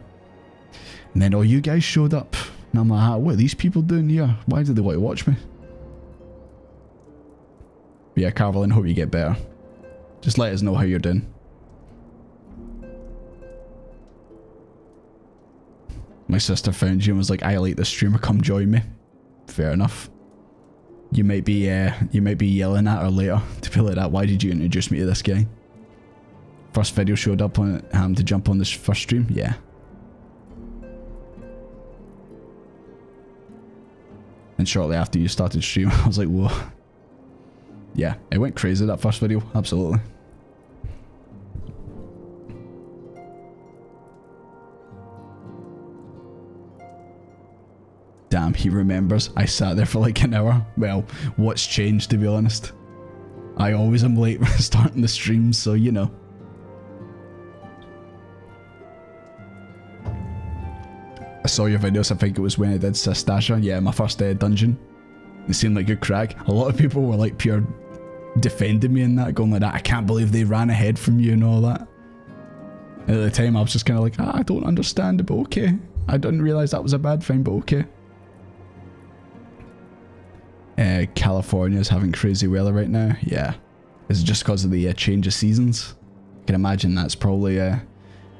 And then all you guys showed up. And I'm like, what are these people doing here? Why do they want to watch me? But yeah, Carvelin, hope you get better. Just let us know how you're doing. My sister found you and was like, I like this streamer, come join me. Fair enough. You might be yelling at her later to be like that. Why did you introduce me to this guy? First video showed up on having to jump on this first stream? Yeah. And shortly after you started streaming, I was like, whoa. Yeah, it went crazy, that first video, absolutely. Damn, he remembers. I sat there for like an hour. Well, what's changed, to be honest? I always am late starting the streams, so you know. I saw your videos, I think it was when I did Sistasha. Yeah, my first dungeon. It seemed like good crack. A lot of people were like pure defending me in that, going like that. I can't believe they ran ahead from you and all that. And at the time, I was just kind of like, I don't understand it, but okay. I didn't realise that was a bad thing, but okay. California is having crazy weather right now. Yeah. Is it just because of the change of seasons? I can imagine that's probably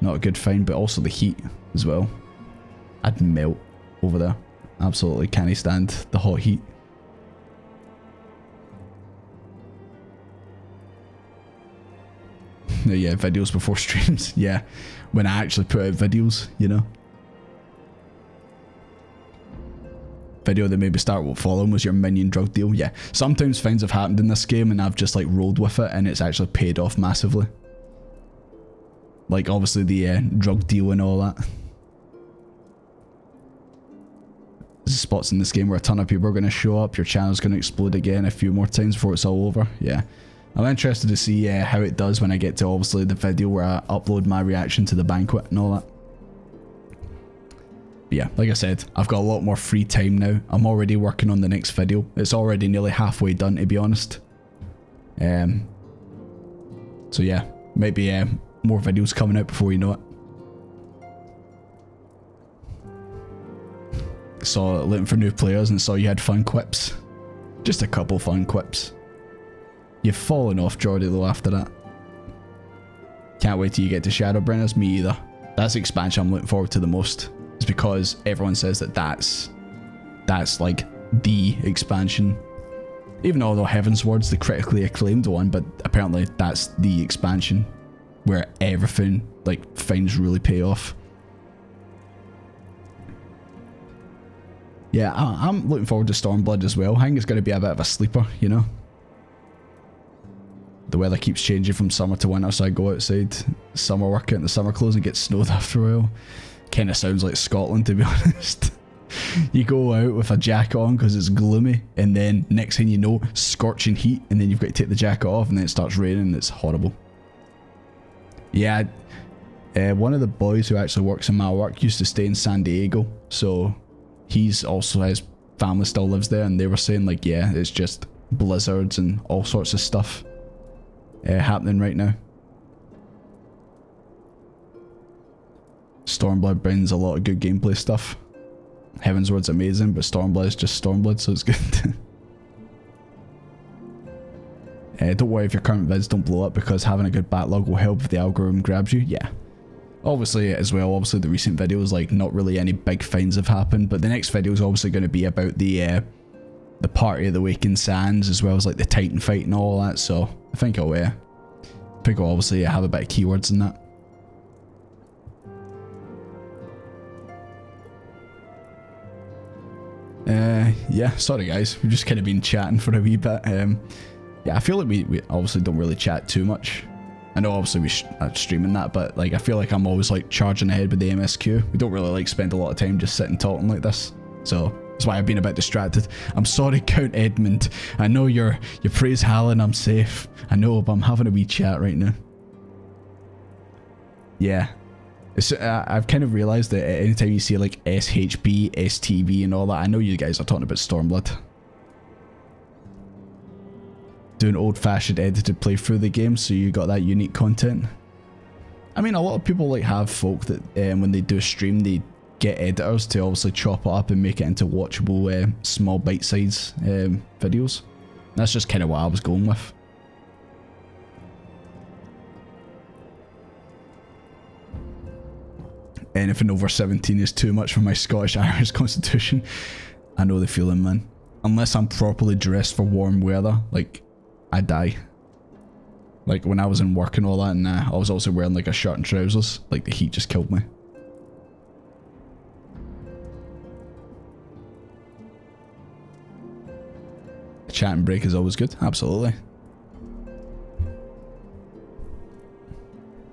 not a good thing, but also the heat as well. I'd melt over there. Absolutely can't stand the hot heat. Yeah, videos before streams. Yeah, when I actually put out videos, you know. Video that maybe start following was your minion drug deal. Yeah, sometimes things have happened in this game and I've just like rolled with it and it's actually paid off massively. Like obviously the drug deal and all that. There's spots in this game where a ton of people are going to show up, your channel's going to explode again a few more times before it's all over. Yeah, I'm interested to see how it does when I get to obviously the video where I upload my reaction to the banquet and all that. But yeah, like I said, I've got a lot more free time now. I'm already working on the next video. It's already nearly halfway done, to be honest. So yeah, maybe more videos coming out before you know it. Saw looking for new players and saw you had fun quips. Just a couple fun quips. You've fallen off Jordy though after that. Can't wait till you get to Shadowbringers. Me either. That's the expansion I'm looking forward to the most. It's because everyone says that that's like the expansion. Even though Heavensward's the critically acclaimed one, but apparently that's the expansion where everything like finds really pay off. Yeah, I'm looking forward to Stormblood as well. I think it's going to be a bit of a sleeper, you know. The weather keeps changing from summer to winter, so I go outside, summer workout, and the summer clothes and get snowed after a while. Kind of sounds like Scotland, to be honest. You go out with a jacket on because it's gloomy, and then next thing you know, scorching heat, and then you've got to take the jacket off, and then it starts raining, and it's horrible. Yeah, one of the boys who actually works in my work used to stay in San Diego, so he's also, his family still lives there, and they were saying like, yeah, it's just blizzards and all sorts of stuff happening right now. Stormblood brings a lot of good gameplay stuff. Heavensward's amazing, but Stormblood is just Stormblood, so it's good. Don't worry if your current vids don't blow up, because having a good backlog will help if the algorithm grabs you. Yeah. Obviously as well, obviously the recent videos, like not really any big finds have happened, but the next video is obviously going to be about the Party of the Waking Sands, as well as like the Titan fight and all that, so I think I'll obviously have a bit of keywords in that. Yeah, sorry guys, we've just kind of been chatting for a wee bit. Yeah, I feel like we obviously don't really chat too much. I know obviously we're streaming that, but like I feel like I'm always like charging ahead with the MSQ. We don't really like spend a lot of time just sitting talking like this, so that's why I've been a bit distracted. I'm sorry, Count Edmund. I know you praise Hallen, I'm safe. I know, but I'm having a wee chat right now. Yeah. I've kind of realised that anytime you see like SHB, STV and all that, I know you guys are talking about Stormblood. Doing old-fashioned edited playthrough of the game, so you got that unique content. I mean, a lot of people like have folk that when they do a stream, they get editors to obviously chop it up and make it into watchable small bite-size videos. That's just kind of what I was going with. Anything over 17 is too much for my Scottish-Irish constitution. I know the feeling, man. Unless I'm properly dressed for warm weather, like, I die. Like, when I was in work and all that, and I was also wearing, like, a shirt and trousers, like, the heat just killed me. chat and break is always good. Absolutely.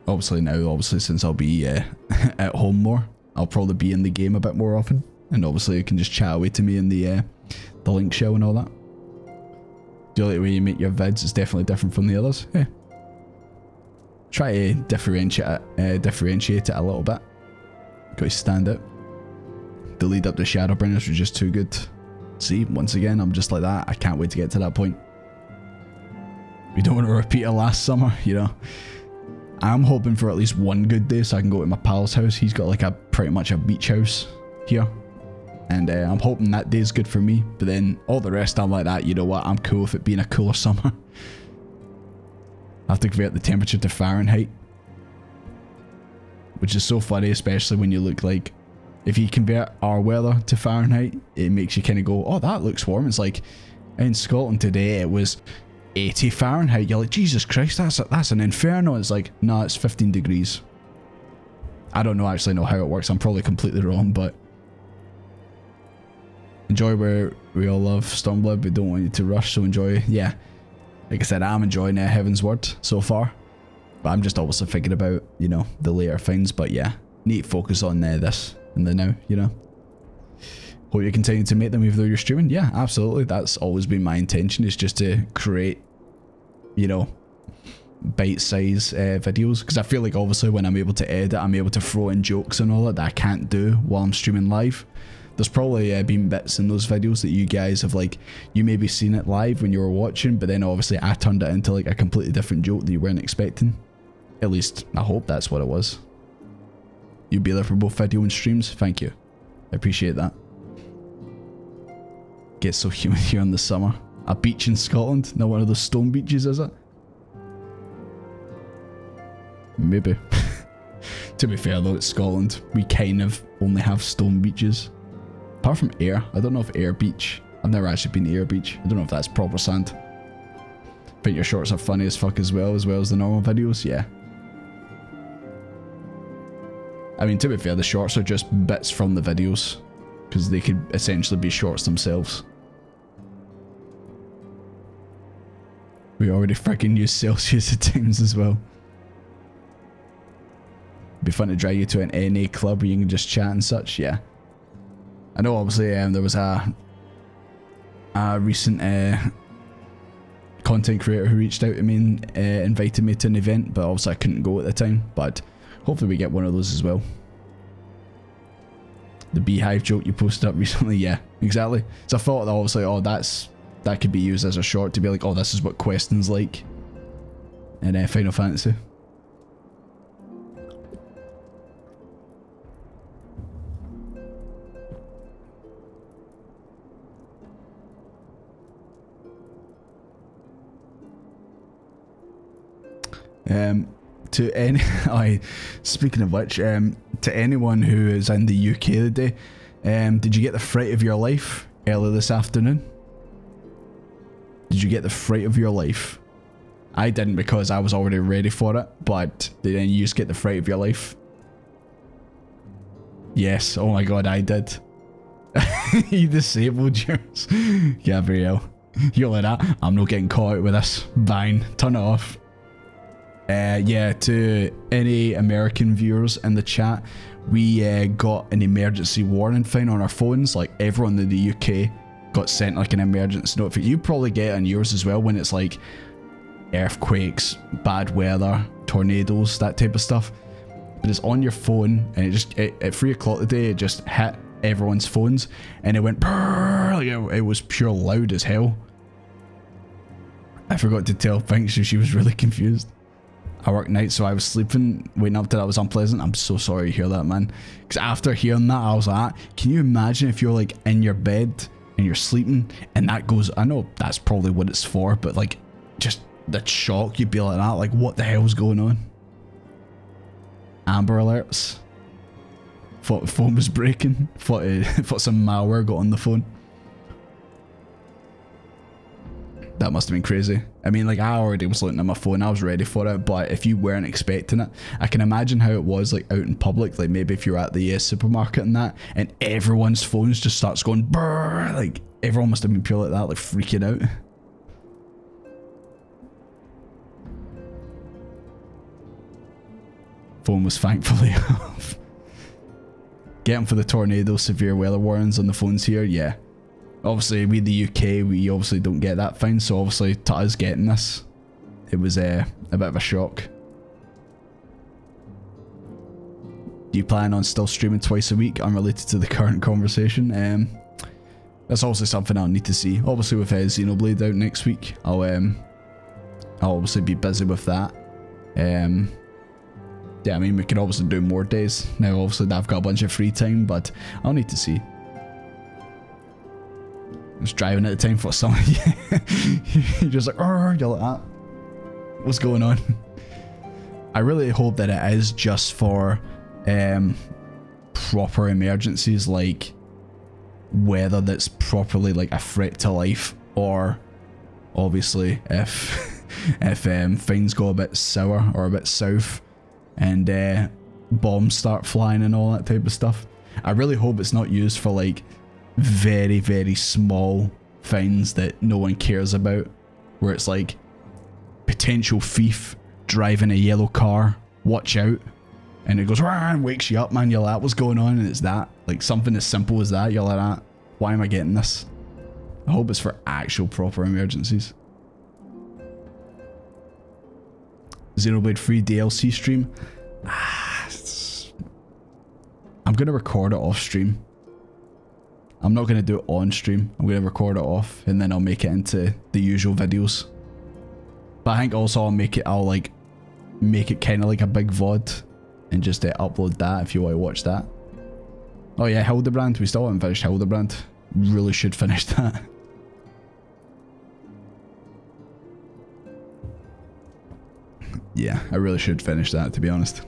Obviously now, since I'll be at home more, I'll probably be in the game a bit more often. And obviously you can just chat away to me in the link show and all that. Do you like the way you make your vids? It's definitely different from the others. Yeah. Try to differentiate it a little bit. Got to stand out. The lead up to Shadowbringers was just too good. See, once again, I'm just like that. I can't wait to get to that point. We don't want to repeat it last summer, you know. I'm hoping for at least one good day so I can go to my pal's house. He's got like pretty much a beach house here. And I'm hoping that day's good for me. But then all the rest, I'm like that, you know what, I'm cool with it being a cooler summer. I have to convert the temperature to Fahrenheit. Which is so funny, especially when you look like, if you convert our weather to Fahrenheit, it makes you kind of go, oh, that looks warm. It's like, in Scotland today, it was 80 Fahrenheit. You're like, Jesus Christ, that's an inferno. It's like, no, it's 15 degrees. I don't actually know how it works. I'm probably completely wrong, but enjoy where we all love Stormblood. We don't want you to rush, so enjoy. Yeah, like I said, I'm enjoying Heavensward so far, but I'm just obviously thinking about, you know, the later things. But yeah, need to focus on this and the now, you know. Hope you continue to make them even though you're streaming. Yeah, absolutely. That's always been my intention, is just to create, you know, bite-sized videos, because I feel like obviously when I'm able to edit, I'm able to throw in jokes and all that I can't do while I'm streaming live. There's probably been bits in those videos that you guys have, like, you maybe seen it live when you were watching, but then obviously I turned it into like a completely different joke that you weren't expecting. At least I hope that's what it was. You'll be there for both video and streams. Thank you. I appreciate that. Gets so humid here in the summer. A beach in Scotland? Not one of those stone beaches, is it? Maybe. To be fair though, it's Scotland. We kind of only have stone beaches. Apart from Ayr. I don't know if Ayr Beach. I've never actually been to Ayr Beach. I don't know if that's proper sand. I think your shorts are funny as fuck as well as the normal videos. Yeah. I mean, to be fair, the shorts are just bits from the videos, because they could essentially be shorts themselves. We already freaking use Celsius at times as well. It'd be fun to drag you to an NA club where you can just chat and such. Yeah. I know obviously there was a recent content creator who reached out to me and invited me to an event, but obviously I couldn't go at the time, but hopefully we get one of those as well. The beehive joke you posted up recently, yeah, exactly. So I thought that obviously, oh, that could be used as a short to be like, oh, this is what Questing's like in Final Fantasy. Speaking of which, to anyone who is in the UK today, did you get the fright of your life earlier this afternoon? Did you get the fright of your life? I didn't, because I was already ready for it, but did any of you just get the fright of your life? Yes, oh my god, I did. You disabled yours. Gabrielle, you're like that. I'm not getting caught out with this. Fine, turn it off. Yeah, to any American viewers in the chat, we got an emergency warning thing on our phones. Like, everyone in the UK got sent like an emergency notification. You probably get it on yours as well when it's like earthquakes, bad weather, tornadoes, that type of stuff. But it's on your phone, and it just at 3 o'clock today, it just hit everyone's phones, and it went brrr, like it was pure loud as hell. I forgot to tell Pink, so she was really confused. I work nights, so I was sleeping, waiting up till that was unpleasant. I'm so sorry to hear that, man. Because after hearing that, I was like, can you imagine if you're like in your bed and you're sleeping and that goes, I know that's probably what it's for, but like, just the shock, you'd be like that, like what the hell's going on? Amber alerts. Thought the phone was breaking. Thought some malware got on the phone. That must have been crazy. I mean, like, I already was looking at my phone, I was ready for it, but if you weren't expecting it, I can imagine how it was like out in public, like maybe if you're at the supermarket and that, and everyone's phones just starts going brrr, like everyone must have been pure like that, like freaking out. Phone was thankfully off. Getting for the tornado, severe weather warnings on the phones here, yeah. Obviously, we in the UK, we obviously don't get that fine, so obviously to us getting this, it was a bit of a shock. Do you plan on still streaming twice a week, unrelated to the current conversation? That's also something I'll need to see. Obviously with Xenoblade out next week, I'll obviously be busy with that. Yeah, I mean, we could obviously do more days. Now, obviously, I've got a bunch of free time, but I'll need to see. I was driving at the time for some. You're just like, oh, you're like that. What's going on? I really hope that it is just for proper emergencies, like weather that's properly like a threat to life, or obviously if things go a bit sour or a bit south and bombs start flying and all that type of stuff. I really hope it's not used for like very, very small things that no one cares about, where it's like potential thief driving a yellow car, watch out, and it goes and wakes you up, man. You're like, what's going on? And it's that, like something as simple as that. You're like, that, why am I getting this? I hope it's for actual proper emergencies. Xenoblade 3 DLC stream. I'm going to record it off stream. I'm not going to do it on stream. I'm going to record it off and then I'll make it into the usual videos. But I think also I'll make it kind of like a big VOD and just upload that if you want to watch that. Oh yeah, Hildebrand. We still haven't finished Hildebrand. Really should finish that. Yeah, I really should finish that, to be honest.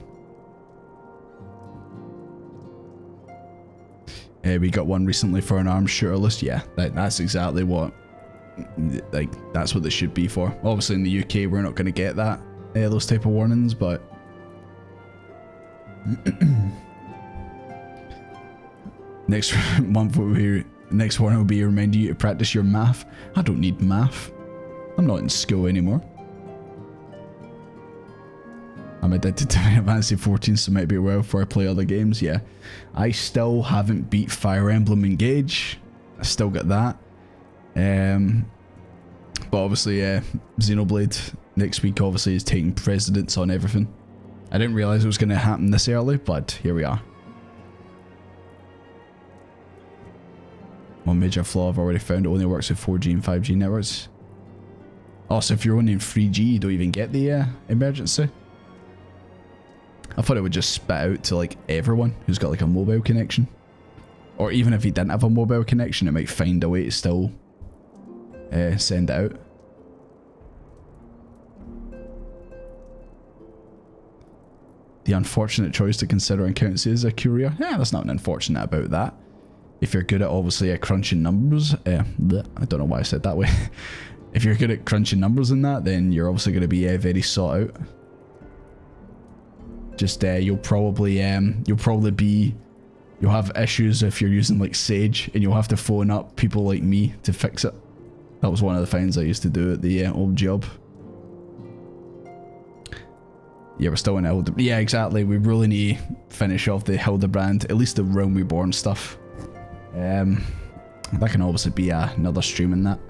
We got one recently for an arms shooter list. Yeah, that's exactly what, like, that's what this should be for. Obviously in the UK we're not going to get that, those type of warnings, but next warning will be reminding you to practice your math. I don't need math. I'm not in school anymore. I'm addicted to Final Fantasy 14, so it might be a while before I play other games. Yeah, I still haven't beat Fire Emblem Engage. I still got that. But obviously, Xenoblade next week obviously is taking precedence on everything. I didn't realise it was going to happen this early, but here we are. One major flaw I've already found, it only works with 4G and 5G networks. Also, if you're only in 3G, you don't even get the emergency. I thought it would just spit out to like everyone who's got like a mobile connection. Or even if you didn't have a mobile connection, it might find a way to still send it out. The unfortunate choice to consider accountancy as a courier. Yeah, there's nothing unfortunate about that. If you're good at obviously crunching numbers, I don't know why I said that way. If you're good at crunching numbers in that, then you're obviously going to be very sought out. Just you'll have issues if you're using like Sage, and you'll have to phone up people like me to fix it. That was one of the things I used to do at the old job. Yeah, we're still in Hildebrand. Yeah, exactly. We really need to finish off the Hildebrand, at least the Realm Reborn stuff. That can obviously be another stream in that.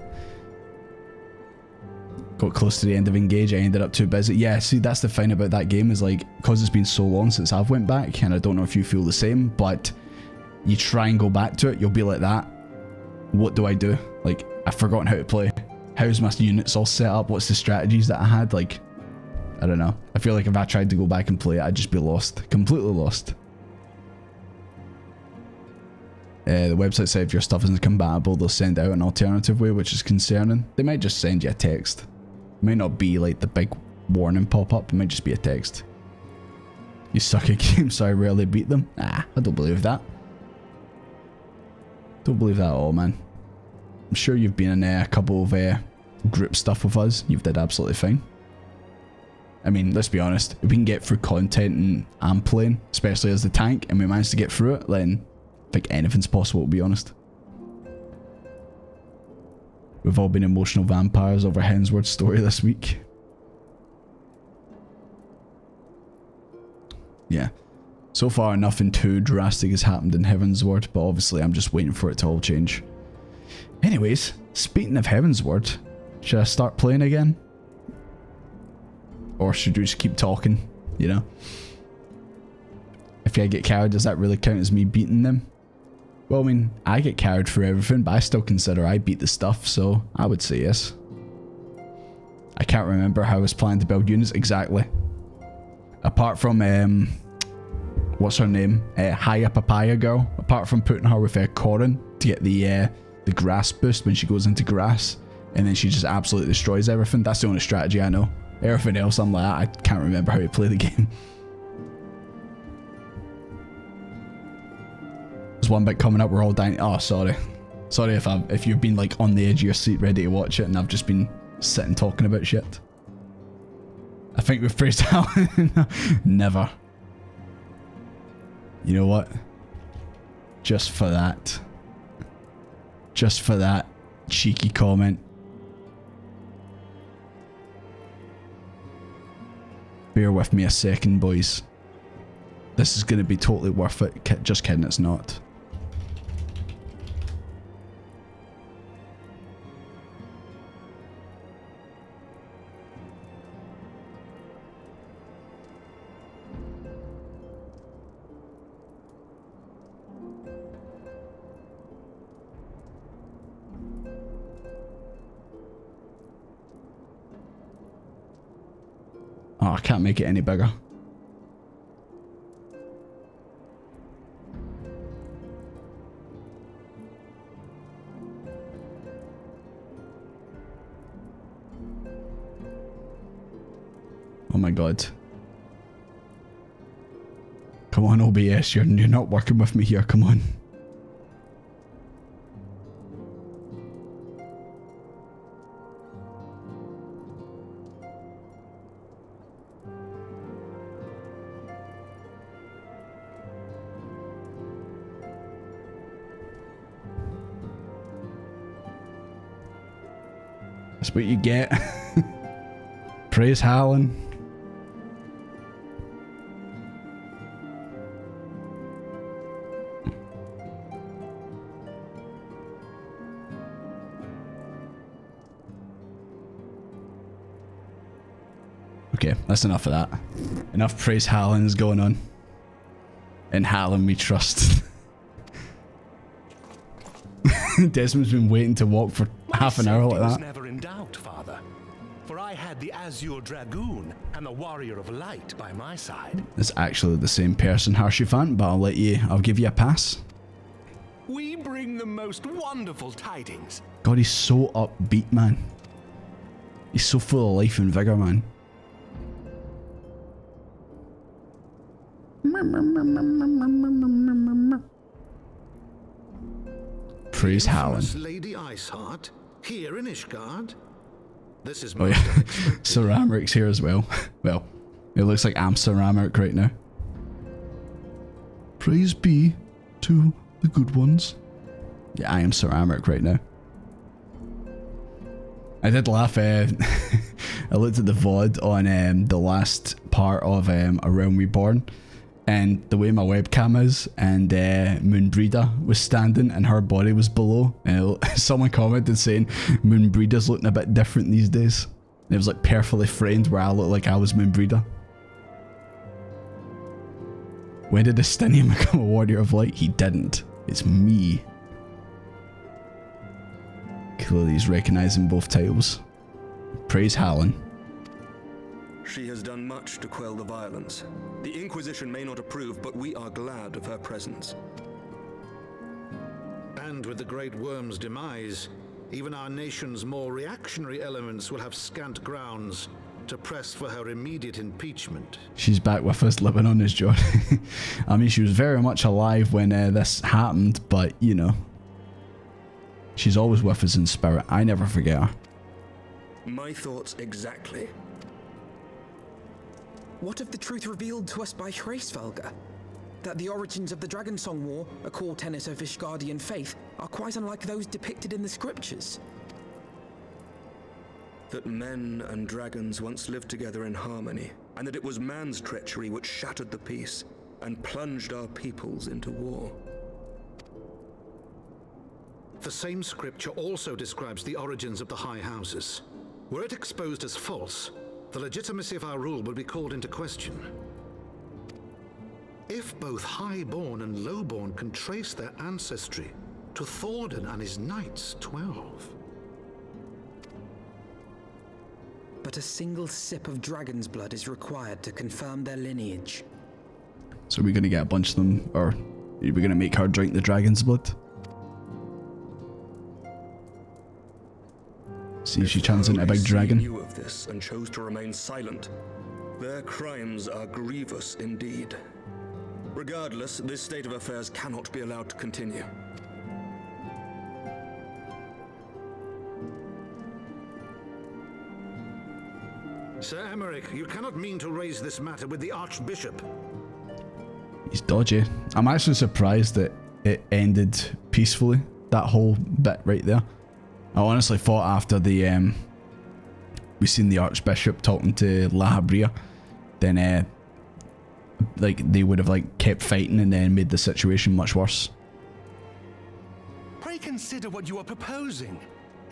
Got close to the end of Engage, I ended up too busy. Yeah, see, that's the thing about that game is like, because it's been so long since I've went back, and I don't know if you feel the same, but you try and go back to it, you'll be like that. What do I do? Like, I've forgotten how to play. How's my units all set up? What's the strategies that I had? Like, I don't know. I feel like if I tried to go back and play it, I'd just be lost. Completely lost. The website said if your stuff isn't compatible, they'll send out an alternative way, which is concerning. They might just send you a text. It might not be like the big warning pop-up, it might just be a text. You suck at games, so I rarely beat them. Nah, I don't believe that. Don't believe that at all, man. I'm sure you've been in a couple of group stuff with us. You've did absolutely fine. I mean, let's be honest. If we can get through content and I'm playing, especially as the tank, and we manage to get through it, then I think anything's possible, to be honest. We've all been emotional vampires over Heavensward's story this week. So far, nothing too drastic has happened in Heavensward, but obviously I'm just waiting for it to all change. Anyways, speaking of Heavensward, should I start playing again? Or should we just keep talking, you know? If I get carried, does that really count as me beating them? Well, I mean, I get carried for everything, but I still consider I beat the stuff, so I would say yes. I can't remember how I was planning to build units exactly. Apart from, what's her name? Haya Papaya Girl. Apart from putting her with Corin to get the grass boost when she goes into grass, and then she just absolutely destroys everything. That's the only strategy I know. Everything else, I'm like, I can't remember how to play the game. There's one bit coming up, we're all dying. Oh, sorry. Sorry if you've been like on the edge of your seat ready to watch it and I've just been sitting talking about shit. I think we've praised Alan. Never. You know what? Just for that cheeky comment. Bear with me a second, boys. This is going to be totally worth it. Just kidding, it's not. Oh, I can't make it any bigger. Oh my god. Come on, OBS, you're not working with me here, come on. That's what you get. Praise Hallen. Okay, that's enough of that. Enough praise Hallen is going on. In Hallen we trust. Desmond's been waiting to walk for half an hour like that. Never in doubt, Father. For I had the Azure Dragoon and the Warrior of Light by my side. It's actually the same person, Harshifant, but I'll give you a pass. We bring the most wonderful tidings. God, he's so upbeat, man. He's so full of life and vigor, man. Praise Hallen. Lady Iceheart, here in Ishgard. This is oh yeah, Sir Amaric's here as well. Well, it looks like I'm Sir Amaric right now. Praise be to the good ones. Yeah, I am Sir Amaric right now. I did laugh. I looked at the VOD on the last part of A Realm Reborn, and the way my webcam is, and Moonbreeder was standing and her body was below, and someone commented saying Moonbreeder's looking a bit different these days. And it was like perfectly framed where I looked like I was Moonbreeder. When did Estinian become a Warrior of Light? He didn't. It's me. Clearly he's recognising both titles. Praise Hallen. She has done much to quell the violence. The Inquisition may not approve, but we are glad of her presence. And with the Great Worm's demise, even our nation's more reactionary elements will have scant grounds to press for her immediate impeachment. She's back with us, living on this Jordy. I mean, she was very much alive when this happened, but, you know, she's always with us in spirit. I never forget her. My thoughts exactly. What if the truth revealed to us by Hraesvelgr? That the origins of the Dragonsong War, a core tenet of Ishgardian faith, are quite unlike those depicted in the scriptures? That men and dragons once lived together in harmony, and that it was man's treachery which shattered the peace, and plunged our peoples into war. The same scripture also describes the origins of the High Houses. Were it exposed as false, the legitimacy of our rule would be called into question. If both Highborn and Lowborn can trace their ancestry to Thordan and his Knights 12. But a single sip of dragon's blood is required to confirm their lineage. So we're gonna get a bunch of them, or are we gonna make her drink the dragon's blood? See if she turns into a big dragon. Knew of this and chose to remain silent. Their crimes are grievous indeed. Regardless, this state of affairs cannot be allowed to continue. Sir Emmerich, you cannot mean to raise this matter with the Archbishop. He's dodgy. I'm actually surprised that it ended peacefully, that whole bit right there. I honestly thought after the we seen the Archbishop talking to La Habria, then like they would have like kept fighting and then made the situation much worse. Pray consider what you are proposing.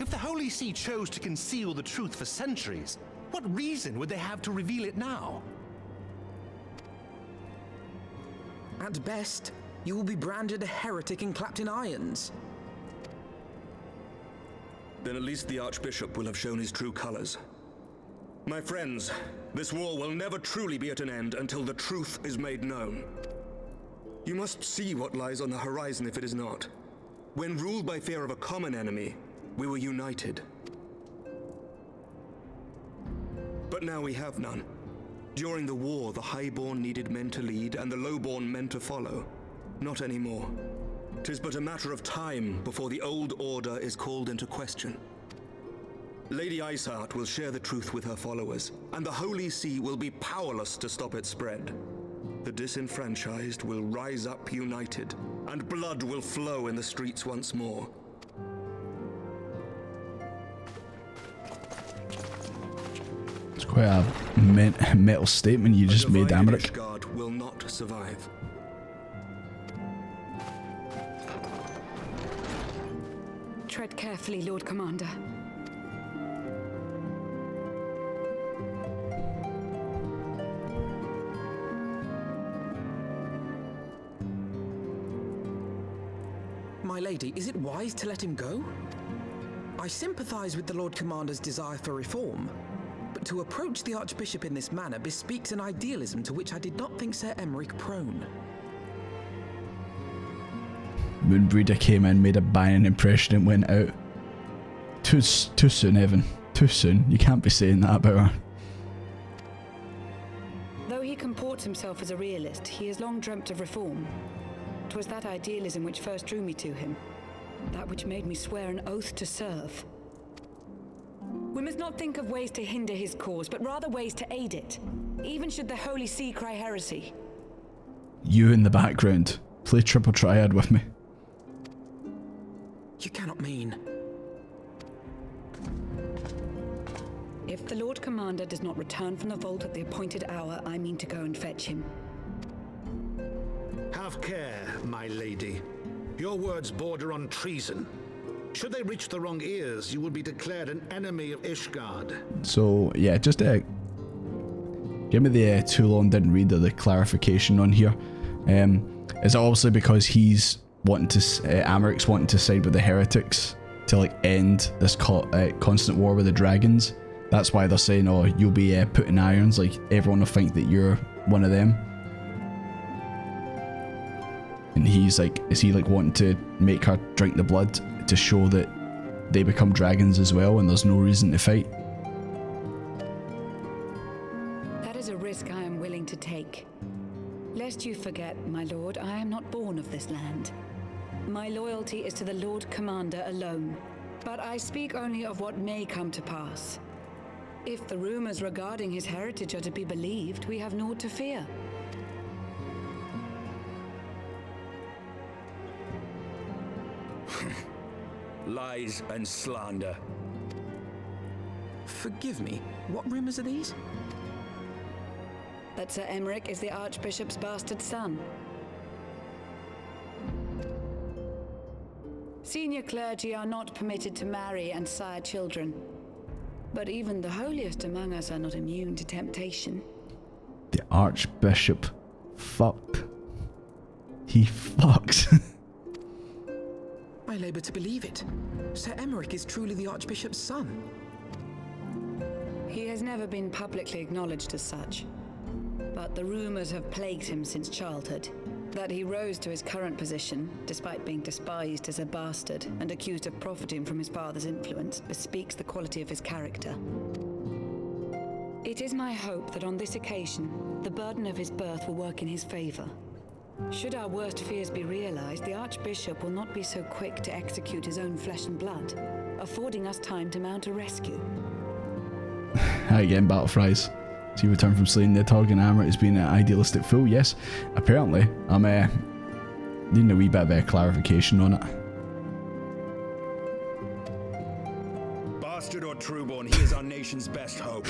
If the Holy See chose to conceal the truth for centuries, what reason would they have to reveal it now? At best, you will be branded a heretic and clapped in irons. Then at least the Archbishop will have shown his true colors. My friends, this war will never truly be at an end until the truth is made known. You must see what lies on the horizon if it is not. When ruled by fear of a common enemy, we were united. But now we have none. During the war, the Highborn needed men to lead and the Lowborn men to follow. Not anymore. 'Tis but a matter of time before the old order is called into question. Lady Iceheart will share the truth with her followers, and the Holy See will be powerless to stop its spread. The disenfranchised will rise up united, and blood will flow in the streets once more. It's quite a metal statement you just made, Emmerich. Ishgard will not survive. Tread carefully, Lord Commander. My lady, is it wise to let him go? I sympathize with the Lord Commander's desire for reform, but to approach the Archbishop in this manner bespeaks an idealism to which I did not think Sir Emmerich prone. Moonbreeder came in, made a banging impression and went out. Too soon, Evan. Too soon. You can't be saying that about her. Though he comports himself as a realist, he has long dreamt of reform. 'Twas that idealism which first drew me to him, that which made me swear an oath to serve. We must not think of ways to hinder his cause, but rather ways to aid it, even should the Holy See cry heresy. You in the background. Play triple triad with me. You cannot mean... If the Lord Commander does not return from the vault at the appointed hour, I mean to go and fetch him. Have care, my lady. Your words border on treason. Should they reach the wrong ears, you will be declared an enemy of Ishgard. So, yeah, just give me the too long didn't read the clarification on here. Is it obviously because he's wanting to, Ameriic's wanting to side with the heretics to like end this constant war with the dragons? That's why they're saying, oh, you'll be put in irons, like everyone will think that you're one of them. And he's like, is he like wanting to make her drink the blood to show that they become dragons as well and there's no reason to fight? That is a risk I am willing to take. Lest you forget, my lord, I am not born of this land. My loyalty is to the Lord Commander alone. But I speak only of what may come to pass. If the rumors regarding his heritage are to be believed, we have naught to fear. Lies and slander. Forgive me, what rumors are these? that Sir Emeric is the Archbishop's bastard son. Senior clergy are not permitted to marry and sire children. But even the holiest among us are not immune to temptation. The Archbishop fucked. He fucked. I labour to believe it. Sir Emeric is truly the Archbishop's son. He has never been publicly acknowledged as such. But the rumours have plagued him since childhood. That he rose to his current position, despite being despised as a bastard and accused of profiting from his father's influence, bespeaks the quality of his character. It is my hope that on this occasion, the burden of his birth will work in his favour. Should our worst fears be realised, the Archbishop will not be so quick to execute his own flesh and blood, affording us time to mount a rescue. Hi again, Battle Fries. So you return from slaying Nidhogg and Amrit as being an idealistic fool? Yes. Apparently, I'm needing a wee bit of clarification on it. Bastard or trueborn, he is our nation's best hope.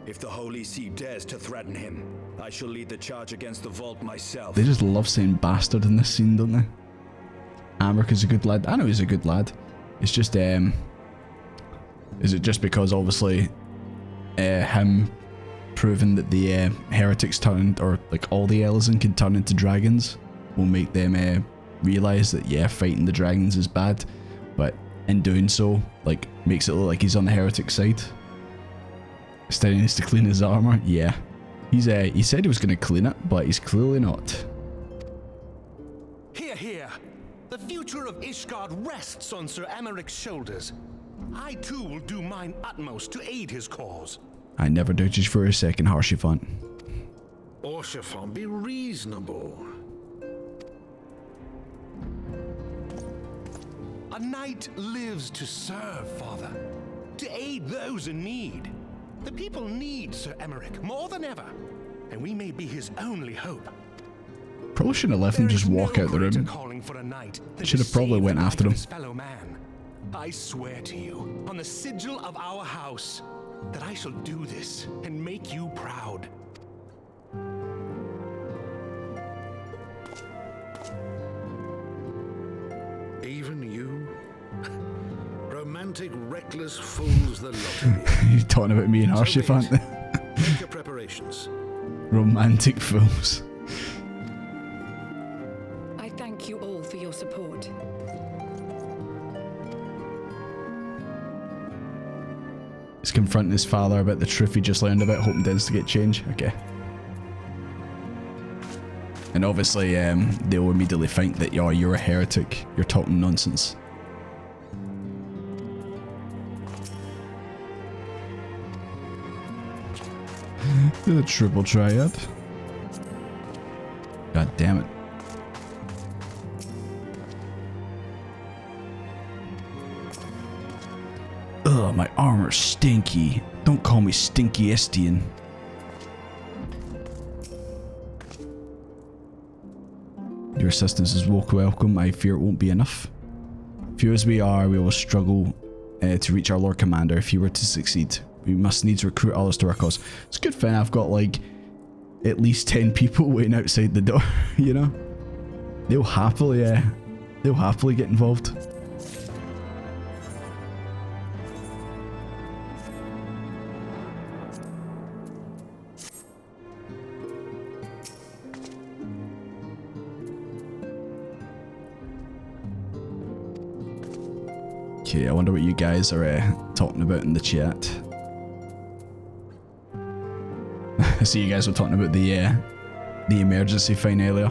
If the Holy See dares to threaten him, I shall lead the charge against the Vault myself. They just love saying bastard in this scene, don't they? Amrit is a good lad. I know he's a good lad. It's just, is it just because obviously him proving that the heretics turned, or like all the Elezen can turn into dragons, will make them realise that yeah, fighting the dragons is bad, but in doing so, like, makes it look like he's on the heretic side. Instead he needs to clean his armour. Yeah. He said he was going to clean it, but he's clearly not. Hear, hear. The future of Ishgard rests on Sir Emeric's shoulders. I too will do mine utmost to aid his cause. I never doubted you for a second, Harshiphant. Harshiphant, be reasonable. A knight lives to serve, Father. To aid those in need. The people need Sir Emeric more than ever. And we may be his only hope. Probably shouldn't have left him just walk out the room. Should have probably went after him. Fellow man. I swear to you, on the sigil of our house, that I shall do this and make you proud. Even you? Romantic, reckless fools, the lot of you. You're talking about me and Harshiphant. Make your preparations. Romantic fools. I thank you all for your support. He's confronting his father about the truth he just learned about, hoping to instigate change. Okay. And obviously, they'll immediately think that, oh, you're a heretic. You're talking nonsense. The triple triad. God damn it. Ugh, my armor's stinky. Don't call me Stinky Estian. Your assistance is welcome. I fear it won't be enough. Few as we are, we will struggle to reach our Lord Commander. If he were to succeed, we must needs recruit others to our cause. It's a good thing I've got like at least 10 people waiting outside the door. You know, they'll happily get involved. Okay, I wonder what you guys are talking about in the chat. I see you guys were talking about the emergency fine earlier.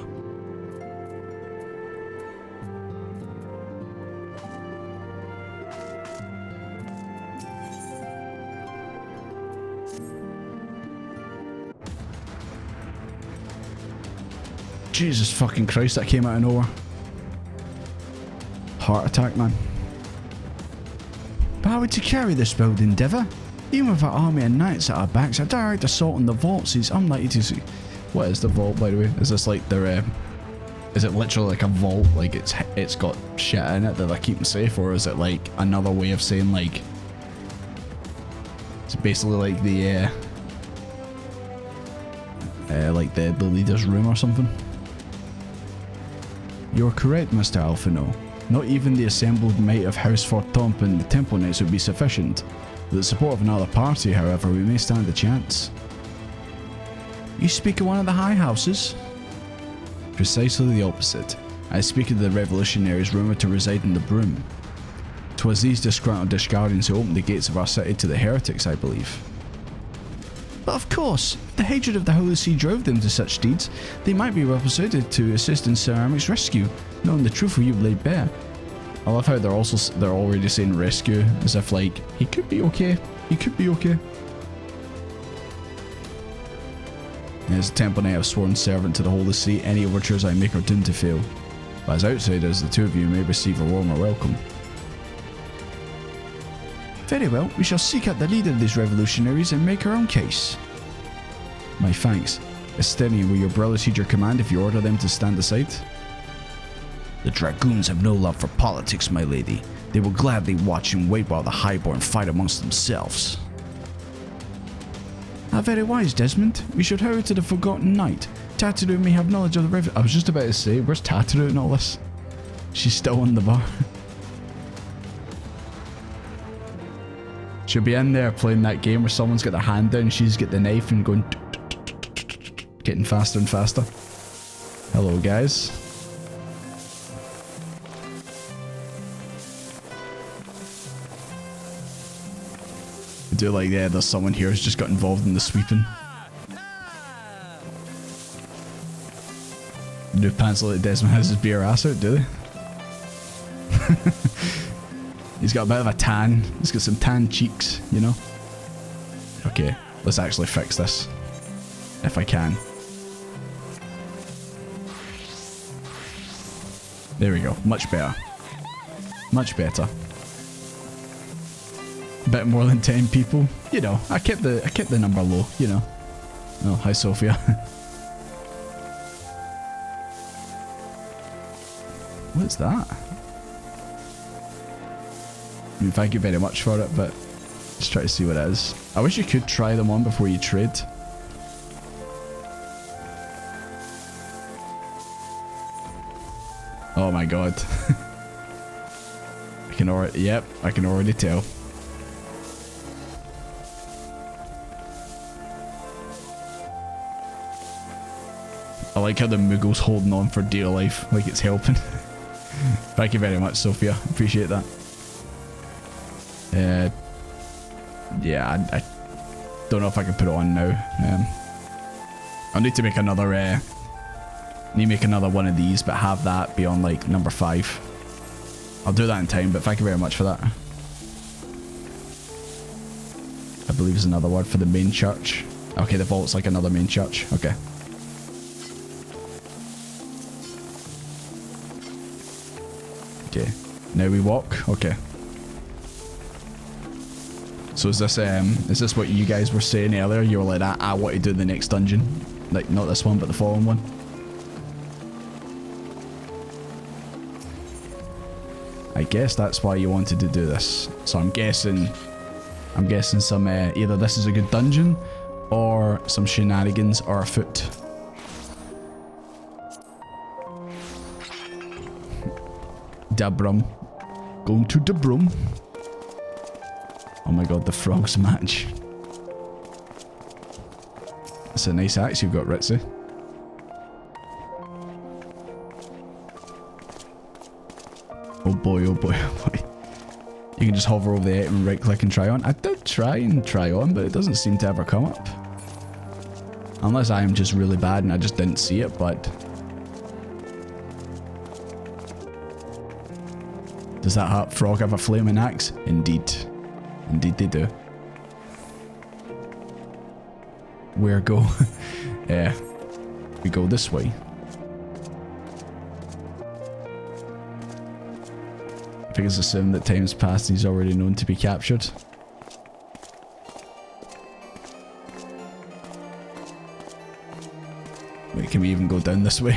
Jesus fucking Christ, that came out of nowhere. Heart attack, man. But how would you carry this building, Diver? Even with our army of knights at our backs, a direct assault on the vaults is unlikely to see. What is the vault, by the way? Is this like their is it literally like a vault, like it's got shit in it that they're keeping safe, or is it like another way of saying like it's basically like the like the leader's room or something. You're correct, Mr. Alphino. Not even the assembled might of House Fort Tomp and the Temple Knights would be sufficient. With the support of another party, however, we may stand a chance. You speak of one of the high houses? Precisely the opposite. I speak of the revolutionaries rumoured to reside in the Broom. 'Twas these disgruntled Dishguardians who opened the gates of our city to the heretics, I believe. But of course, if the hatred of the Holy See drove them to such deeds, they might be well persuaded to assist in Sir Amic's rescue, knowing the truth you've laid bare. I love how they're already saying rescue, as if like, he could be okay, he could be okay. As a Temple Knight, I've sworn servant to the Holy See, any overtures I make are doomed to fail. But as outsiders, the two of you may receive a warmer welcome. Very well, we shall seek out the leader of these revolutionaries and make our own case. My thanks. Estenian, will your brothers heed your command if you order them to stand aside? The Dragoons have no love for politics, my lady. They will gladly watch and wait while the Highborn fight amongst themselves. Ah, very wise, Desmond. We should hurry to the Forgotten Knight. Tataru may have knowledge of the I was just about to say, where's Tataru and all this? She's still in the bar. She'll be in there playing that game where someone's got their hand down, she's got the knife and going getting faster and faster. Hello, guys. I do like, yeah, there's someone here who's just got involved in the sweeping. Do pants like Desmond has his beer ass out, do they? He's got a bit of a tan. He's got some tan cheeks, you know? Okay, let's actually fix this. If I can. There we go. Much better. Much better. A bit more than 10 people. You know, I kept the number low, you know. Oh, hi Sophia. What's that? I mean, thank you very much for it, but let's try to see what it is. I wish you could try them on before you trade. Oh my god. I can already, yep, I can already tell. I like how the Moogle's holding on for dear life, like it's helping. Thank you very much, Sophia. Appreciate that. Yeah, I don't know if I can put it on now. I'll need to make another one of these, but have that be on like number 5. I'll do that in time, but thank you very much for that. I believe is another word for the main church. Okay, the vault's like another main church. Okay. Okay, now we walk. Okay. So is this what you guys were saying earlier? You were like, I want to do the next dungeon. Like, not this one, but the following one. I guess that's why you wanted to do this. So I'm guessing some, either this is a good dungeon, or some shenanigans are afoot. Dabrum. Going to Dabrum. Oh my god, the frogs match. That's a nice axe you've got, Ritzy. Oh boy, oh boy, oh boy. You can just hover over the item and right click and try on. I did try and try on, but it doesn't seem to ever come up. Unless I am just really bad and I just didn't see it, but... Does that frog have a flaming axe? Indeed. Indeed they do. Where go? We go this way. I think it's assumed that time's passed and he's already known to be captured. Wait, can we even go down this way?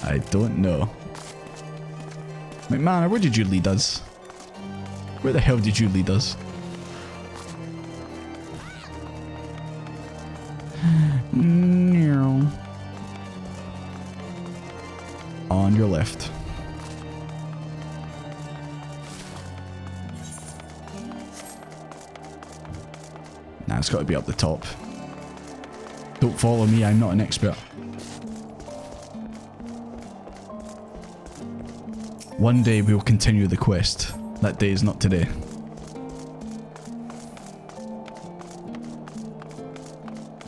I don't know. McMahon, where did you lead us? Where the hell did you lead us? your left. Nah, it's got to be up the top. Don't follow me, I'm not an expert. One day we'll continue the quest. That day is not today.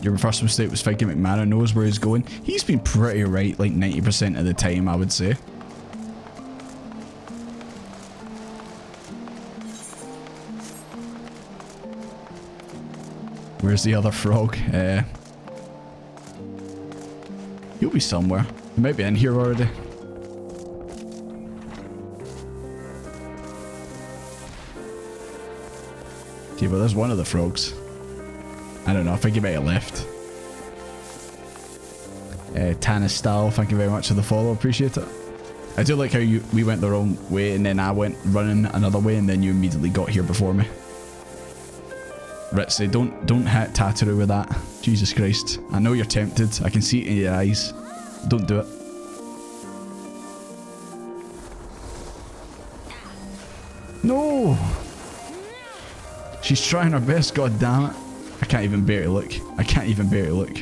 Your first mistake was thinking McMahon knows where he's going. He's been pretty right like 90% of the time, I would say. Where's the other frog? He'll be somewhere. He might be in here already. Okay, well there's one of the frogs. I don't know, I think he might have left. Tannis Style, thank you very much for the follow, appreciate it. I do like how we went the wrong way and then I went running another way and then you immediately got here before me. Ritzy, don't hit Tataru with that. Jesus Christ. I know you're tempted, I can see it in your eyes. Don't do it. No! She's trying her best, god damn it. I can't even bear to look. I can't even bear to look.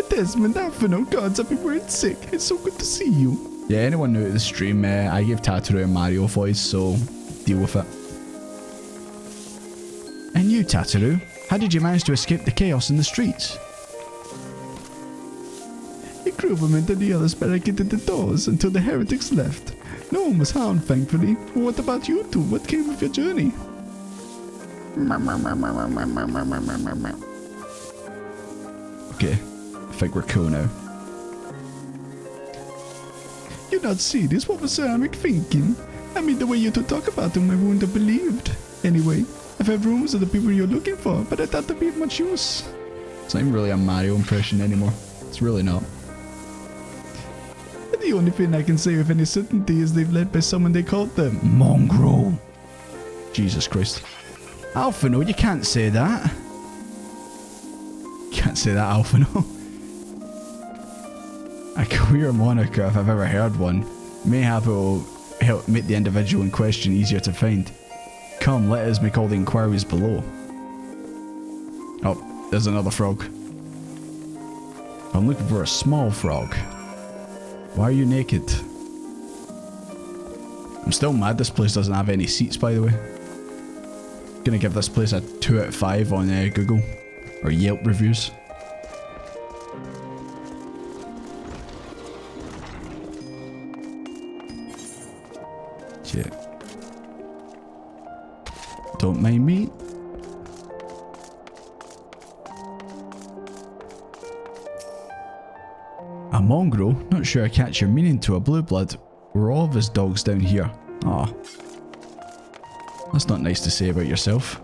Desmond, Alphino, gods, I've been worried sick. It's so good to see you. Yeah, anyone new to the stream, I gave Tataru a Mario voice, so deal with it. And you, Tataru, how did you manage to escape the chaos in the streets? The crewmen and the others barricaded the doors until the heretics left. No one was harmed, thankfully. What about you two? What came of your journey? Okay, I think we're cool now. You not see this? What was Sir Amic thinking? I mean, the way you two talk about him, I wouldn't have believed. Anyway, I've heard rumors of the people you're looking for, but I doubt they'd be of much use. It's not even really a Mario impression anymore. It's really not. The only thing I can say with any certainty is they've led by someone they called the Mongrel. Jesus Christ. Alphino, you can't say that. You can't say that, Alphino. A queer moniker, if I've ever heard one. Mayhap it will help make the individual in question easier to find. Come, let us make all the inquiries below. Oh, there's another frog. I'm looking for a small frog. Why are you naked? I'm still mad this place doesn't have any seats, by the way. Gonna give this place a 2 out of 5 on Google or Yelp reviews. Yeah. Don't mind me. A mongrel? Not sure I catch your meaning to a blue blood. We're all of us dogs down here. Aw. That's not nice to say about yourself.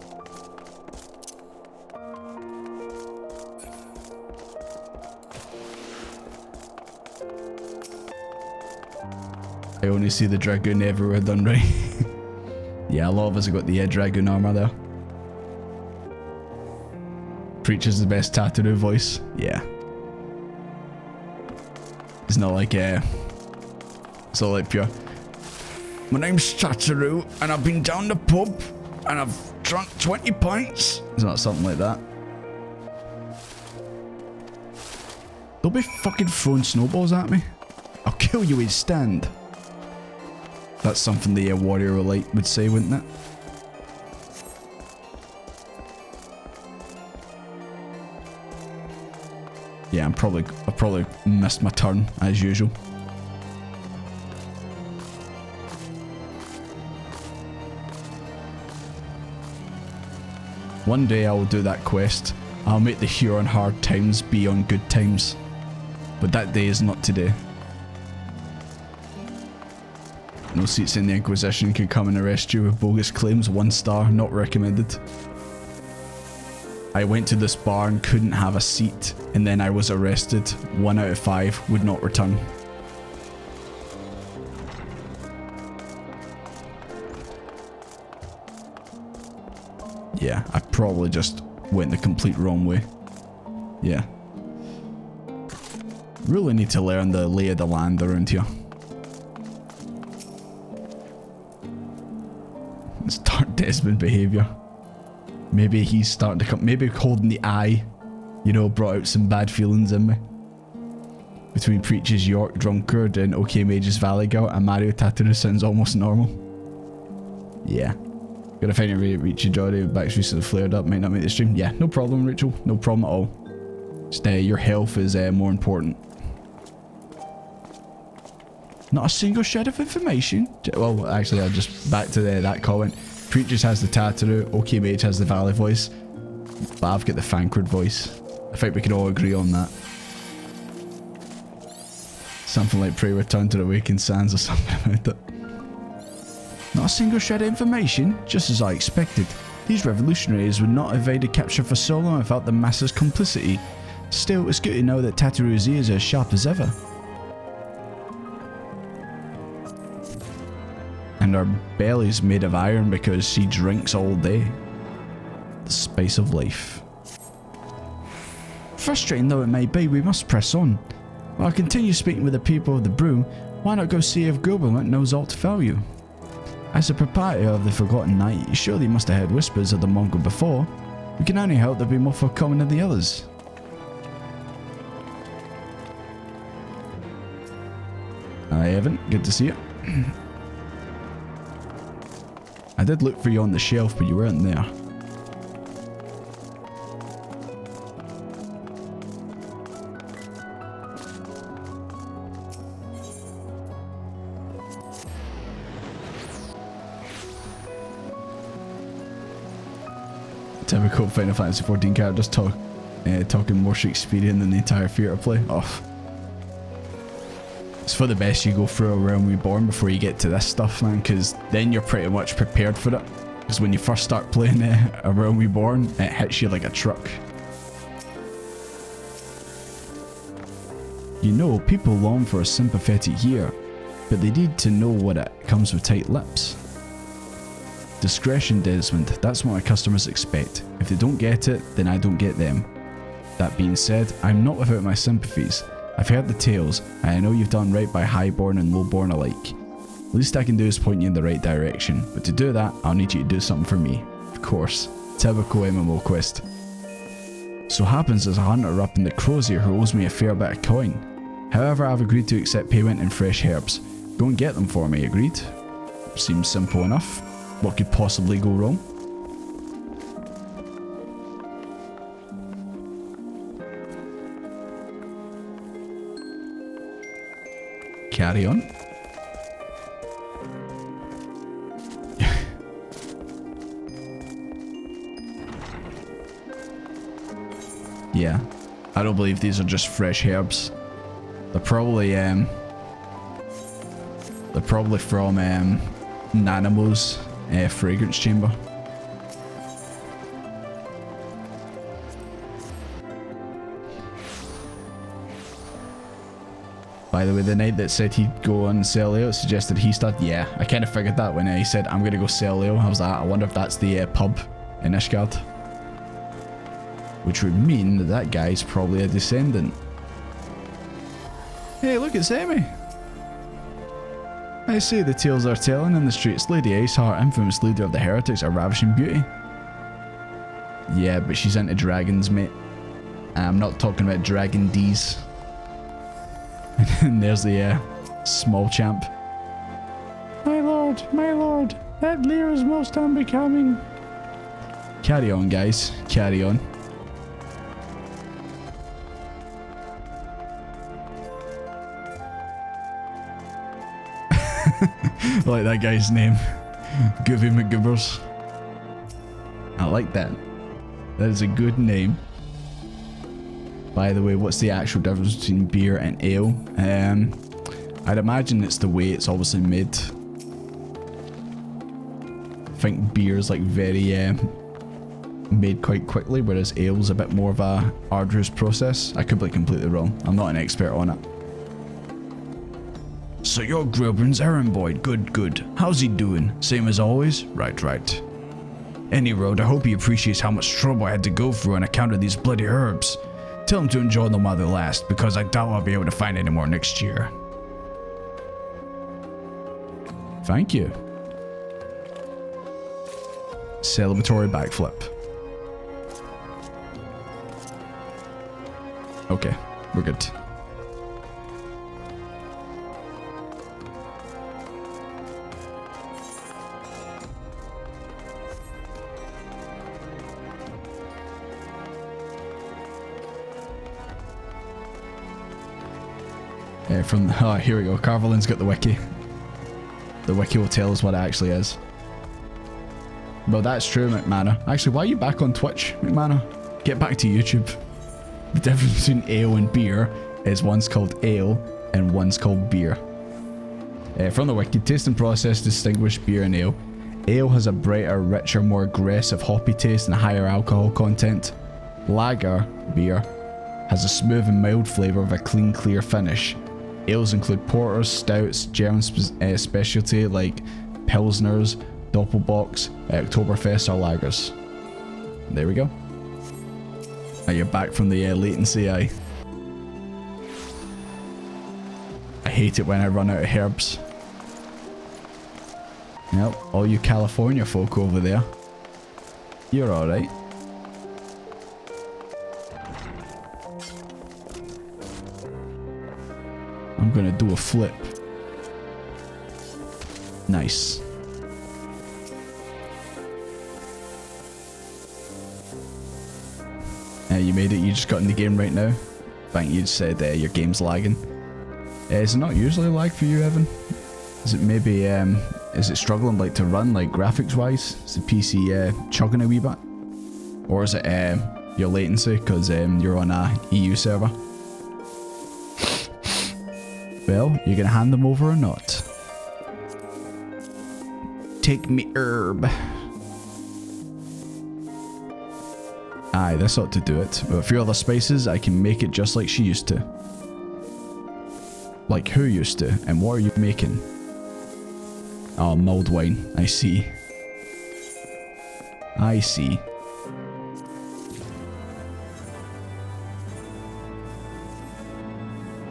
I only see the dragoon everywhere done right. Yeah, a lot of us have got the dragoon armor there. Preacher's the best Tataru voice. Yeah. It's not like it's not like pure. My name's Tataru and I've been down the pub and I've drunk 20 pints. It's not something like that. Don't be fucking throwing snowballs at me. I'll kill you in stand. That's something the warrior elite would say, wouldn't it? Yeah, I probably missed my turn as usual. One day I will do that quest. I'll make the Huron hard times be on good times. But that day is not today. No seats in the Inquisition can come and arrest you with bogus claims. 1 star, not recommended. I went to this bar and couldn't have a seat, and then I was arrested. 1 out of 5, would not return. Yeah, I probably just went the complete wrong way. Yeah. Really need to learn the lay of the land around here. Start Desmond behaviour. Maybe he's starting to come. Maybe holding the eye, you know, brought out some bad feelings in me. Between Preach's York Drunkard and OK Mage's Valley Girl, and Mario Tataru sounds almost normal. Yeah. Gotta find a way to reach you, Jordy. Back's recently flared up. Might not make the stream. Yeah, no problem, Rachel. No problem at all. Just your health is more important. Not a single shred of information. Well, actually, I'll just back to that comment. Preachers has the Tataru, OK Mage has the Valley voice, but I've got the Fankard voice. I think we can all agree on that. Something like Pray Return to the Awakened Sands or something about it. Not a single shred of information, just as I expected. These revolutionaries would not have evaded capture for so long without the masses' complicity. Still, it's good to know that Tataru's ears are as sharp as ever. And her belly's made of iron because she drinks all day. The spice of life. Frustrating though it may be, we must press on. While I continue speaking with the people of the brew, why not go see if Gobelin knows aught to tell you? As the proprietor of the Forgotten Knight, surely you must have heard whispers of the Mongol before. We can only hope they'll be more forthcoming than the others. Hi Evan, good to see you. I did look for you on the shelf, but you weren't there. Typical Final Fantasy 14 characters talking more Shakespearean than the entire theatre play. Oh. It's for the best you go through A Realm Reborn before you get to this stuff, man, because then you're pretty much prepared for it. Because when you first start playing A Realm Reborn, it hits you like a truck. You know, people long for a sympathetic ear, but they need to know what it comes with tight lips. Discretion, Desmond, that's what my customers expect. If they don't get it, then I don't get them. That being said, I'm not without my sympathies. I've heard the tales, and I know you've done right by highborn and lowborn alike. The least I can do is point you in the right direction, but to do that, I'll need you to do something for me. Of course, typical MMO quest. So happens there's a hunter up in the Crozier who owes me a fair bit of coin. However, I've agreed to accept payment in fresh herbs. Go and get them for me, agreed? Seems simple enough. What could possibly go wrong? Carry on. Yeah, I don't believe these are just fresh herbs. They're probably from Nanamo's fragrance chamber. By the way, the knight that said he'd go and sell ale suggested he started. Yeah, I kind of figured that when he said I'm gonna go sell ale. I was like, I wonder if that's the pub in Ishgard, which would mean that that guy's probably a descendant. Hey, look, it's Emmy. I say the tales they're telling in the streets. Lady Iceheart, infamous leader of the heretics, a ravishing beauty. Yeah, but she's into dragons, mate. I'm not talking about Dragon D's. And there's the small champ. My lord, that leer is most unbecoming. Carry on, guys, carry on. I like that guy's name. Goofy McGibbers. I like that. That is a good name. By the way, what's the actual difference between beer and ale? I'd imagine it's the way it's obviously made. I think beer is like very made quite quickly, whereas ale's a bit more of a arduous process. I could be completely wrong. I'm not an expert on it. So you're Grobrin's errand boy. Good. How's he doing? Same as always? Right. Any road, I hope he appreciates how much trouble I had to go through on account of these bloody herbs. Tell them to enjoy them while they last, because I doubt I'll be able to find any more next year. Thank you. Celebratory backflip. Okay, we're good. Here we go. Carvelin's got the wiki. The wiki will tell us what it actually is. Well, that's true, McManor. Actually, why are you back on Twitch, McManor? Get back to YouTube. The difference between ale and beer is one's called ale and one's called beer. From the wiki, taste and process distinguish beer and ale. Ale has a brighter, richer, more aggressive hoppy taste and higher alcohol content. Lager, beer, has a smooth and mild flavour with a clean, clear finish. Ales include porters, stouts, German specialty like pilsners, doppelbocks, Oktoberfest or lagers. There we go. Now you're back from the latency. I hate it when I run out of herbs. Yep, all you California folk over there, you're alright. I'm gonna do a flip. Nice. You made it, you just got in the game right now. I think you said your game's lagging. Is it not usually lag for you, Evan? Is it maybe, is it struggling like to run like graphics wise? Is the PC chugging a wee bit? Or is it your latency because you're on a EU server? Well, you gonna hand them over or not? Take me herb. Aye, this ought to do it. With a few other spices, I can make it just like she used to. Like who used to? And what are you making? Oh, mulled wine. I see. I see.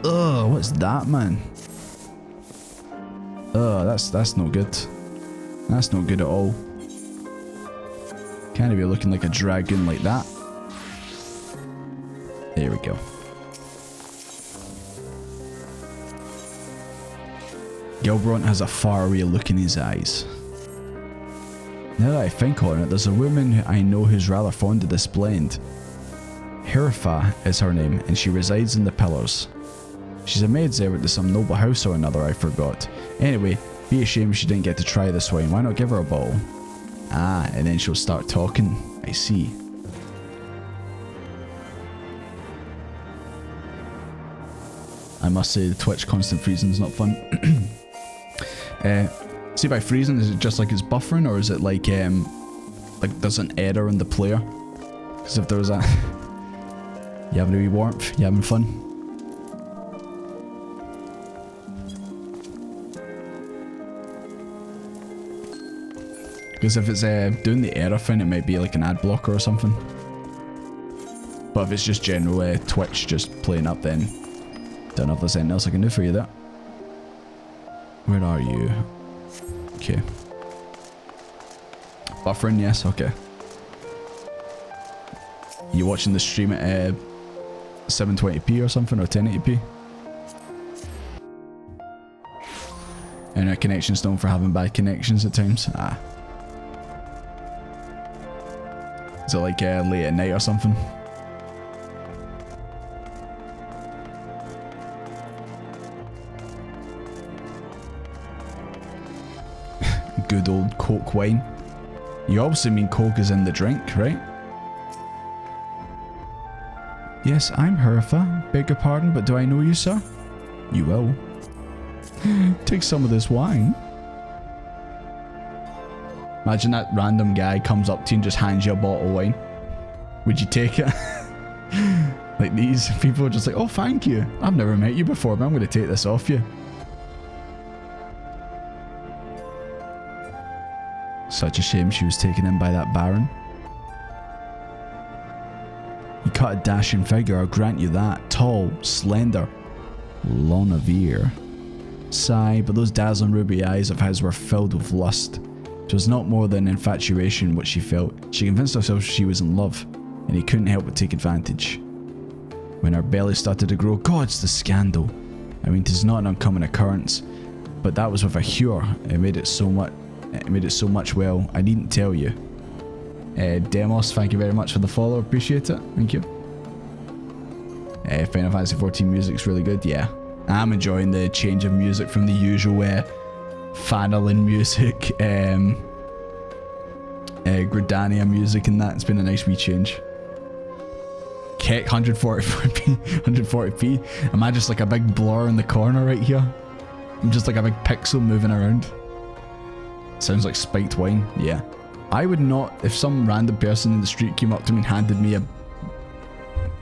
Ugh, what's that, man? Ugh, that's no good. That's no good at all. Can't be looking like a dragoon like that. There we go. Gilbront has a faraway look in his eyes. Now that I think on it, there's a woman I know who's rather fond of this blend. Hirfa is her name, and she resides in the Pillars. She's a maid servant to some noble house or another, I forgot. Anyway, be a shame she didn't get to try this wine. Why not give her a bottle? Ah, and then she'll start talking. I see. I must say the Twitch constant freezing is not fun. See, by freezing, is it just like it's buffering, or is it like there's an error in the player? Because if there was a... You having a wee warmth? You having fun? Because if it's doing the error thing, it might be like an ad blocker or something. But if it's just general Twitch just playing up, then don't know if there's anything else I can do for you there. Where are you? Okay. Buffering, yes, okay. You watching the stream at 720p or something, or 1080p? And our connection's known for having bad connections at times. Ah. Is it like late at night or something? Good old Coke wine. You obviously mean Coke is in the drink, right? Yes, I'm Herfa. Beg your pardon, but do I know you, sir? You will. Take some of this wine. Imagine that random guy comes up to you and just hands you a bottle of wine. Would you take it? Like these people are just like, oh, thank you. I've never met you before, but I'm going to take this off you. Such a shame she was taken in by that Baron. He cut a dashing figure, I'll grant you that. Tall, slender, Lonavere. Sigh, but those dazzling ruby eyes of his were filled with lust. It was not more than infatuation what she felt. She convinced herself she was in love, and he couldn't help but take advantage. When her belly started to grow, God's the scandal. I mean, 'tis not an uncommon occurrence, but that was with a hure. It made it so much, well, I needn't tell you. Demos, thank you very much for the follow, appreciate it, thank you. Final Fantasy 14 music's really good, yeah. I'm enjoying the change of music from the usual Fanalan music, Gridania music and that. It's been a nice wee change. Keck 140p. Am I just like a big blur in the corner right here? I'm just like a big pixel moving around. Sounds like spiked wine, yeah. I would not, if some random person in the street came up to me and handed me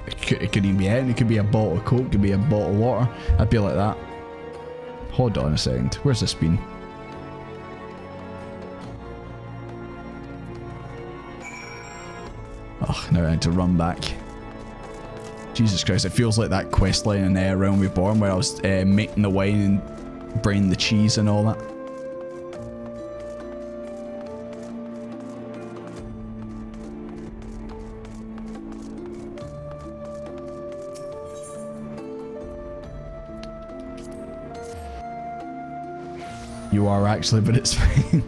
it could even be anything, it could be a bottle of Coke, it could be a bottle of water, I'd be like that. Hold on a second, where's this been? Oh, now I had to run back. Jesus Christ, it feels like that quest line in Realm Reborn where I was making the wine and braining the cheese and all that. You are actually, but it's fine.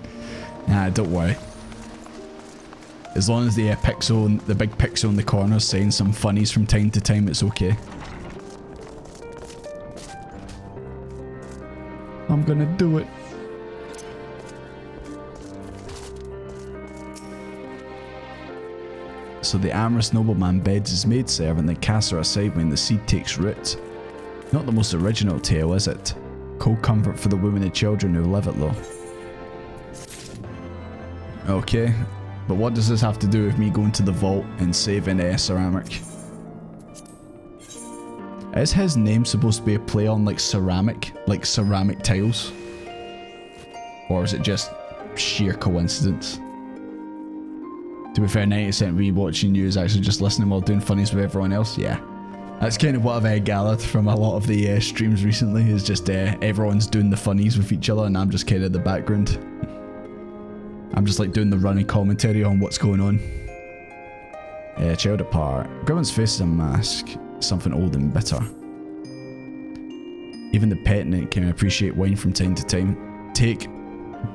Nah, don't worry. As long as the pixel, the big pixel in the corner is saying some funnies from time to time, it's okay. I'm gonna do it. So the amorous nobleman beds his maidservant, then casts her aside when the seed takes root. Not the most original tale, is it? Cold comfort for the women and children who live it though. Okay, but what does this have to do with me going to the vault and saving ceramic? Is his name supposed to be a play on like ceramic tiles? Or is it just sheer coincidence? To be fair, 90% of me watching you is actually just listening while doing funnies with everyone else, yeah. That's kind of what I've gathered from a lot of the streams recently, is just everyone's doing the funnies with each other and I'm just kind of the background. I'm just like doing the running commentary on what's going on. Child apart. Grumman's face is a mask, something old and bitter. Even the petulant can appreciate wine from time to time. Take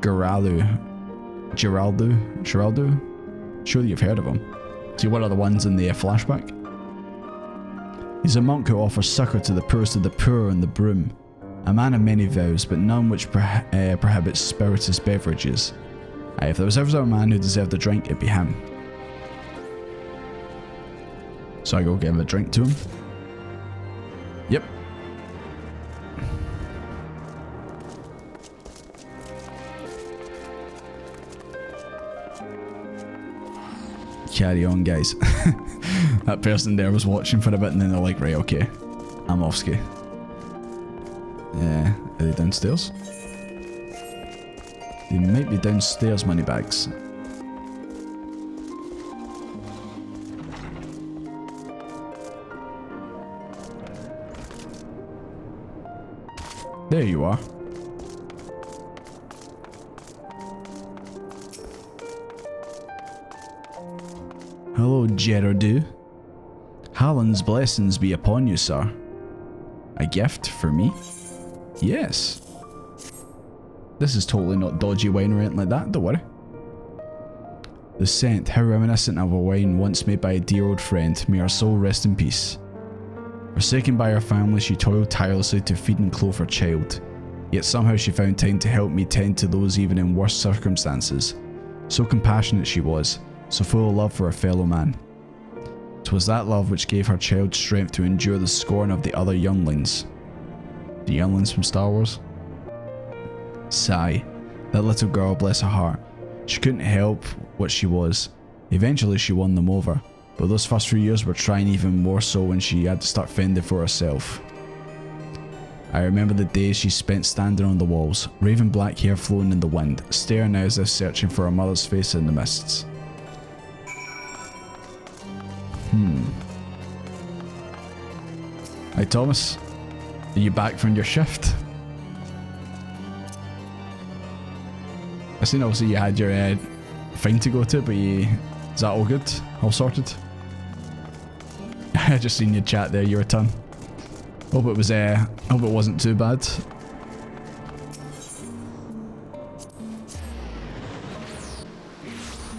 Geraldo. Surely you've heard of him. See, one of the ones in the flashback? He's a monk who offers succor to the poorest of the poor and the broom. A man of many vows, but none which prohibits spirituous beverages. If there was ever a man who deserved a drink, it'd be him. So I go give a drink to him. Yep. Carry on, guys. That person there was watching for a bit and then they're like, right, okay, I'm off ski. Yeah, are they downstairs? They might be downstairs, moneybags. There you are. Hello, Jordy. Hallin's blessings be upon you, sir. A gift for me? Yes. This is totally not dodgy wine or anything like that, don't worry. The scent, how reminiscent of a wine once made by a dear old friend, may her soul rest in peace. Forsaken by her family, she toiled tirelessly to feed and clothe her child. Yet somehow she found time to help me tend to those even in worse circumstances. So compassionate she was, so full of love for her fellow man. 'Twas that love which gave her child strength to endure the scorn of the other younglings. The younglings from Star Wars? Sigh. That little girl, bless her heart. She couldn't help what she was. Eventually she won them over, but those first few years were trying even more so when she had to start fending for herself. I remember the days she spent standing on the walls, raven black hair flowing in the wind, staring as if searching for her mother's face in the mists. Hi Thomas. Are you back from your shift? I seen obviously you had your thing to go to, but is that all good? All sorted? I just seen your chat there, your turn. Hope it was hope it wasn't too bad.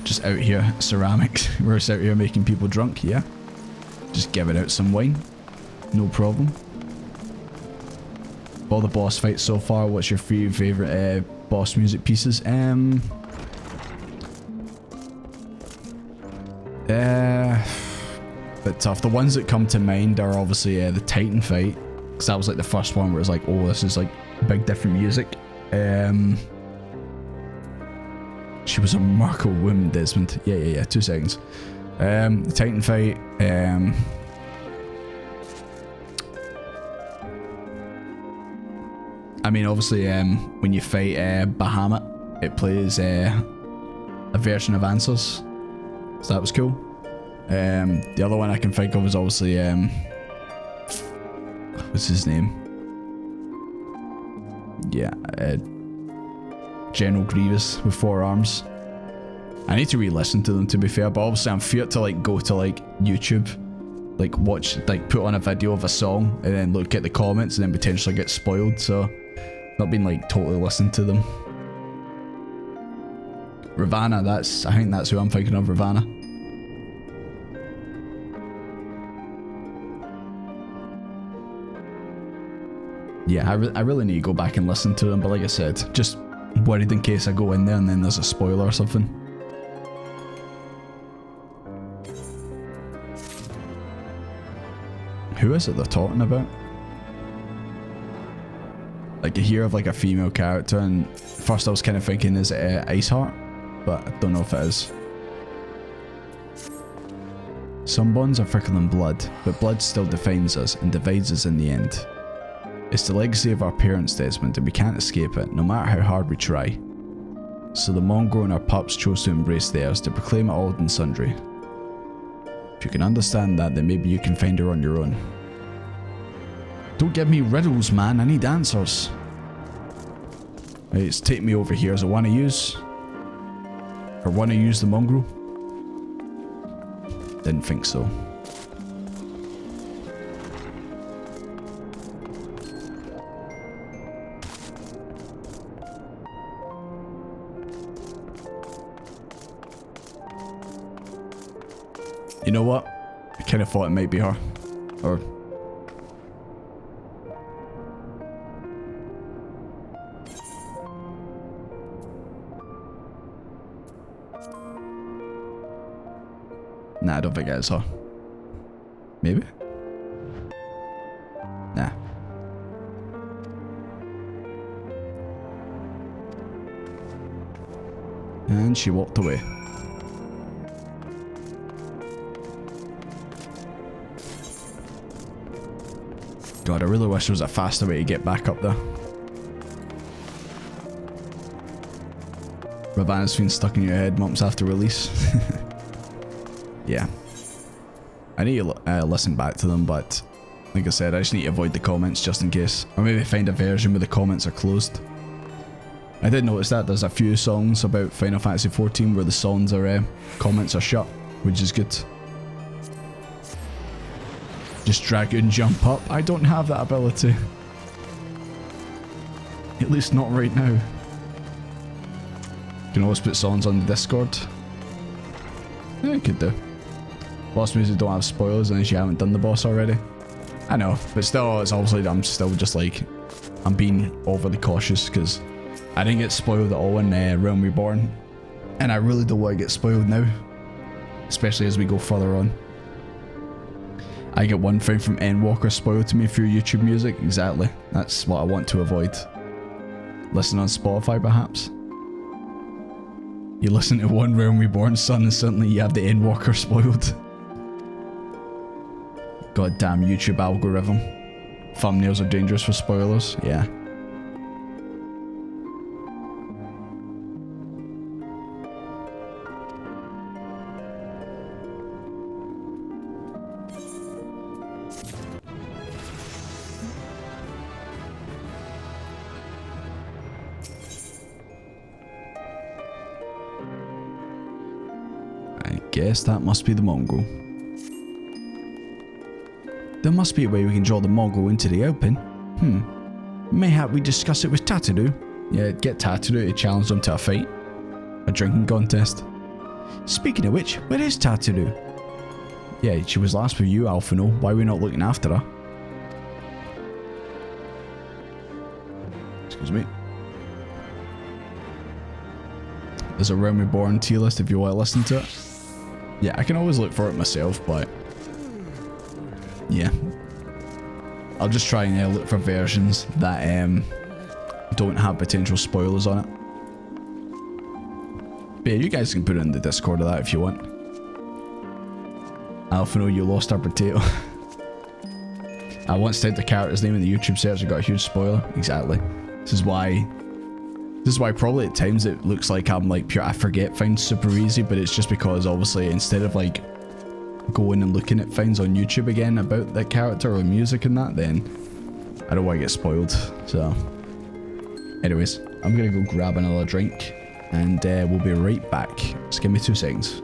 Just out here, ceramics. We're just out here making people drunk, yeah. Just giving out some wine. No problem. All the boss fights so far, what's your favourite boss music pieces? Bit tough. The ones that come to mind are obviously the Titan fight, because that was like the first one where it's like, oh, this is like big different music. She was a remarkable woman, Desmond. Yeah. 2 seconds. The Titan fight. I mean, obviously, when you fight Bahamut, it plays a version of Answers, so that was cool. The other one I can think of is obviously what's his name? Yeah, General Grievous with 4 arms. I need to re-listen to them, to be fair, but obviously I'm feared to like go to like YouTube, like watch, like put on a video of a song and then look at the comments and then potentially get spoiled, so not been like totally listening to them. Ravana, I think that's who I'm thinking of, Ravana. Yeah, I really need to go back and listen to them, but like I said, just worried in case I go in there and then there's a spoiler or something. Who is it they're talking about? Like, you hear of like a female character, and first I was kind of thinking, is it Iceheart? But I don't know if it is. Some bonds are thicker than blood, but blood still defines us and divides us in the end. It's the legacy of our parents, Desmond, and we can't escape it, no matter how hard we try. So the mongrel and our pups chose to embrace theirs, to proclaim it all and sundry. If you can understand that, then maybe you can find her on your own. Don't give me riddles, man, I need answers. Right, it's take me over here. Is it one I use? Or one I use the mongrel? Didn't think so. You know what? I kind of thought it might be her. Or... Nah, I don't think it is her. Maybe? Nah. And she walked away. God, I really wish there was a faster way to get back up there. Ravana's been stuck in your head months after release. Yeah. I need to listen back to them, but like I said, I just need to avoid the comments just in case. Or maybe find a version where the comments are closed. I did notice that there's a few songs about Final Fantasy XIV where the songs are comments are shut, which is good. Just drag and jump up. I don't have that ability. At least not right now. You can always put songs on the Discord. Yeah, you could do. Boss music don't have spoilers unless you haven't done the boss already. I know, but still, it's obviously, I'm still just like, I'm being overly cautious because I didn't get spoiled at all in Realm Reborn. And I really don't want to get spoiled now. Especially as we go further on. I get one thing from Endwalker spoiled to me through YouTube music. Exactly. That's what I want to avoid. Listen on Spotify, perhaps. You listen to one Realm Reborn, son, and suddenly you have the Endwalker spoiled. Goddamn YouTube algorithm. Thumbnails are dangerous for spoilers. Yeah. guess that must be the Mongol. There must be a way we can draw the Mongol into the open. Mayhap we discuss it with Tataru? Yeah, get Tataru to challenge them to a fight. A drinking contest. Speaking of which, where is Tataru? Yeah, she was last with you, Alphino. Why are we not looking after her? Excuse me. There's a Realm Reborn tier list if you want to listen to it. Yeah, I can always look for it myself, but yeah. I'll just try and look for versions that don't have potential spoilers on it. But yeah, you guys can put it in the Discord of that if you want. Alphino, you lost our potato. I once typed the character's name in the YouTube search and got a huge spoiler. Exactly. This is why probably at times it looks like I'm like pure I forget finds super easy, but it's just because obviously instead of like going and looking at finds on YouTube again about that character or music and that, then I don't want to get spoiled. So anyways, I'm gonna go grab another drink and we'll be right back. Just give me 2 seconds.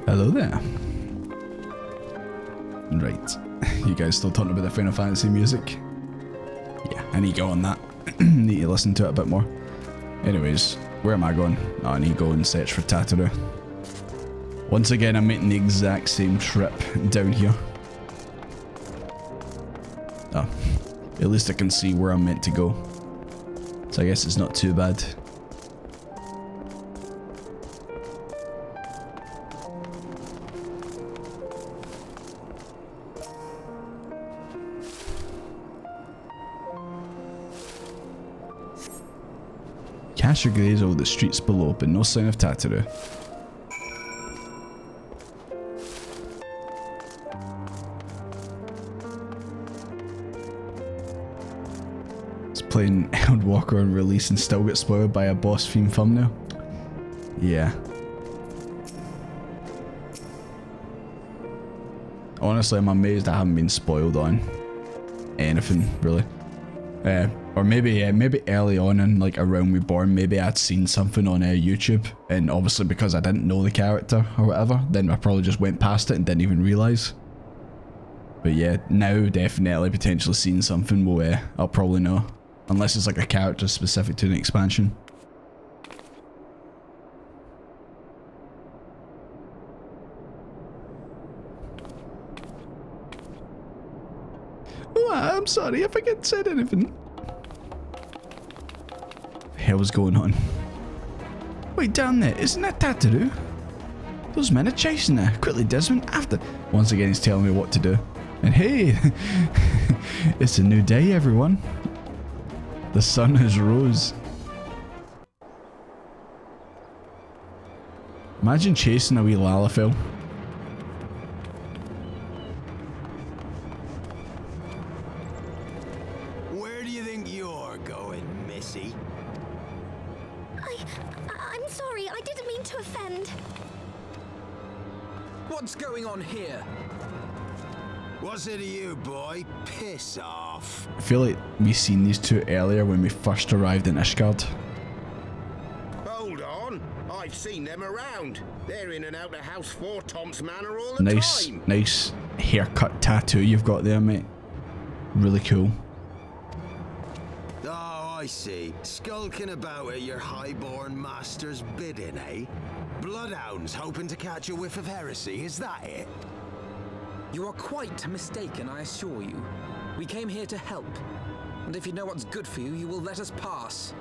Hello there. Right. You guys still talking about the Final Fantasy music? Yeah, I need to go on that. Need to listen to it a bit more. Anyways, where am I going? Oh, I need to go and search for Tataru. Once again, I'm making the exact same trip down here. Oh, at least I can see where I'm meant to go. So I guess it's not too bad. Cast your gaze over the streets below, but no sign of Tataru. It's playing Eldwalker on release and still get spoiled by a boss theme thumbnail. Yeah. Honestly, I'm amazed I haven't been spoiled on anything, really. Or maybe early on in like around Reborn, maybe I'd seen something on YouTube, and obviously because I didn't know the character or whatever, then I probably just went past it and didn't even realise. But yeah, now definitely potentially seeing something will I'll probably know, unless it's like a character specific to an expansion. Oh, I'm sorry if I get said anything. Hell's going on? Wait, down there, isn't that Tataru? Those men are chasing her. Quickly, Desmond, after. Once again, he's telling me what to do. And hey, it's a new day, everyone. The sun has rose. Imagine chasing a wee Lalafell. Where do you think you're going, Missy? I'm sorry, I didn't mean to offend. What's going on here? What's it to you, boy? Piss off. I feel like we seen these two earlier when we first arrived in Ishgard. Hold on. I've seen them around. They're in and out of House 4 Tom's Manor all the time. Nice haircut tattoo you've got there, mate. Really cool. Oh, I see. Skulking about at your highborn master's bidding, eh? Bloodhounds hoping to catch a whiff of heresy, is that it? You are quite mistaken, I assure you. We came here to help. And if you know what's good for you, you will let us pass.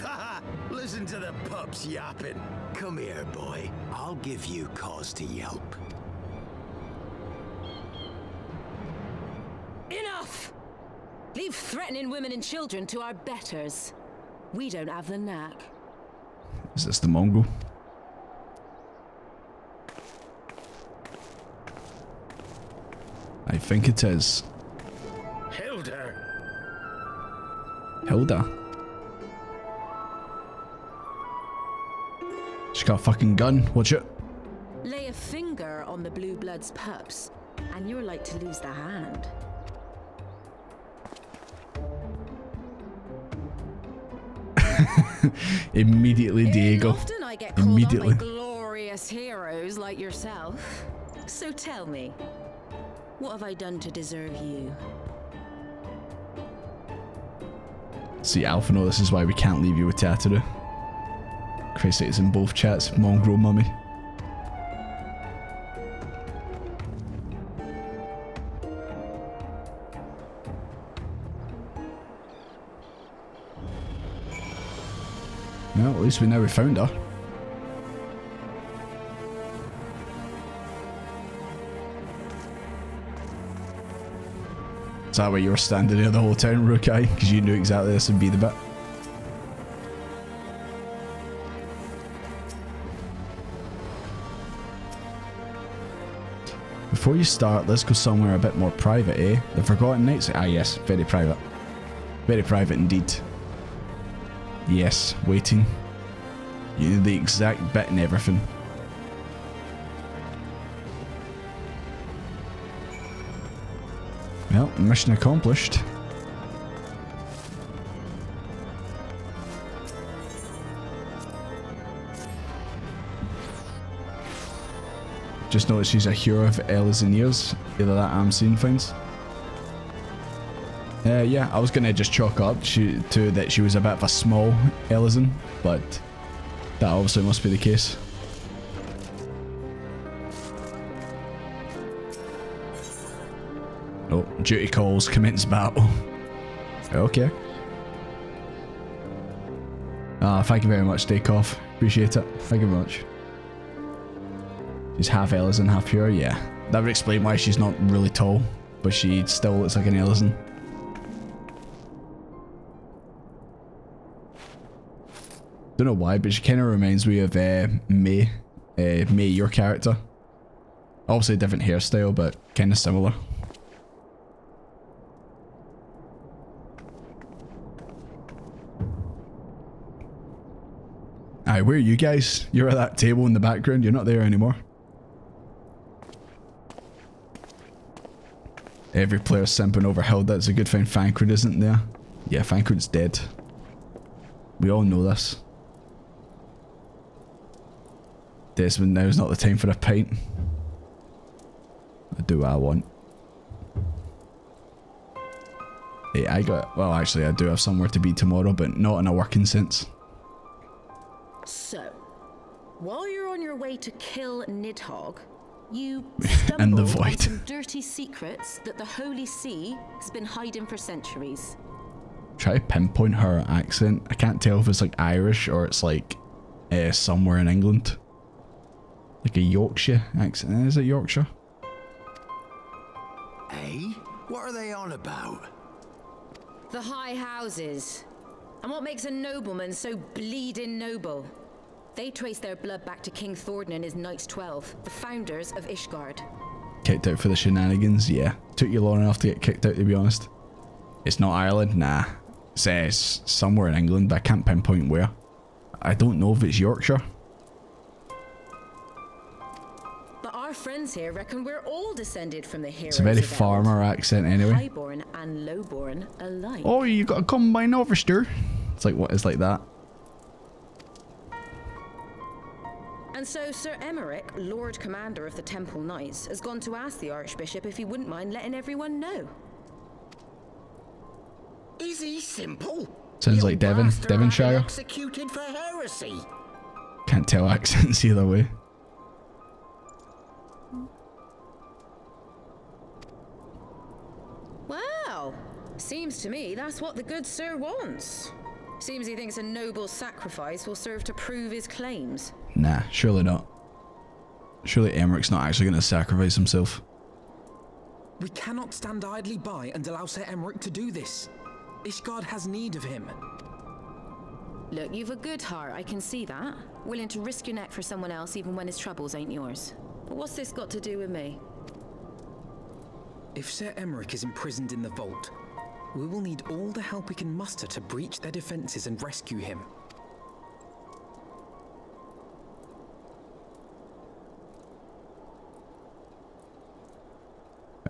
Haha! Listen to the pups yapping. Come here, boy. I'll give you cause to yelp. Enough! Leave threatening women and children to our betters. We don't have the knack. Is this the Mongol? I think it is. Hilda! Hilda? She's got a fucking gun. Watch it. Lay a finger on the blue blood's pups, and you're like to lose the hand. Immediately, Diego. Often I get called on by glorious heroes like yourself. So tell me, what have I done to deserve you? See, Alphino, this is why we can't leave you with Tataru. Christ, it's in both chats. Mongrel mummy. Well, at least we know we found her. Is that why you were standing there the whole time, Rukai? Because you knew exactly this would be the bit. Before you start, let's go somewhere a bit more private, eh? The Forgotten Knights? Ah yes, very private. Very private indeed. Yes, waiting. You knew the exact bit and everything. Well, mission accomplished. Just noticed she's a hero of Elysian years. Either that I'm seeing things. Yeah, I was gonna just chalk up to that she was a bit of a small Elysian, but that obviously must be the case. Oh, duty calls, commence battle. Okay. Thank you very much, Dakeoff. Appreciate it. Thank you very much. She's half Elysian, half pure, yeah. That would explain why she's not really tall, but she still looks like an Elysian. Don't know why, but she kind of reminds me of May. May, your character. Obviously a different hairstyle, but kind of similar. Aye, where are you guys? You're at that table in the background, you're not there anymore. Every player's simping over Hilda. It's a good thing Thancred isn't there. Yeah, Thancred's dead. We all know this. Desmond, now's not the time for a pint. I do what I want. Hey, well actually I do have somewhere to be tomorrow, but not in a working sense. So, while you're on your way to kill Nidhogg, you stumbled on some dirty secrets that the Holy See has been hiding for centuries. Try to pinpoint her accent. I can't tell if it's like Irish or it's like somewhere in England. Like a Yorkshire accent. Is it Yorkshire? Hey? What are they on about? The high houses. And what makes a nobleman so bleeding noble? They trace their blood back to King Thordan and his Knights 12, the founders of Ishgard. Kicked out for the shenanigans? Yeah. Took you long enough to get kicked out, to be honest. It's not Ireland? Nah. It's somewhere in England, but I can't pinpoint where. I don't know if it's Yorkshire. But our friends here reckon we're all descended from the heroes. It's a very farmer accent anyway. Highborn and lowborn alike. Oh, you got a combine officer. It's like what is like that. And so Sir Emmerich, Lord Commander of the Temple Knights, has gone to ask the Archbishop if he wouldn't mind letting everyone know. Is he simple? Sounds like Devonshire. Executed for heresy. Can't tell accents either way. Well, seems to me that's what the good sir wants. Seems he thinks a noble sacrifice will serve to prove his claims. Nah, surely not. Surely Emmerich's not actually going to sacrifice himself. We cannot stand idly by and allow Sir Emmerich to do this. Ishgard has need of him. Look, you've a good heart, I can see that. Willing to risk your neck for someone else even when his troubles ain't yours. But what's this got to do with me? If Sir Emmerich is imprisoned in the vault, we will need all the help we can muster to breach their defenses and rescue him.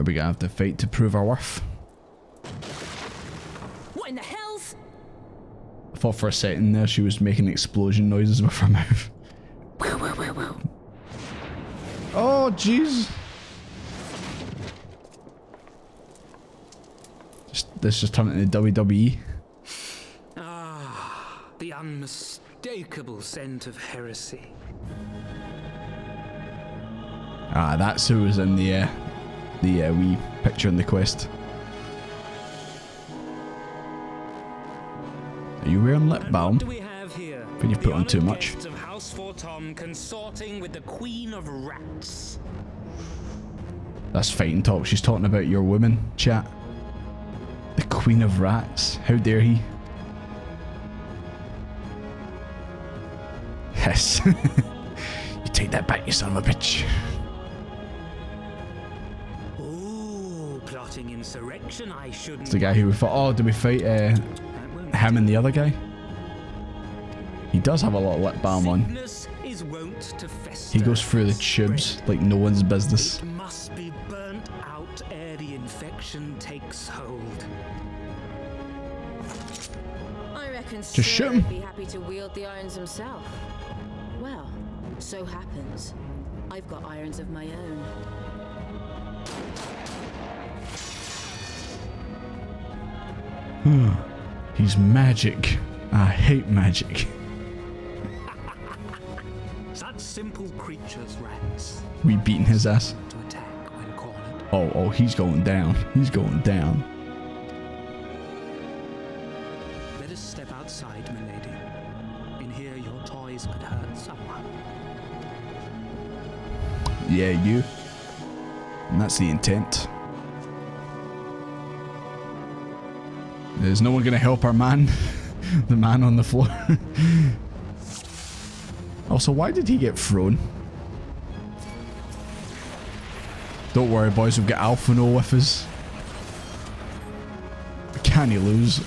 Are we gonna have to fight to prove our worth? What in the hell's? I thought for a second there she was making explosion noises with her mouth. Oh jeez. This just turned into WWE. Ah, the unmistakable scent of heresy. Ah, that's who was in the wee picture in the quest. Are you wearing lip balm? What do we have here? When you put on too much. Of House Fortom consorting with the Queen of Rats. That's fighting talk. She's talking about your woman, chat. The Queen of Rats. How dare he? Yes. You take that back, you son of a bitch. Ooh, plotting insurrection, I shouldn't. It's the guy who we thought, oh, did we fight him and the other guy? He does have a lot of lip balm on. He goes through the tubes like no one's business. It must be burnt out ere the infection takes hold. I reckon Just shoot him. would be happy to wield the irons himself. Well, so happens I've got irons of my own. He's magic. I hate magic. Such simple creatures, rats. We beating his ass. To attack when cornered. Oh, he's going down. He's going down. Let us step outside, milady. In here, your toys could hurt someone. Yeah, you. And that's the intent. There's no one gonna help our man. The man on the floor. Also, why did he get thrown? Don't worry, boys, we've got Alphino with us. Can he lose?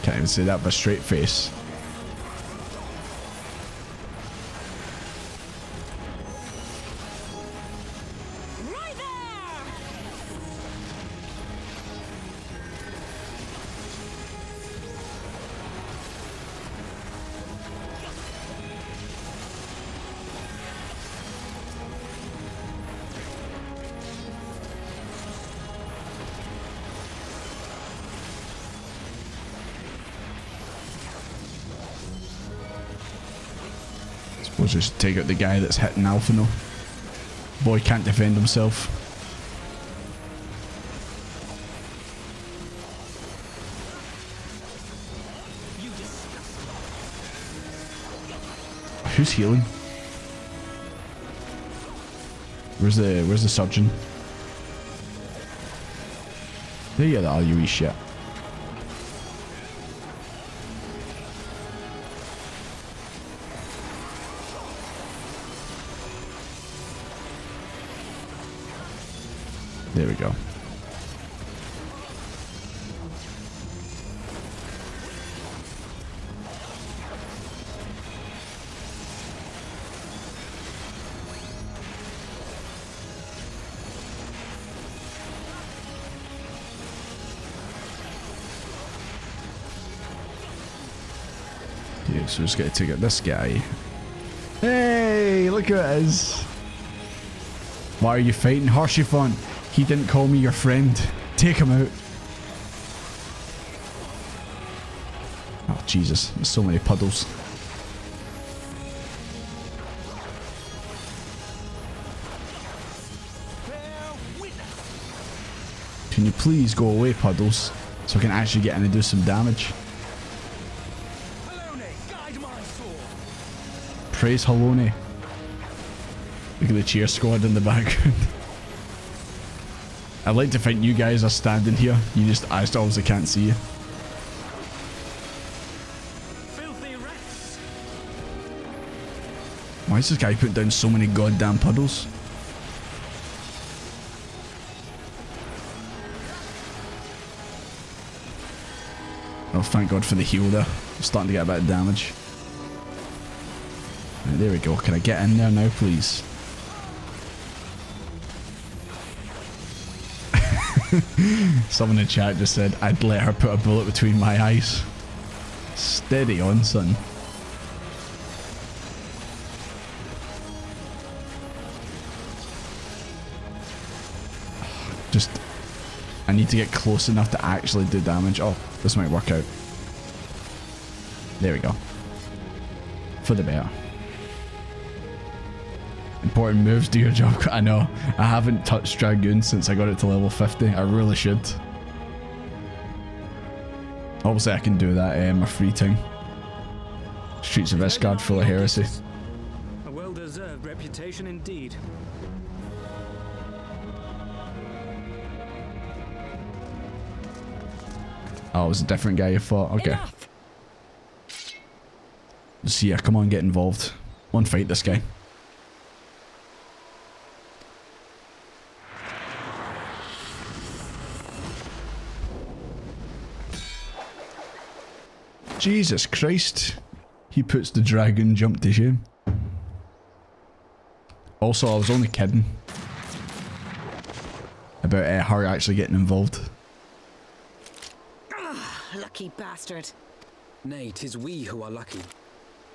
Can't even say that with a straight face. Right there! We'll just take out the guy that's hitting Alphino. Boy can't defend himself. Who's healing? Where's the surgeon? There you are, you wee shit. There we go. Yeah, so just gotta take out this guy. Hey, look who it is. Why are you fighting Horseyfon? He didn't call me your friend. Take him out. Oh, Jesus. There's so many puddles. Can you please go away, puddles, so I can actually get in and do some damage? Praise Halone. Look at the cheer squad in the background. I'd like to think you guys are standing here. I just obviously can't see you. Filthy rats. Why is this guy putting down so many goddamn puddles? Oh, thank God for the heal there. I'm starting to get a bit of damage. Right, there we go. Can I get in there now, please? Someone in the chat just said, I'd let her put a bullet between my eyes. Steady on, son. Just, I need to get close enough to actually do damage. Oh, this might work out. There we go. For the better. Important moves, do your job. I know. I haven't touched Dragoon since I got it to level 50. I really should. Obviously, I can do that in my free time. Streets of Ishgard full of heresy. A well-deserved reputation indeed. Oh, it was a different guy you fought. Okay. Enough. So yeah, come on, get involved. One fight this guy. Jesus Christ. He puts the dragon jump to shame. Also, I was only kidding about her actually getting involved. Lucky bastard. Nay, 'tis we who are lucky.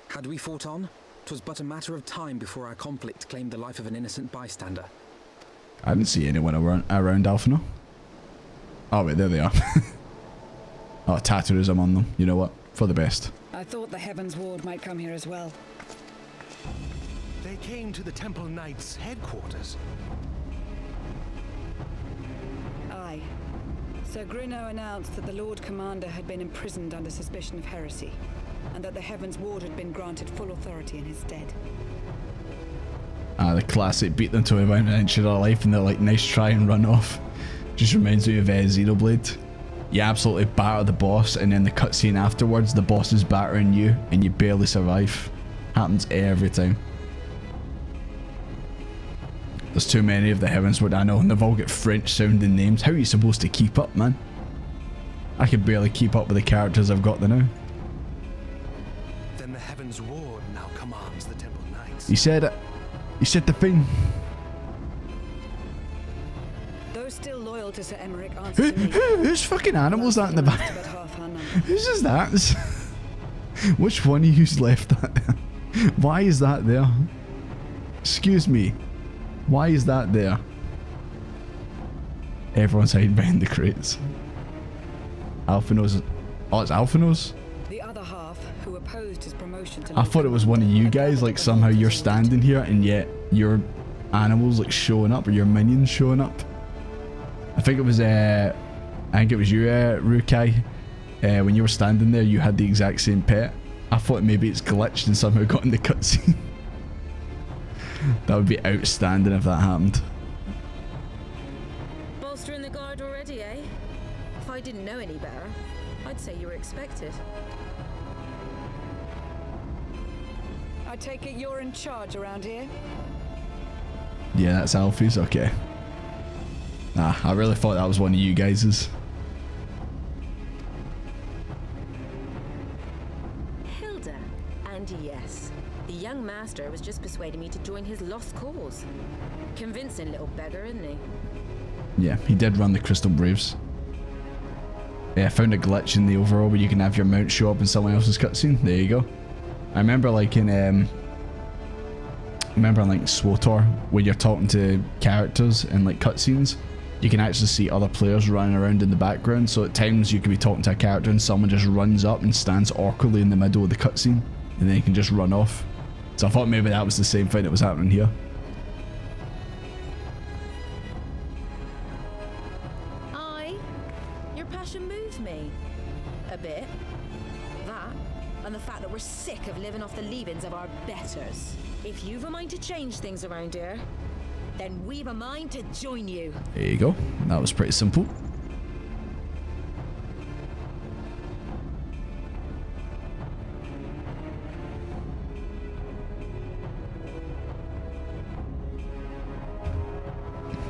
Had we fought on, 'Twas but a matter of time before our conflict claimed the life of an innocent bystander. I didn't see anyone around Alphino. Oh wait, there they are. Oh, tattooism on them. You know what? For the best. I thought the Heavensward might come here as well. They came to the Temple Knights' headquarters. Aye. Sir Grinno announced that the Lord Commander had been imprisoned under suspicion of heresy, and that the Heavensward had been granted full authority in his stead. The classic beat them to about an inch of their life and they're like, nice try and run off. Just reminds me of Xenoblade. You absolutely batter the boss and then the cutscene afterwards, the boss is battering you and you barely survive. Happens every time. There's too many of the Heavensward I know and they've all got French sounding names. How are you supposed to keep up, man? I can barely keep up with the characters I've got there now. Then the Heavensward now commands the Temple Knights. He said it. He said the thing. Those still loyal to Sir Emmerich answer to me. Whose fucking animal is that in the back? Whose is that? Which one of you's left that there? Why is that there? Excuse me. Why is that there? Everyone's hiding behind the crates. Alphino's. Oh, it's Alphino's? The other half, who opposed his promotion to I thought it was one of you guys, like somehow you're standing here and yet your animals like showing up or your minions showing up. I think it was you, Rukai. When you were standing there, you had the exact same pet. I thought maybe it's glitched and somehow got in the cutscene. That would be outstanding if that happened. Bolstering the guard already, eh? If I didn't know any better, I'd say you were expected. I take it you're in charge around here? Yeah, that's Alfie's. Okay. Nah, I really thought that was one of you guys's. Hilda. And yes, the young master was just persuading me to join his lost cause. Convincing little beggar, isn't he? Yeah, he did run the Crystal Braves. Yeah, I found a glitch in the overall where you can have your mount show up in someone else's cutscene. There you go. I remember like in like SWTOR when you're talking to characters in like cutscenes, you can actually see other players running around in the background. So at times you could be talking to a character and someone just runs up and stands awkwardly in the middle of the cutscene, and then you can just run off. So I thought maybe that was the same thing that was happening here. Your passion moves me. A bit. That, and the fact that we're sick of living off the leavings of our betters. If you've a mind to change things around here, then we've a mind to join you. There you go. That was pretty simple.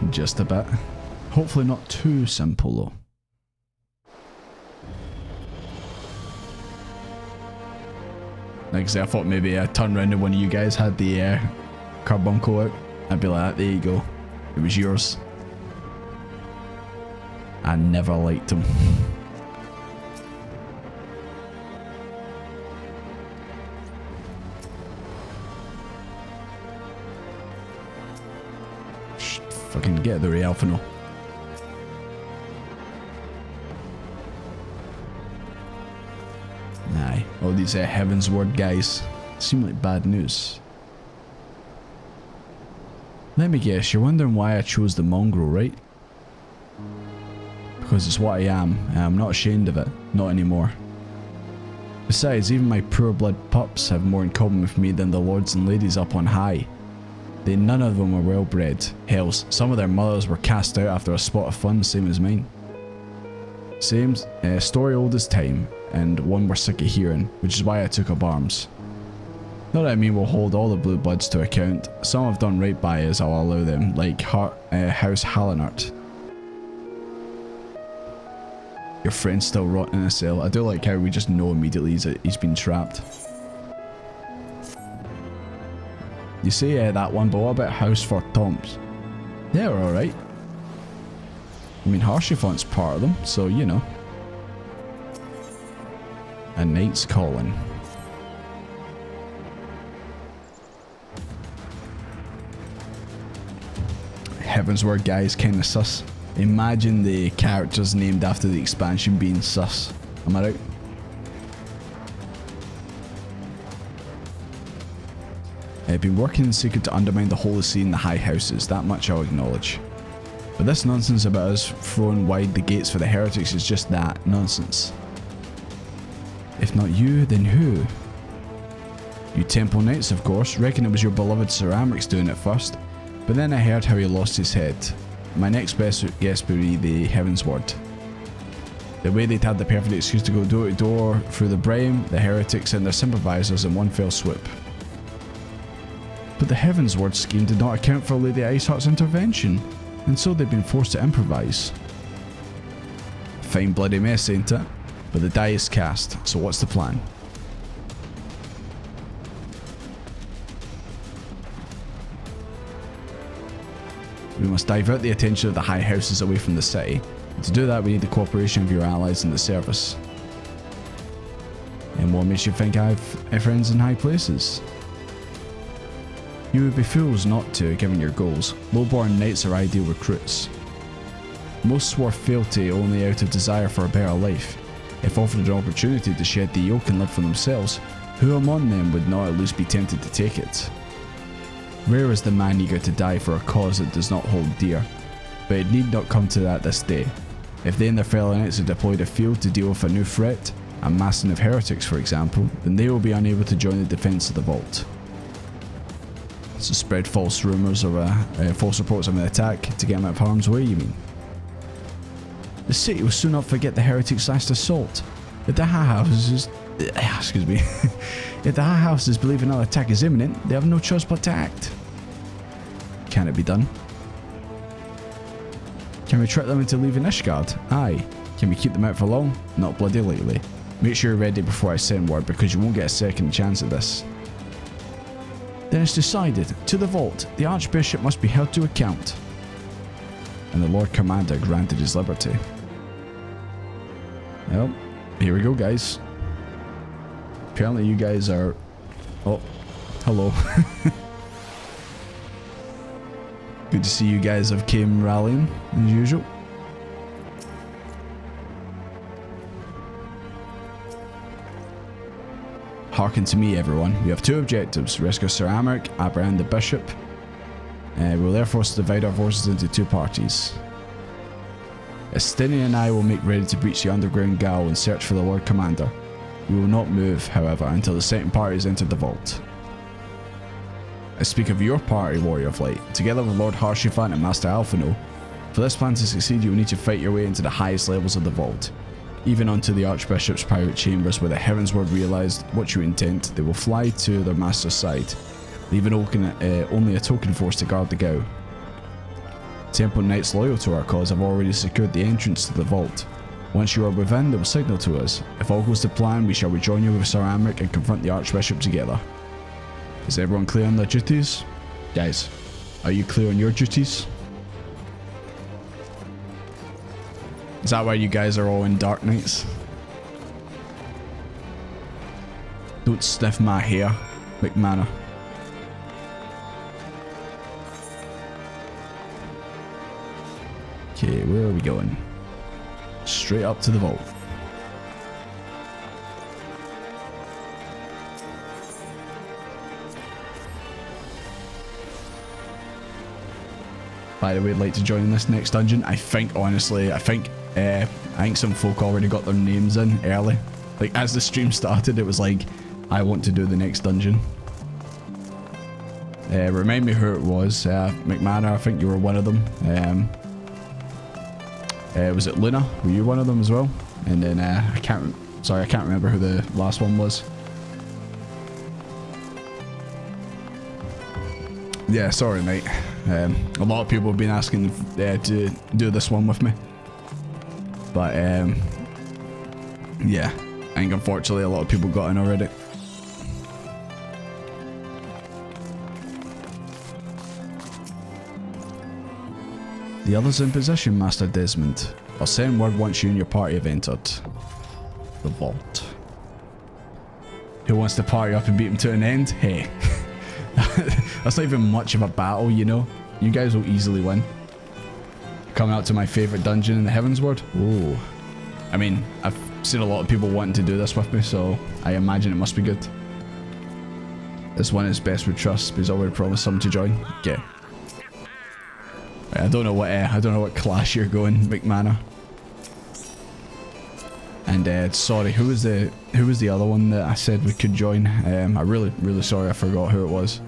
Just a bit. Hopefully not too simple though. Like I say, I thought maybe I'd turn around and one of you guys had the carbuncle out. I'd be like, there you go. It was yours. I never liked him. Fucking get the Alphino. Aye, all these Heavensward guys seem like bad news. Let me guess, you're wondering why I chose the mongrel, right? Because it's what I am, and I'm not ashamed of it, not anymore. Besides, even my poor blood pups have more in common with me than the lords and ladies up on high. None of them were well bred. Hells, some of their mothers were cast out after a spot of fun, same as mine. Same, story old as time, and one we're sick of hearing, which is why I took up arms. Not that I mean we'll hold all the blue bloods to account. Some have done right by us, I'll allow them, like House Hallinart. Your friend's still rotting in a cell. I do like how we just know immediately he's been trapped. You say that one, but what about House for Toms? They're alright. I mean, Harshifont's part of them, so you know. A Knight's Calling. Heavensward guy is kind of sus. Imagine the characters named after the expansion being sus. Am I right? I've been working in secret to undermine the Holy See and the High Houses, that much I'll acknowledge. But this nonsense about us throwing wide the gates for the heretics is just that, nonsense. If not you, then who? You Temple Knights, of course. Reckon it was your beloved Sir Amric's doing it first, but then I heard how he lost his head. My next best guess would be the Heavensward. The way they'd had the perfect excuse to go door to door through the Brame, the heretics and their sympathizers in one fell swoop. But the Heavensward scheme did not account for Lady Iceheart's intervention, and so they've been forced to improvise. Fine bloody mess, ain't it? But the die is cast, so what's the plan? We must divert the attention of the High Houses away from the city. And to do that, we need the cooperation of your allies in the service. And what makes you think I have friends in high places? You would be fools not to, given your goals. Low-born knights are ideal recruits. Most swore fealty only out of desire for a better life. If offered an opportunity to shed the yoke and live for themselves, who among them would not at least be tempted to take it? Rare is the man eager to die for a cause that does not hold dear, but it need not come to that this day. If they and their fellow knights are deployed afield to deal with a new threat, a massing of heretics for example, then they will be unable to join the defence of the vault. So spread false rumours or false reports of an attack to get them out of harm's way, you mean? The city will soon not forget the heretics' last assault. If the High Houses, excuse me, if the High Houses believe another attack is imminent, they have no choice but to act. Can it be done? Can we trick them into leaving Ishgard? Aye. Can we keep them out for long? Not bloody lightly. Make sure you're ready before I send word, because you won't get a second chance at this. Then it's decided. To the vault. The Archbishop must be held to account. And the Lord Commander granted his liberty. Well, here we go, guys. Apparently you guys are... Oh, hello. Good to see you guys have came rallying, as usual. Hearken to me, everyone. We have two objectives. Rescue Sir Amric, apprehend the Bishop. We'll therefore divide our forces into two parties. Estinian and I will make ready to breach the underground gale and search for the Lord Commander. We will not move, however, until the second party has entered the vault. I speak of your party, Warrior of Light, together with Lord Harshifant and Master Alphino. For this plan to succeed, you will need to fight your way into the highest levels of the vault. Even onto the Archbishop's private chambers, where the Heavensward realised what you intend, they will fly to their master's side, leaving only a token force to guard the gao. Temple Knights loyal to our cause have already secured the entrance to the vault. Once you are within, they will signal to us. If all goes to plan, we shall rejoin you with Sir Amric and confront the Archbishop together. Is everyone clear on their duties? Guys, are you clear on your duties? Is that why you guys are all in Dark Knights? Don't sniff my hair, McManor. Okay, where are we going? Straight up to the vault. By the way, I'd like to join in this next dungeon. I think, honestly, I think some folk already got their names in early. Like, as the stream started, it was like, I want to do the next dungeon. Remind me who it was. McManor, I think you were one of them. Was it Luna? Were you one of them as well? And then, I can't remember who the last one was. Yeah, sorry mate. A lot of people have been asking to do this one with me. But, yeah. I think unfortunately a lot of people got in already. The others in position, Master Desmond. I'll send word once you and your party have entered the vault. Who wants to party up and beat him to an end? Hey. That's not even much of a battle, you know. You guys will easily win. Coming out to my favourite dungeon in the Heavensward. Ooh. I mean, I've seen a lot of people wanting to do this with me, so I imagine it must be good. This one is best with trust, because I already promised someone to join. Okay. I don't know what class you're going, McManor. And sorry, who was the other one that I said we could join? I'm really sorry, I forgot who it was.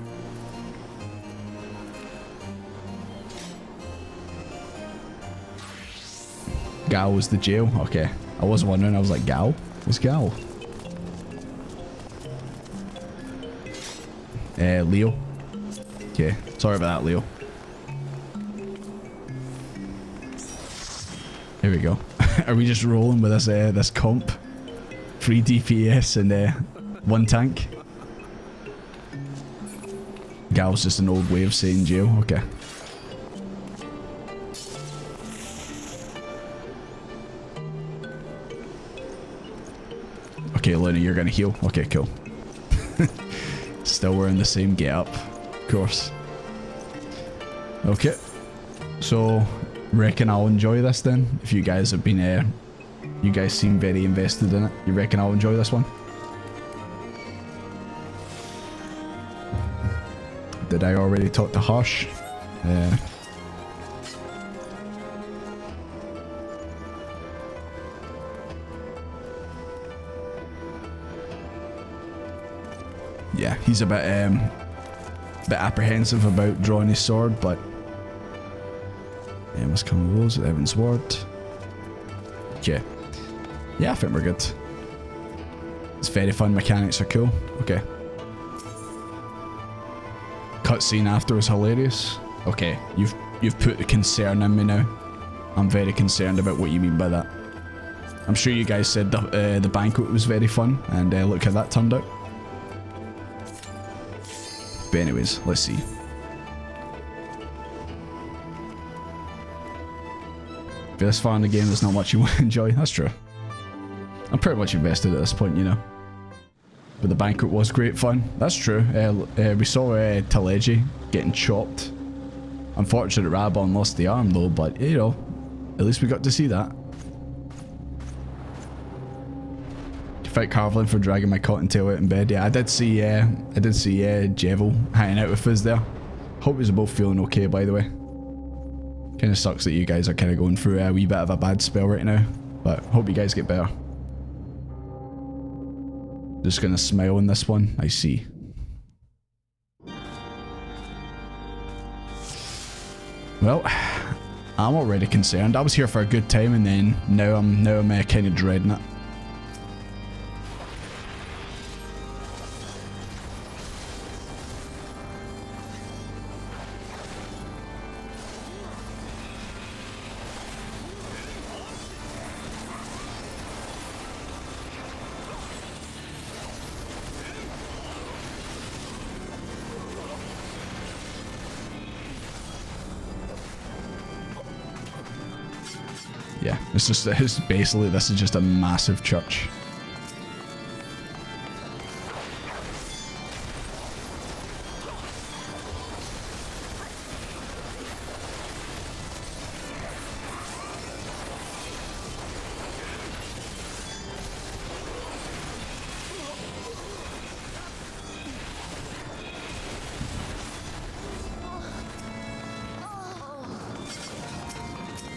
Gal was the jail. Okay, I was wondering. I was like, Gal? What's Gal? Leo. Okay, sorry about that, Leo. Here we go. Are we just rolling with this comp? 3 DPS and 1 tank? Gal's just an old way of saying jail. Okay. Okay, Luna, you're gonna heal. Okay, cool. Still wearing the same getup, of course. Okay. So, reckon I'll enjoy this then. If you guys have been, you guys seem very invested in it. You reckon I'll enjoy this one? Did I already talk to Harsh? Yeah, he's a bit apprehensive about drawing his sword, but must come rules with Heavensward. Okay. Yeah, I think we're good. It's very fun, mechanics are cool. Okay. Cutscene after was hilarious. Okay, you've put the concern in me now. I'm very concerned about what you mean by that. I'm sure you guys said the banquet was very fun, and look how that turned out. But anyways, let's see. If you're this far in the game, there's not much you want to enjoy. That's true. I'm pretty much invested at this point, you know. But the banquet was great fun. That's true. We saw Teleji getting chopped. Unfortunate Rabon lost the arm though, but you know, at least we got to see that. Fight Carvelin for dragging my cottontail out in bed. Yeah, I did see Jevel hanging out with us there. Hope you're both feeling okay, by the way. Kind of sucks that you guys are kind of going through a wee bit of a bad spell right now, but hope you guys get better. Just gonna smile in this one. I see. Well, I'm already concerned. I was here for a good time, and then now I'm kind of dreading it. Yeah, it's basically, this is just a massive church.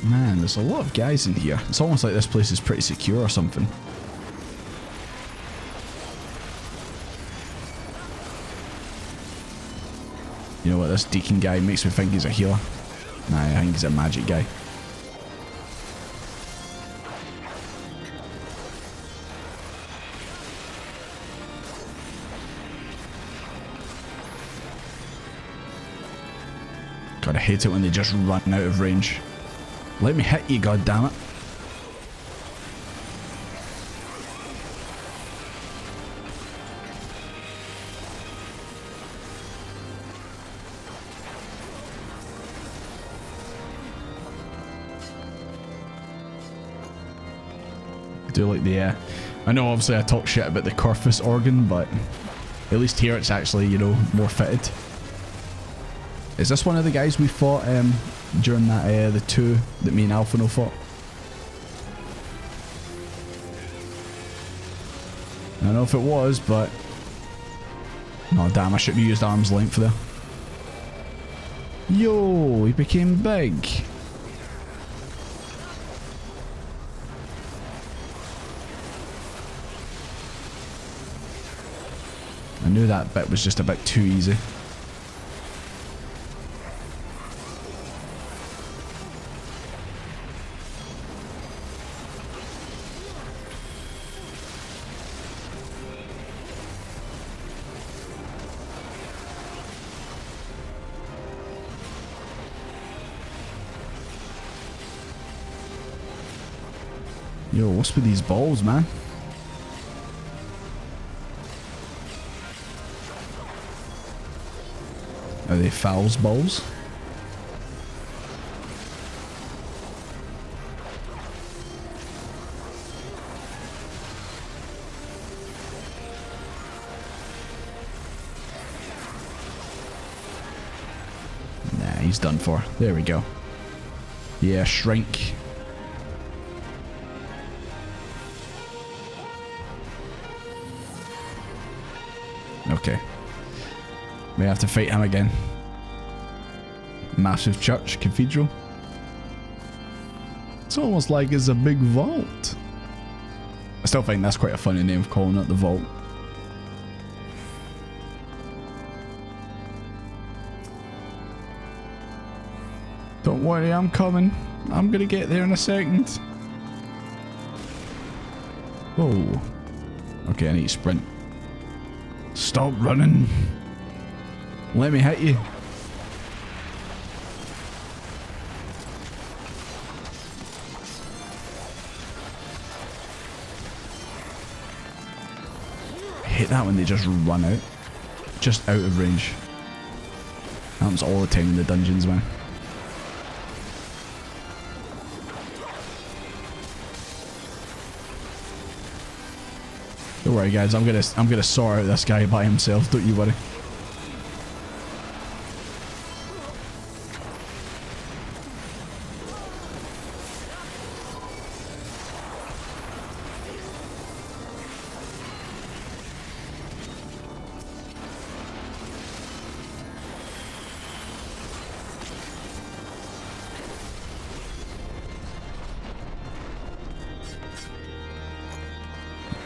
Man, there's a lot of guys in here. It's almost like this place is pretty secure or something. You know what, this Deacon guy makes me think he's a healer. Nah, I think he's a magic guy. God, I hate it when they just run out of range. Let me hit you, goddammit. I do like the, I know obviously I talk shit about the Corvus organ, but at least here it's actually, you know, more fitted. Is this one of the guys we fought during that the two that me and Alphino fought? I don't know if it was, but... Oh damn, I should have used arm's length there. Yo, he became big. I knew that bit was just a bit too easy. Yo, what's with these balls, man? Are they Fowl's balls? Nah, he's done for. There we go. Yeah, shrink. Okay. May have to fight him again. Massive church, cathedral. It's almost like it's a big vault. I still think that's quite a funny name of calling it the vault. Don't worry, I'm coming. I'm gonna get there in a second. Whoa. Okay, I need to sprint. Stop running. Let me hit you. I hate that when they just run out. Just out of range. Happens all the time in the dungeons, man. Don't worry guys, I'm gonna sort out this guy by himself, don't you worry.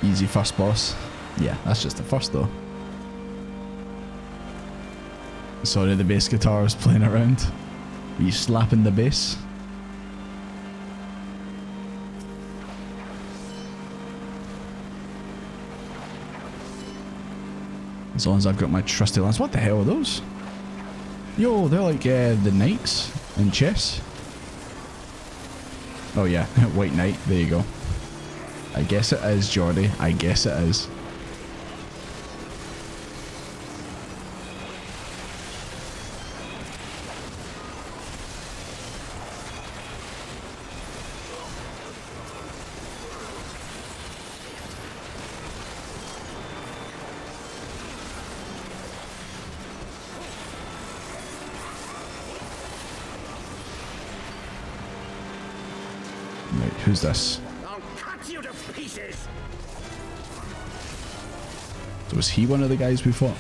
Easy first boss. Yeah, that's just the first though. Sorry, the bass guitar is playing around. Are you slapping the bass? As long as I've got my trusty lance. What the hell are those? Yo, they're like the knights in chess. Oh yeah, white knight. There you go. I guess it is, Jordy. I guess it is. Right, who's this? So was he one of the guys we fought?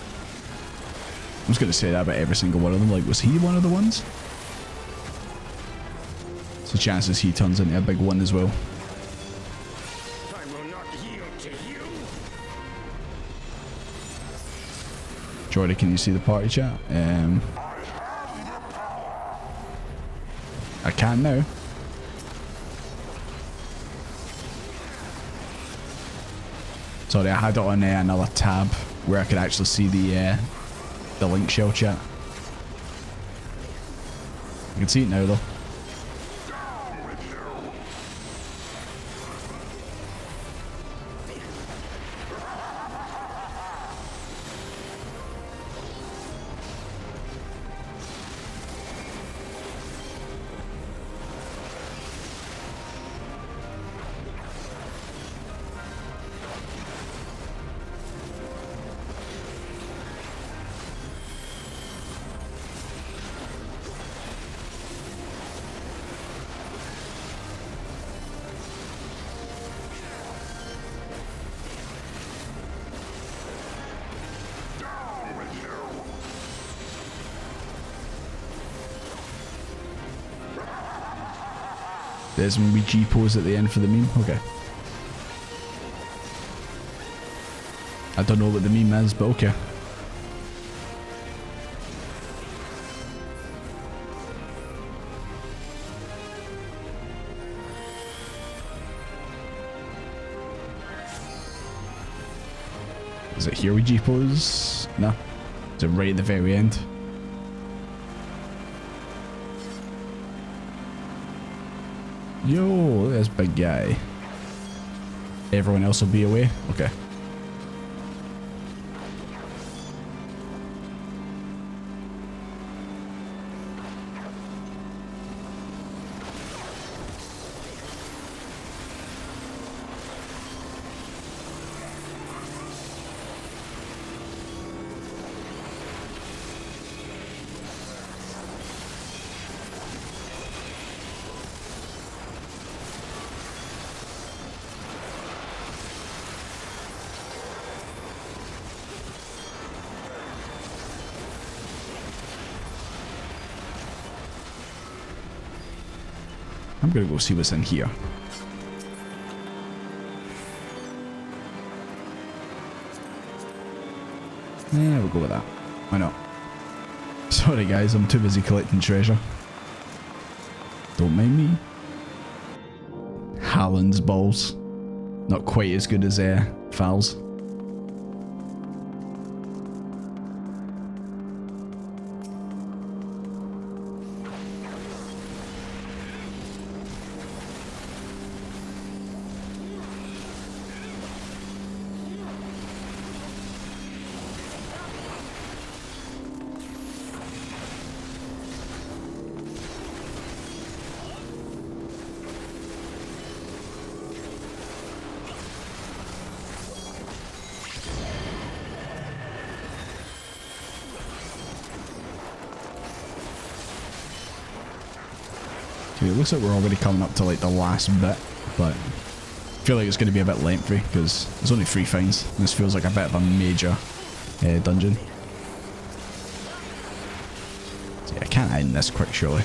I was going to say that about every single one of them. Like, was he one of the ones? So chances he turns into a big one as well. I will not yield to you. Jordy, can you see the party chat? I can now. Sorry, I had it on another tab where I could actually see the link shell chat. I can see it now though. Desmond, we G-pose at the end for the meme? Okay. I don't know what the meme is, but okay. Is it here we G-pose? No. Is it right at the very end? Yo, look at this big guy. Everyone else will be away? Okay. I'm gonna go see what's in here. Yeah, we'll go with that. Why not? Sorry guys, I'm too busy collecting treasure. Don't mind me. Halland's balls. Not quite as good as Fal's. Okay, it looks like we're already coming up to like the last bit, but I feel like it's going to be a bit lengthy because there's only 3 finds. And this feels like a bit of a major dungeon. So yeah, I can't end this quick, surely.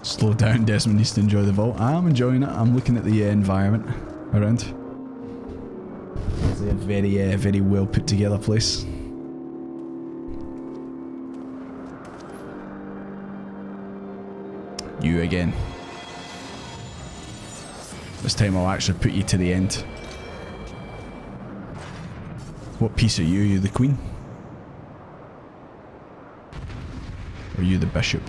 Slow down, Desmond needs to enjoy the vault. I'm enjoying it. I'm looking at the environment around. It's a very, very well put together place. You again. This time I'll actually put you to the end. What piece are you? Are you the queen? Or are you the bishop?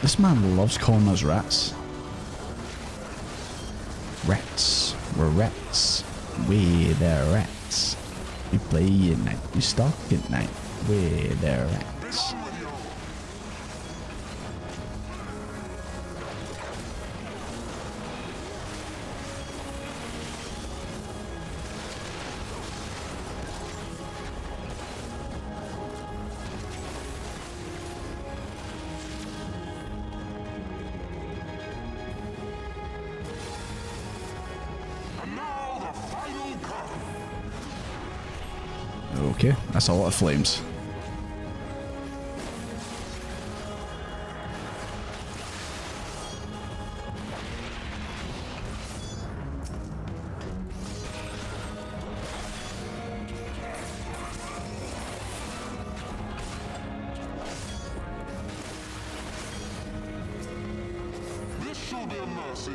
This man loves calling us rats. Rats. We're rats. We're the rats. We play at night. We stalk at night. We're the rats. Okay, that's a lot of flames. This shall be a mercy.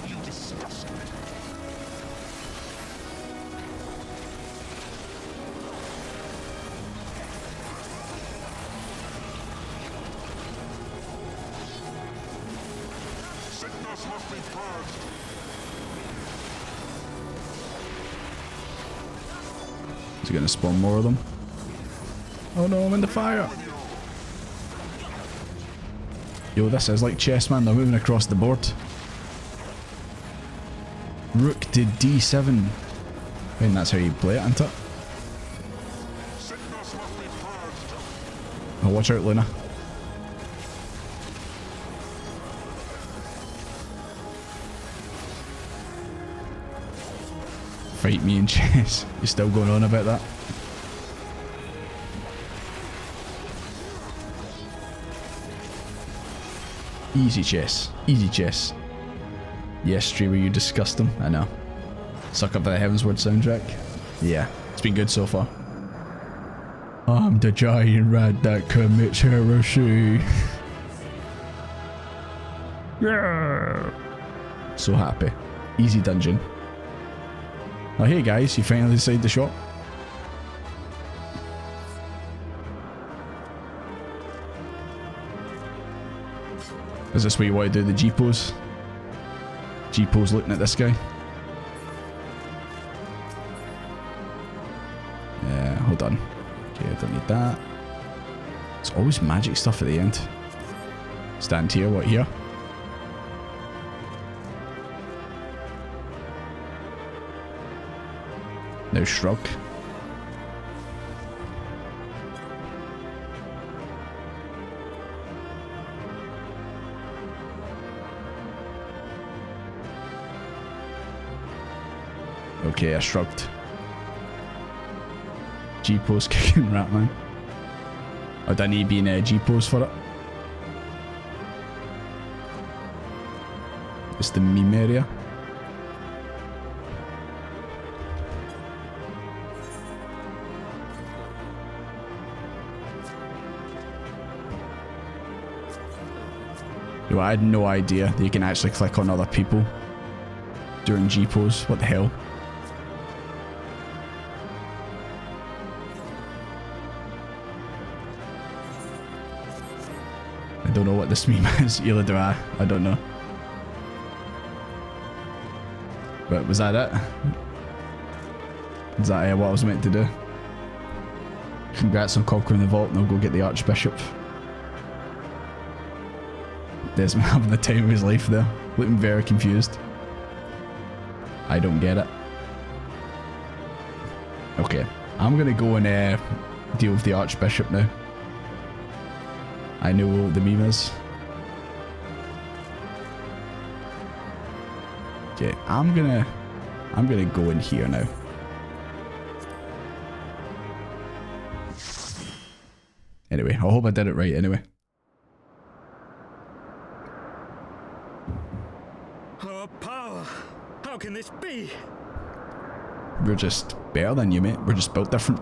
You disgust me. Must be purged. Is he gonna spawn more of them? Oh no, I'm in the fire! Yo, this is like chess, man. They're moving across the board. Rook to D7. I mean, that's how you play it, isn't it? Oh, watch out, Luna. Fight me in chess. You're still going on about that? Easy chess. Easy chess. Yes, streamer, you disgust them. I know. Suck up for the Heavensward soundtrack. Yeah, it's been good so far. I'm the giant rat that commits heresy. Yeah. So happy. Easy dungeon. Oh, hey guys, you finally decided the shop. Is this where you want to do the G-pose? G-pose looking at this guy. Yeah, hold on. Okay, I don't need that. It's always magic stuff at the end. Stand here, what here? Now shrug. Okay, I shrugged. G-pose kicking Ratman. I don't need being a G-pose for it. It's the meme area. Yo, I had no idea that you can actually click on other people during G-pose. What the hell? I don't know what this meme is, either do I. I don't know. But was that it? Is that what I was meant to do? Congrats on conquering the vault, and I'll go get the Archbishop. Desmond having the time of his life there. Looking very confused. I don't get it. Okay, I'm gonna go and deal with the Archbishop now. I know what the meme is. Okay, I'm gonna go in here now. Anyway, I hope I did it right anyway. Our power! How can this be? We're just better than you, mate. We're just built different.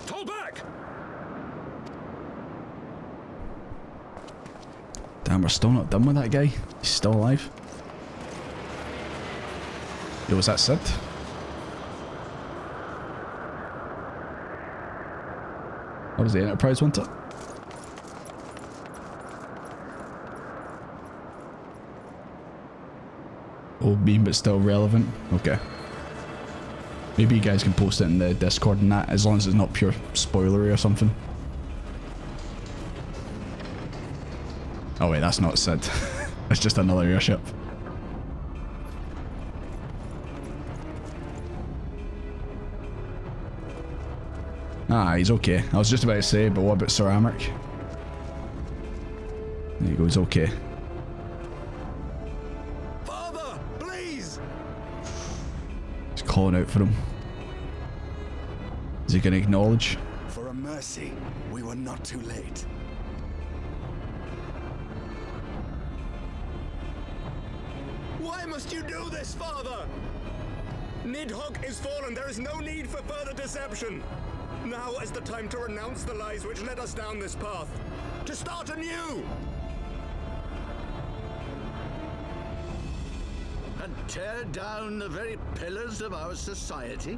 Fall back! Damn, we're still not done with that guy. He's still alive. Yo, was that Sid? That was the Enterprise, wasn't it? Old meme, but still relevant. Okay. Maybe you guys can post it in the Discord and that, as long as it's not pure spoilery or something. Oh wait, that's not Sid. That's just another airship. Ah, he's okay. I was just about to say, but what about Sir Amric? There you go, he's okay. Father, please! He's calling out for him. Is he going to acknowledge? For a mercy, we were not too late. Why must you do this, Father? Nidhogg is fallen. There is no need for further deception. Now is the time to renounce the lies which led us down this path. To start anew! And tear down the very pillars of our society?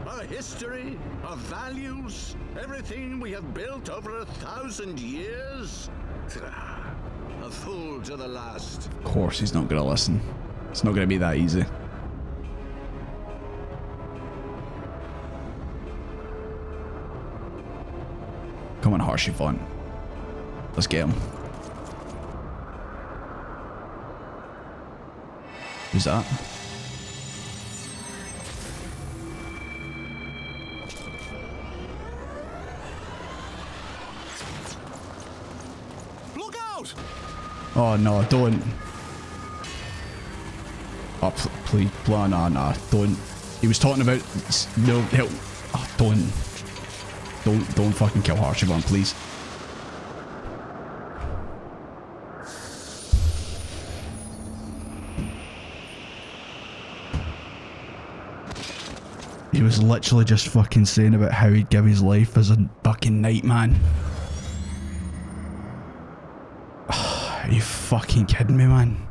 Our history, our values, everything we have built over 1,000 years? A fool to the last. Of course he's not going to listen. It's not going to be that easy. Come on, Harsh Yvonne. Let's get him. Who's that? Look out! Oh no, don't. Oh, please, no, don't. He was talking about, no, help. Oh, don't fucking kill Harshagon, please. He was literally just fucking saying about how he'd give his life as a fucking knight, man. Oh, are you fucking kidding me, man?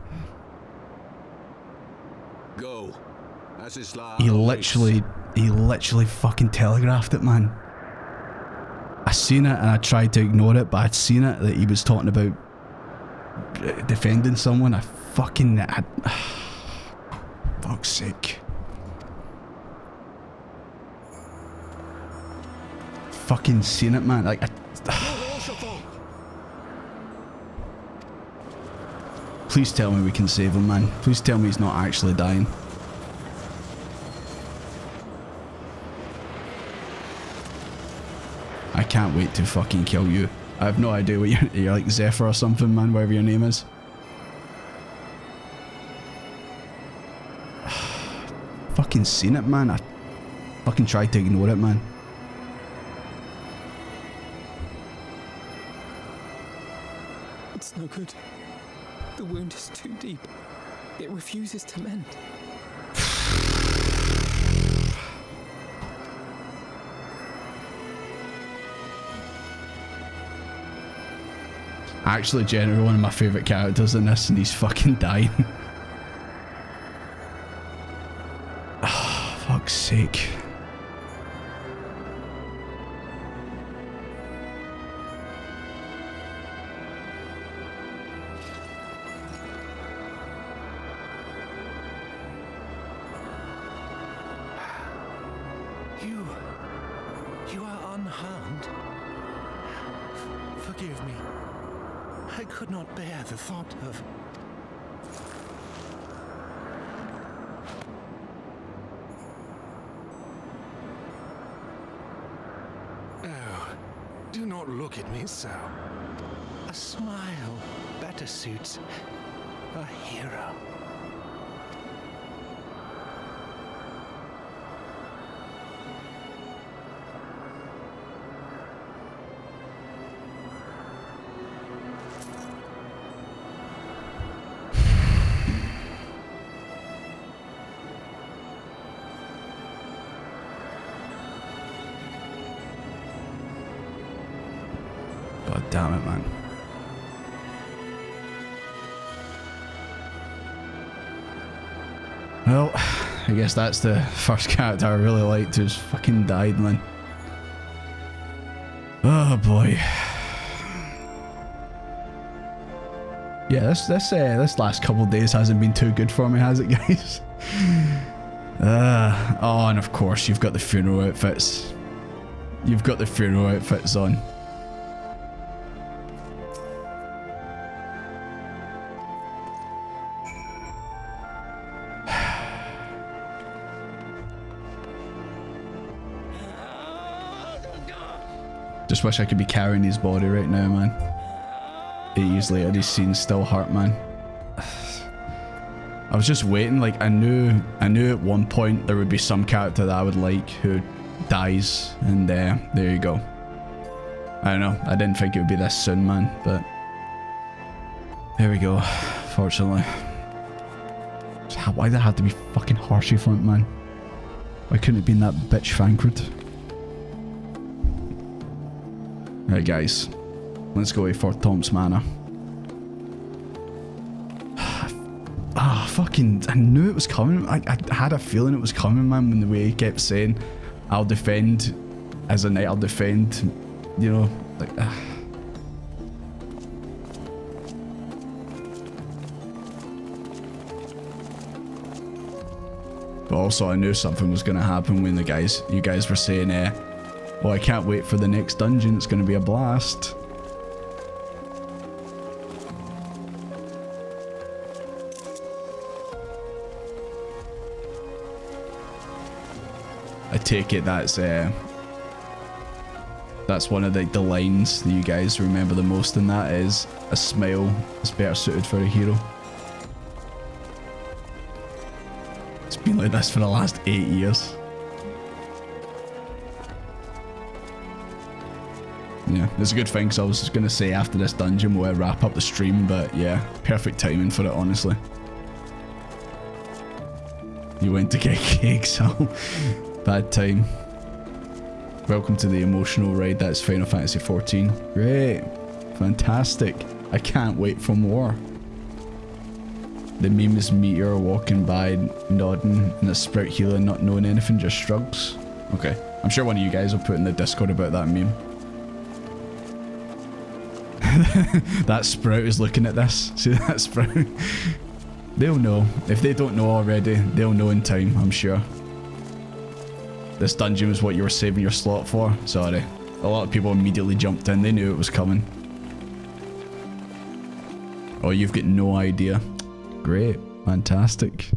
Go. That's his last. He literally fucking telegraphed it, man. I seen it and I tried to ignore it, but I'd seen it that he was talking about defending someone. Fuck's sake. Fucking seen it, man. Like, please tell me we can save him, man. Please tell me he's not actually dying. I can't wait to fucking kill you. I have no idea what you're like Zephyr or something, man, whatever your name is. Fucking seen it, man. I fucking tried to ignore it, man. It's no good. The wound is too deep. It refuses to mend. Actually, generally one of my favourite characters in this, and he's fucking dying. Oh, fuck's sake. You are unharmed. Forgive me. I could not bear the thought of... Oh, do not look at me so. A smile better suits a hero. God damn it, man. Well, I guess that's the first character I really liked who's fucking died, man. Oh boy. Yeah, this last couple of days hasn't been too good for me, has it, guys? Oh, and of course you've got the funeral outfits. You've got the funeral outfits on. Just wish I could be carrying his body right now, man. 8 years later, these scenes still hurt, man. I was just waiting, like, I knew at one point there would be some character that I would like who dies, and there you go. I don't know, I didn't think it would be this soon, man, but there we go, fortunately. Why did it have to be fucking Harshagon, man? Why couldn't it have been that bitch Thancred? Right, guys, let's go for Tom's Manor. Fucking, I knew it was coming. I had a feeling it was coming, man, when the way he kept saying, I'll defend, as a knight, I'll defend, you know, like, But also I knew something was going to happen when you guys were saying, well, I can't wait for the next dungeon, it's going to be a blast. I take it that's one of the lines that you guys remember the most, and that is, a smile is better suited for a hero. It's been like this for the last 8 years. Yeah, it's a good thing, because I was just going to say after this dungeon we'll wrap up the stream, but yeah, perfect timing for it, honestly. You went to get cake, so bad time. Welcome to the emotional ride that's Final Fantasy XIV. Great. Fantastic. I can't wait for more. The meme is Meteor walking by, nodding, and a sprout healer not knowing anything, just shrugs. Okay. I'm sure one of you guys will put in the Discord about that meme. That sprout is looking at this. See that sprout? They'll know. If they don't know already, they'll know in time, I'm sure. This dungeon was what you were saving your slot for. Sorry. A lot of people immediately jumped in. They knew it was coming. Oh, you've got no idea. Great. Fantastic.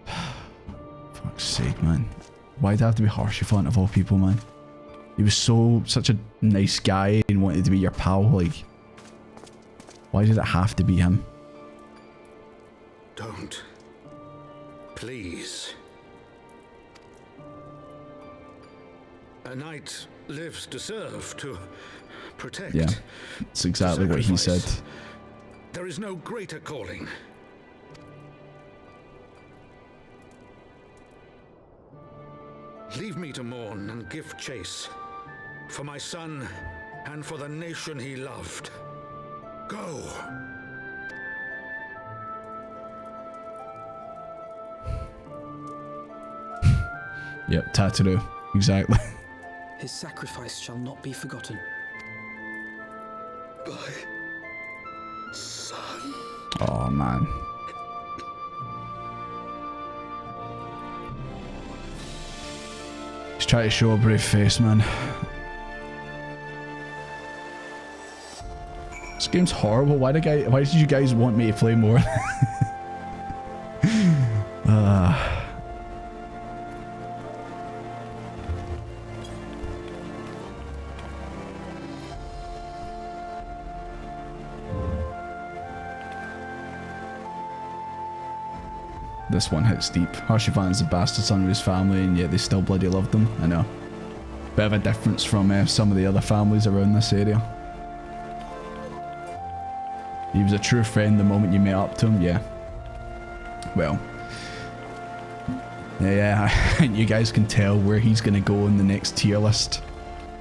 Fuck's sake, man. Why'd it have to be Harshyfant of all people, man? He was such a nice guy and wanted to be your pal. Like, why did it have to be him? Don't. Please. A knight lives to serve, to protect. Yeah, it's exactly what he said. There is no greater calling. Leave me to mourn and give chase. For my son and for the nation he loved. Go. Yep, Tataru. Exactly. His sacrifice shall not be forgotten. My son. Oh, man. He's trying to show a brave face, man. This game's horrible. Why did you guys want me to play more? This one hits deep. Harshyfant's a bastard son of his family, and yet they still bloody loved him. I know. Bit of a difference from some of the other families around this area. He was a true friend the moment you met up to him, yeah. Well. Yeah, I think you guys can tell where he's going to go in the next tier list.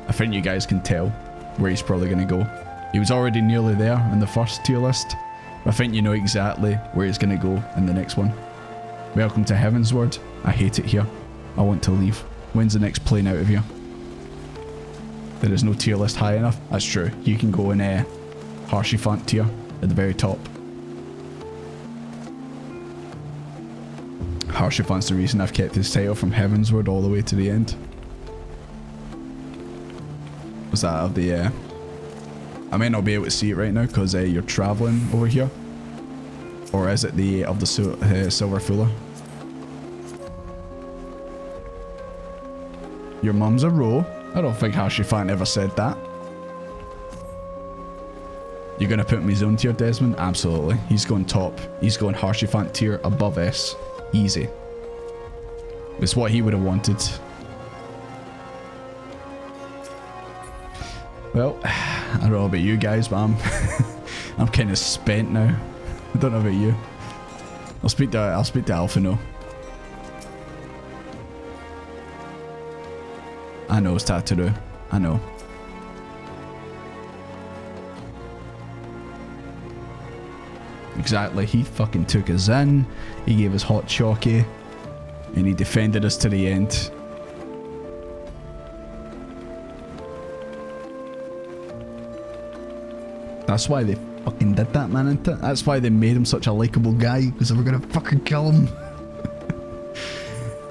I think you guys can tell where he's probably going to go. He was already nearly there in the first tier list. I think you know exactly where he's going to go in the next one. Welcome to Heavensward. I hate it here. I want to leave. When's the next plane out of here? There is no tier list high enough. That's true. You can go in Harshyfant tier at the very top. Harshyfant's the reason I've kept his title from Heavensward all the way to the end. Was that of the I may not be able to see it right now because you're traveling over here. Or is it the of the Silver Fuller? Your mum's a roe? I don't think Harshyfant ever said that. You're gonna put me zone tier, Desmond? Absolutely. He's going top. He's going Harshyfant tier above S. Easy. It's what he would have wanted. Well, I don't know about you guys, but I'm kind of spent now. I don't know about you. I'll speak to Alpha now. I know it's Tataru. I know. Exactly. He fucking took us in. He gave us hot chocky. And he defended us to the end. That's why they fucking did that, man, isn't it? That's why they made him such a likeable guy, because they were gonna fucking kill him.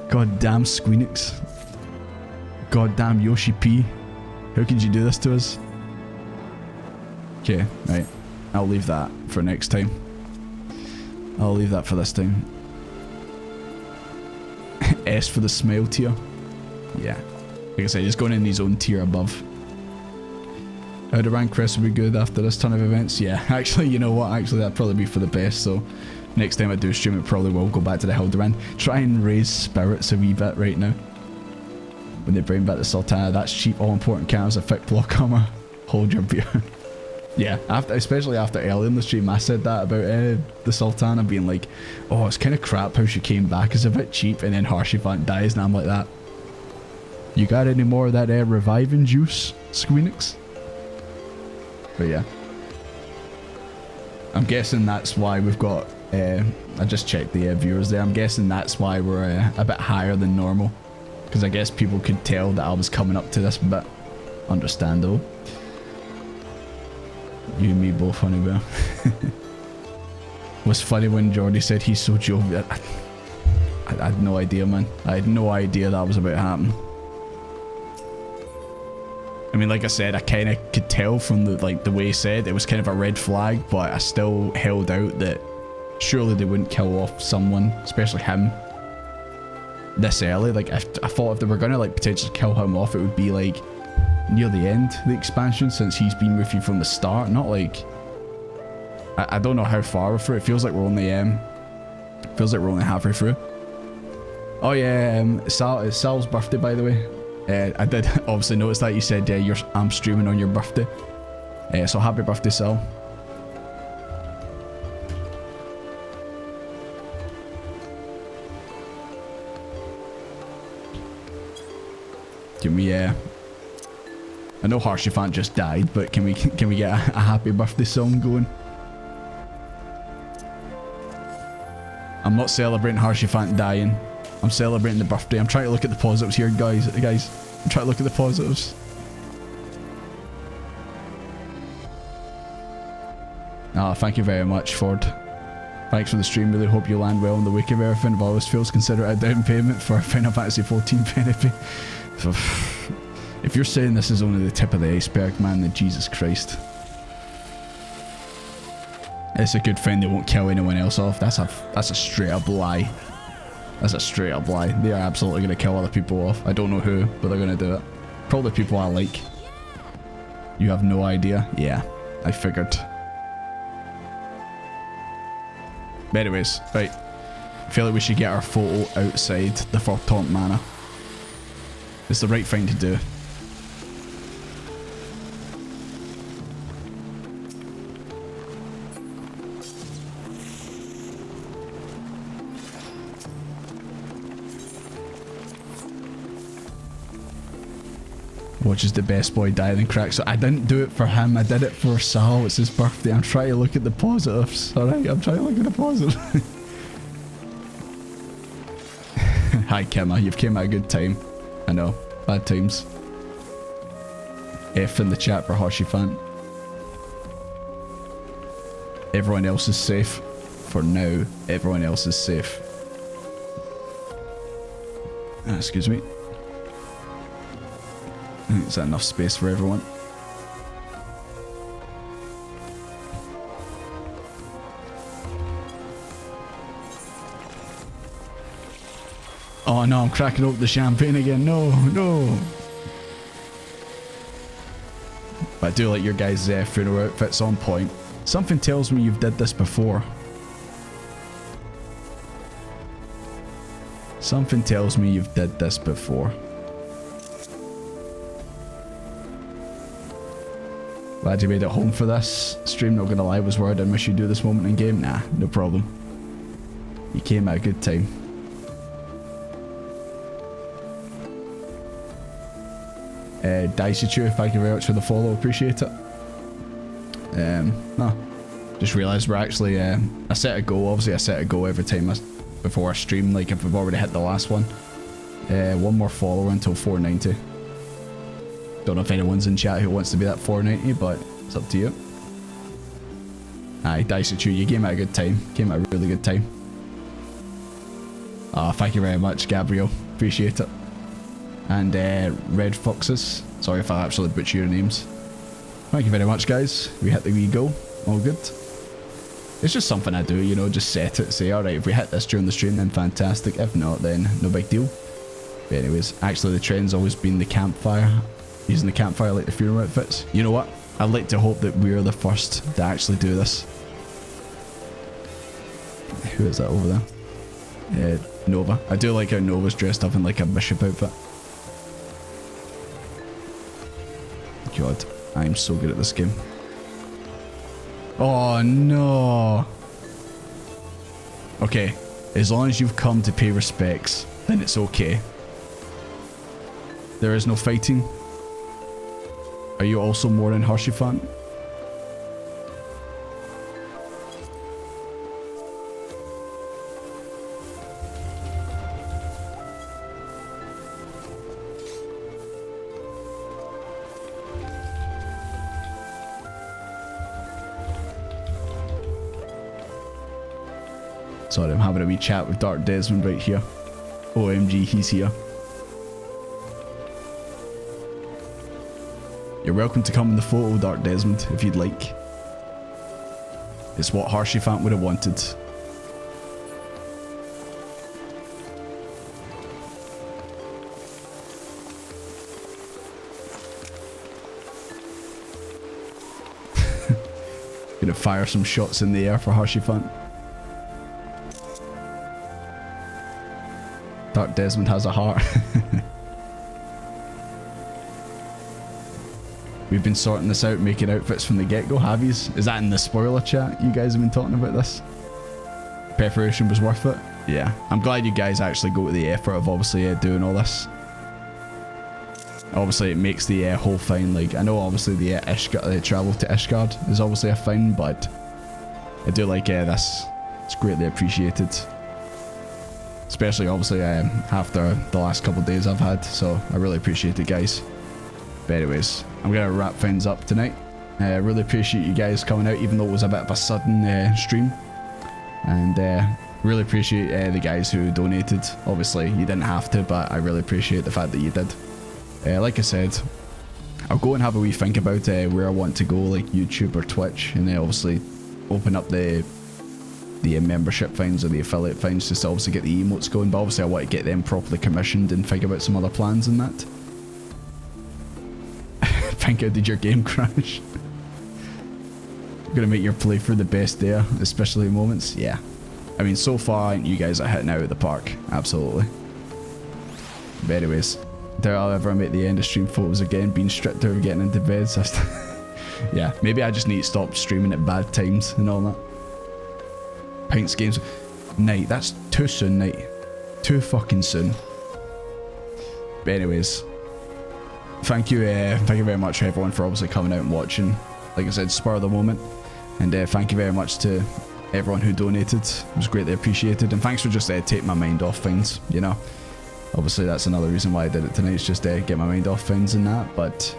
God damn Squeenix. God damn Yoshi P. How could you do this to us? Okay, right. I'll leave that for next time. I'll leave that for this time. S for the smile tier. Yeah. Like I said, he's going in his own tier above. How the rank crest will be good after this ton of events? Yeah, actually, you know what? Actually, that'd probably be for the best, so next time I do stream, it probably will go back to the Hildebrand. Try and raise spirits a wee bit right now. When they bring back the Sultana, that's cheap, all-important counters, a thick block armor. Hold your beer. Yeah, especially after earlier in the stream, I said that about the Sultana being like, oh, it's kind of crap how she came back, it's a bit cheap, and then Harshifant dies, and I'm like that. You got any more of that reviving juice, Squeenix? But yeah. I'm guessing that's why we've got, I just checked the viewers there, I'm guessing that's why we're a bit higher than normal. Because I guess people could tell that I was coming up to this bit. Understandable. You and me both, honey bear. Was funny when Jordy said he's so jovial. I had no idea, man. I had no idea that was about to happen. I mean, like I said, I kind of could tell from the way he said it was kind of a red flag, but I still held out that surely they wouldn't kill off someone, especially him, this early. Like, I thought if they were gonna like potentially kill him off, it would be like near the end of the expansion, since he's been with you from the start, not like I don't know how far we're through. It feels like we're only halfway through. Oh yeah, it's Sal's birthday, by the way. I did obviously notice that you said I'm streaming on your birthday. So happy birthday, Sal. Can we I know Harshifant just died, but can we get a happy birthday song going? I'm not celebrating Harshifant dying. I'm celebrating the birthday. I'm trying to look at the positives here, guys. I'm trying to look at the positives. Ah, thank you very much, Ford. Thanks for the stream. Really hope you land well in the wake of everything. I've always feels consider it a down payment for Final Fantasy 14 therapy. So, if you're saying this is only the tip of the iceberg, man, then Jesus Christ. It's a good thing they won't kill anyone else off. That's a straight up lie. That's a straight up lie. They are absolutely going to kill other people off. I don't know who, but they're going to do it. Probably people I like. You have no idea? Yeah, I figured. But anyways, right. I feel like we should get our photo outside the Fortaunt Manor. It's the right thing to do. Which is the best boy died in crack. So I didn't do it for him, I did it for Sal. It's his birthday. I'm trying to look at the positives. Alright, I'm trying to look at the positives. Hi Kimma, you've came at a good time. I know, bad times. F in the chat for Harshifant. Everyone else is safe. For now, everyone else is safe. Excuse me. Is that enough space for everyone? Oh no, I'm cracking open the champagne again. No, no. But I do like your guys' funeral outfits on point. Something tells me you've did this before. Something tells me you've did this before. Glad you made it home for this stream. Not gonna lie, was worried I'd miss you do this moment in game. Nah, no problem. You came at a good time. Dicey thank you very much for the follow, appreciate it. No, just realised we're actually, I set a goal, obviously I set a goal every time before I stream, like if I've already hit the last one. One more follower until 490. Don't know if anyone's in chat who wants to be that 490, but it's up to you. Aye, Dicey you came at a good time, came at a really good time. Thank you very much, Gabriel, appreciate it. And Red Foxes, sorry if I actually butcher your names. Thank you very much, guys. We hit the wee goal, all good. It's just something I do, you know, just set it, say, alright, if we hit this during the stream, then fantastic. If not, then no big deal. But anyways, actually the trend's always been the campfire. Using the campfire like the funeral outfits. You know what? I'd like to hope that we're the first to actually do this. Who is that over there? Nova. I do like how Nova's dressed up in like a bishop outfit. God, I'm so good at this game. Oh no. Okay, as long as you've come to pay respects, then it's okay. There is no fighting. Are you also more in Harshifant? Sorry, I'm having a wee chat with Dark Desmond right here. OMG, he's here. You're welcome to come in the photo, Dark Desmond, if you'd like. It's what Harshifant would have wanted. Gonna fire some shots in the air for Harshifant. Dark Desmond has a heart. We've been sorting this out, making outfits from the get-go, have yous? Is that in the spoiler chat? You guys have been talking about this? Preparation was worth it? Yeah. I'm glad you guys actually go to the effort of obviously doing all this. Obviously it makes the whole thing, like, I know obviously the travel to Ishgard is obviously a thing, but I do like this. It's greatly appreciated. Especially obviously after the last couple of days I've had, so I really appreciate it, guys. But anyways, I'm gonna wrap things up tonight. I really appreciate you guys coming out, even though it was a bit of a sudden stream. And really appreciate the guys who donated. Obviously you didn't have to, but I really appreciate the fact that you did. Like I said, I'll go and have a wee think about where I want to go, like YouTube or Twitch, and then obviously open up the membership things or the affiliate things just to obviously get the emotes going. But obviously I want to get them properly commissioned and think about some other plans and that. Think, how did your game crash? Gonna make your playthrough the best there, especially moments. Yeah, I mean, so far you guys are hitting out of the park, absolutely. But anyways, dare I ever make the end of stream photos again, being stripped out of getting into bed. So yeah, maybe I just need to stop streaming at bad times and all that. Pints games night, that's too soon, night, too fucking soon. But anyways, thank you very much everyone for obviously coming out and watching. Like I said, spur of the moment. And thank you very much to everyone who donated. It was greatly appreciated. And thanks for just taking my mind off things, you know. Obviously that's another reason why I did it tonight, is just get my mind off things and that. But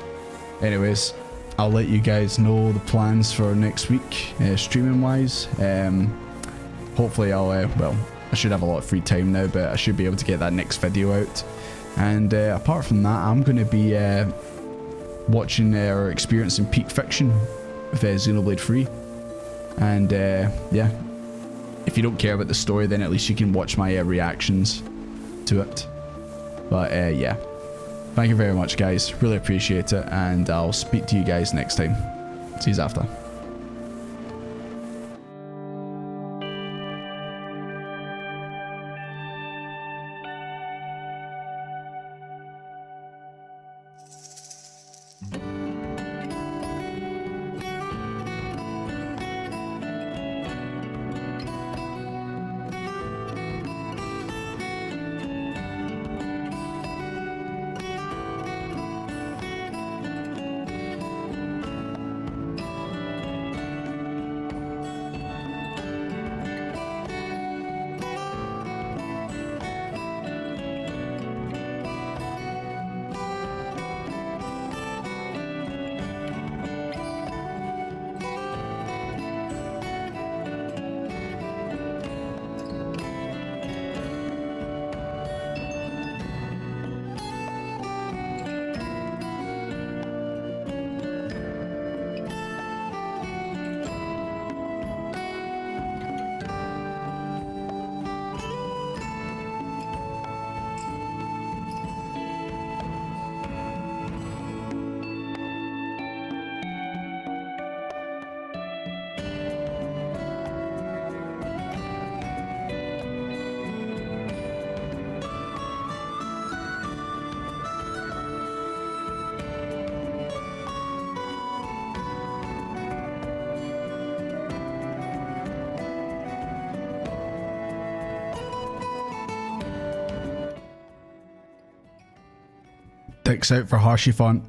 anyways, I'll let you guys know the plans for next week, streaming wise. Hopefully I'll, well, I should have a lot of free time now, but I should be able to get that next video out. And apart from that, I'm going to be watching or experiencing Peak Fiction with Xenoblade 3. And yeah, if you don't care about the story, then at least you can watch my reactions to it. But yeah, thank you very much, guys. Really appreciate it, and I'll speak to you guys next time. See you after. Dicks out for Harshy font.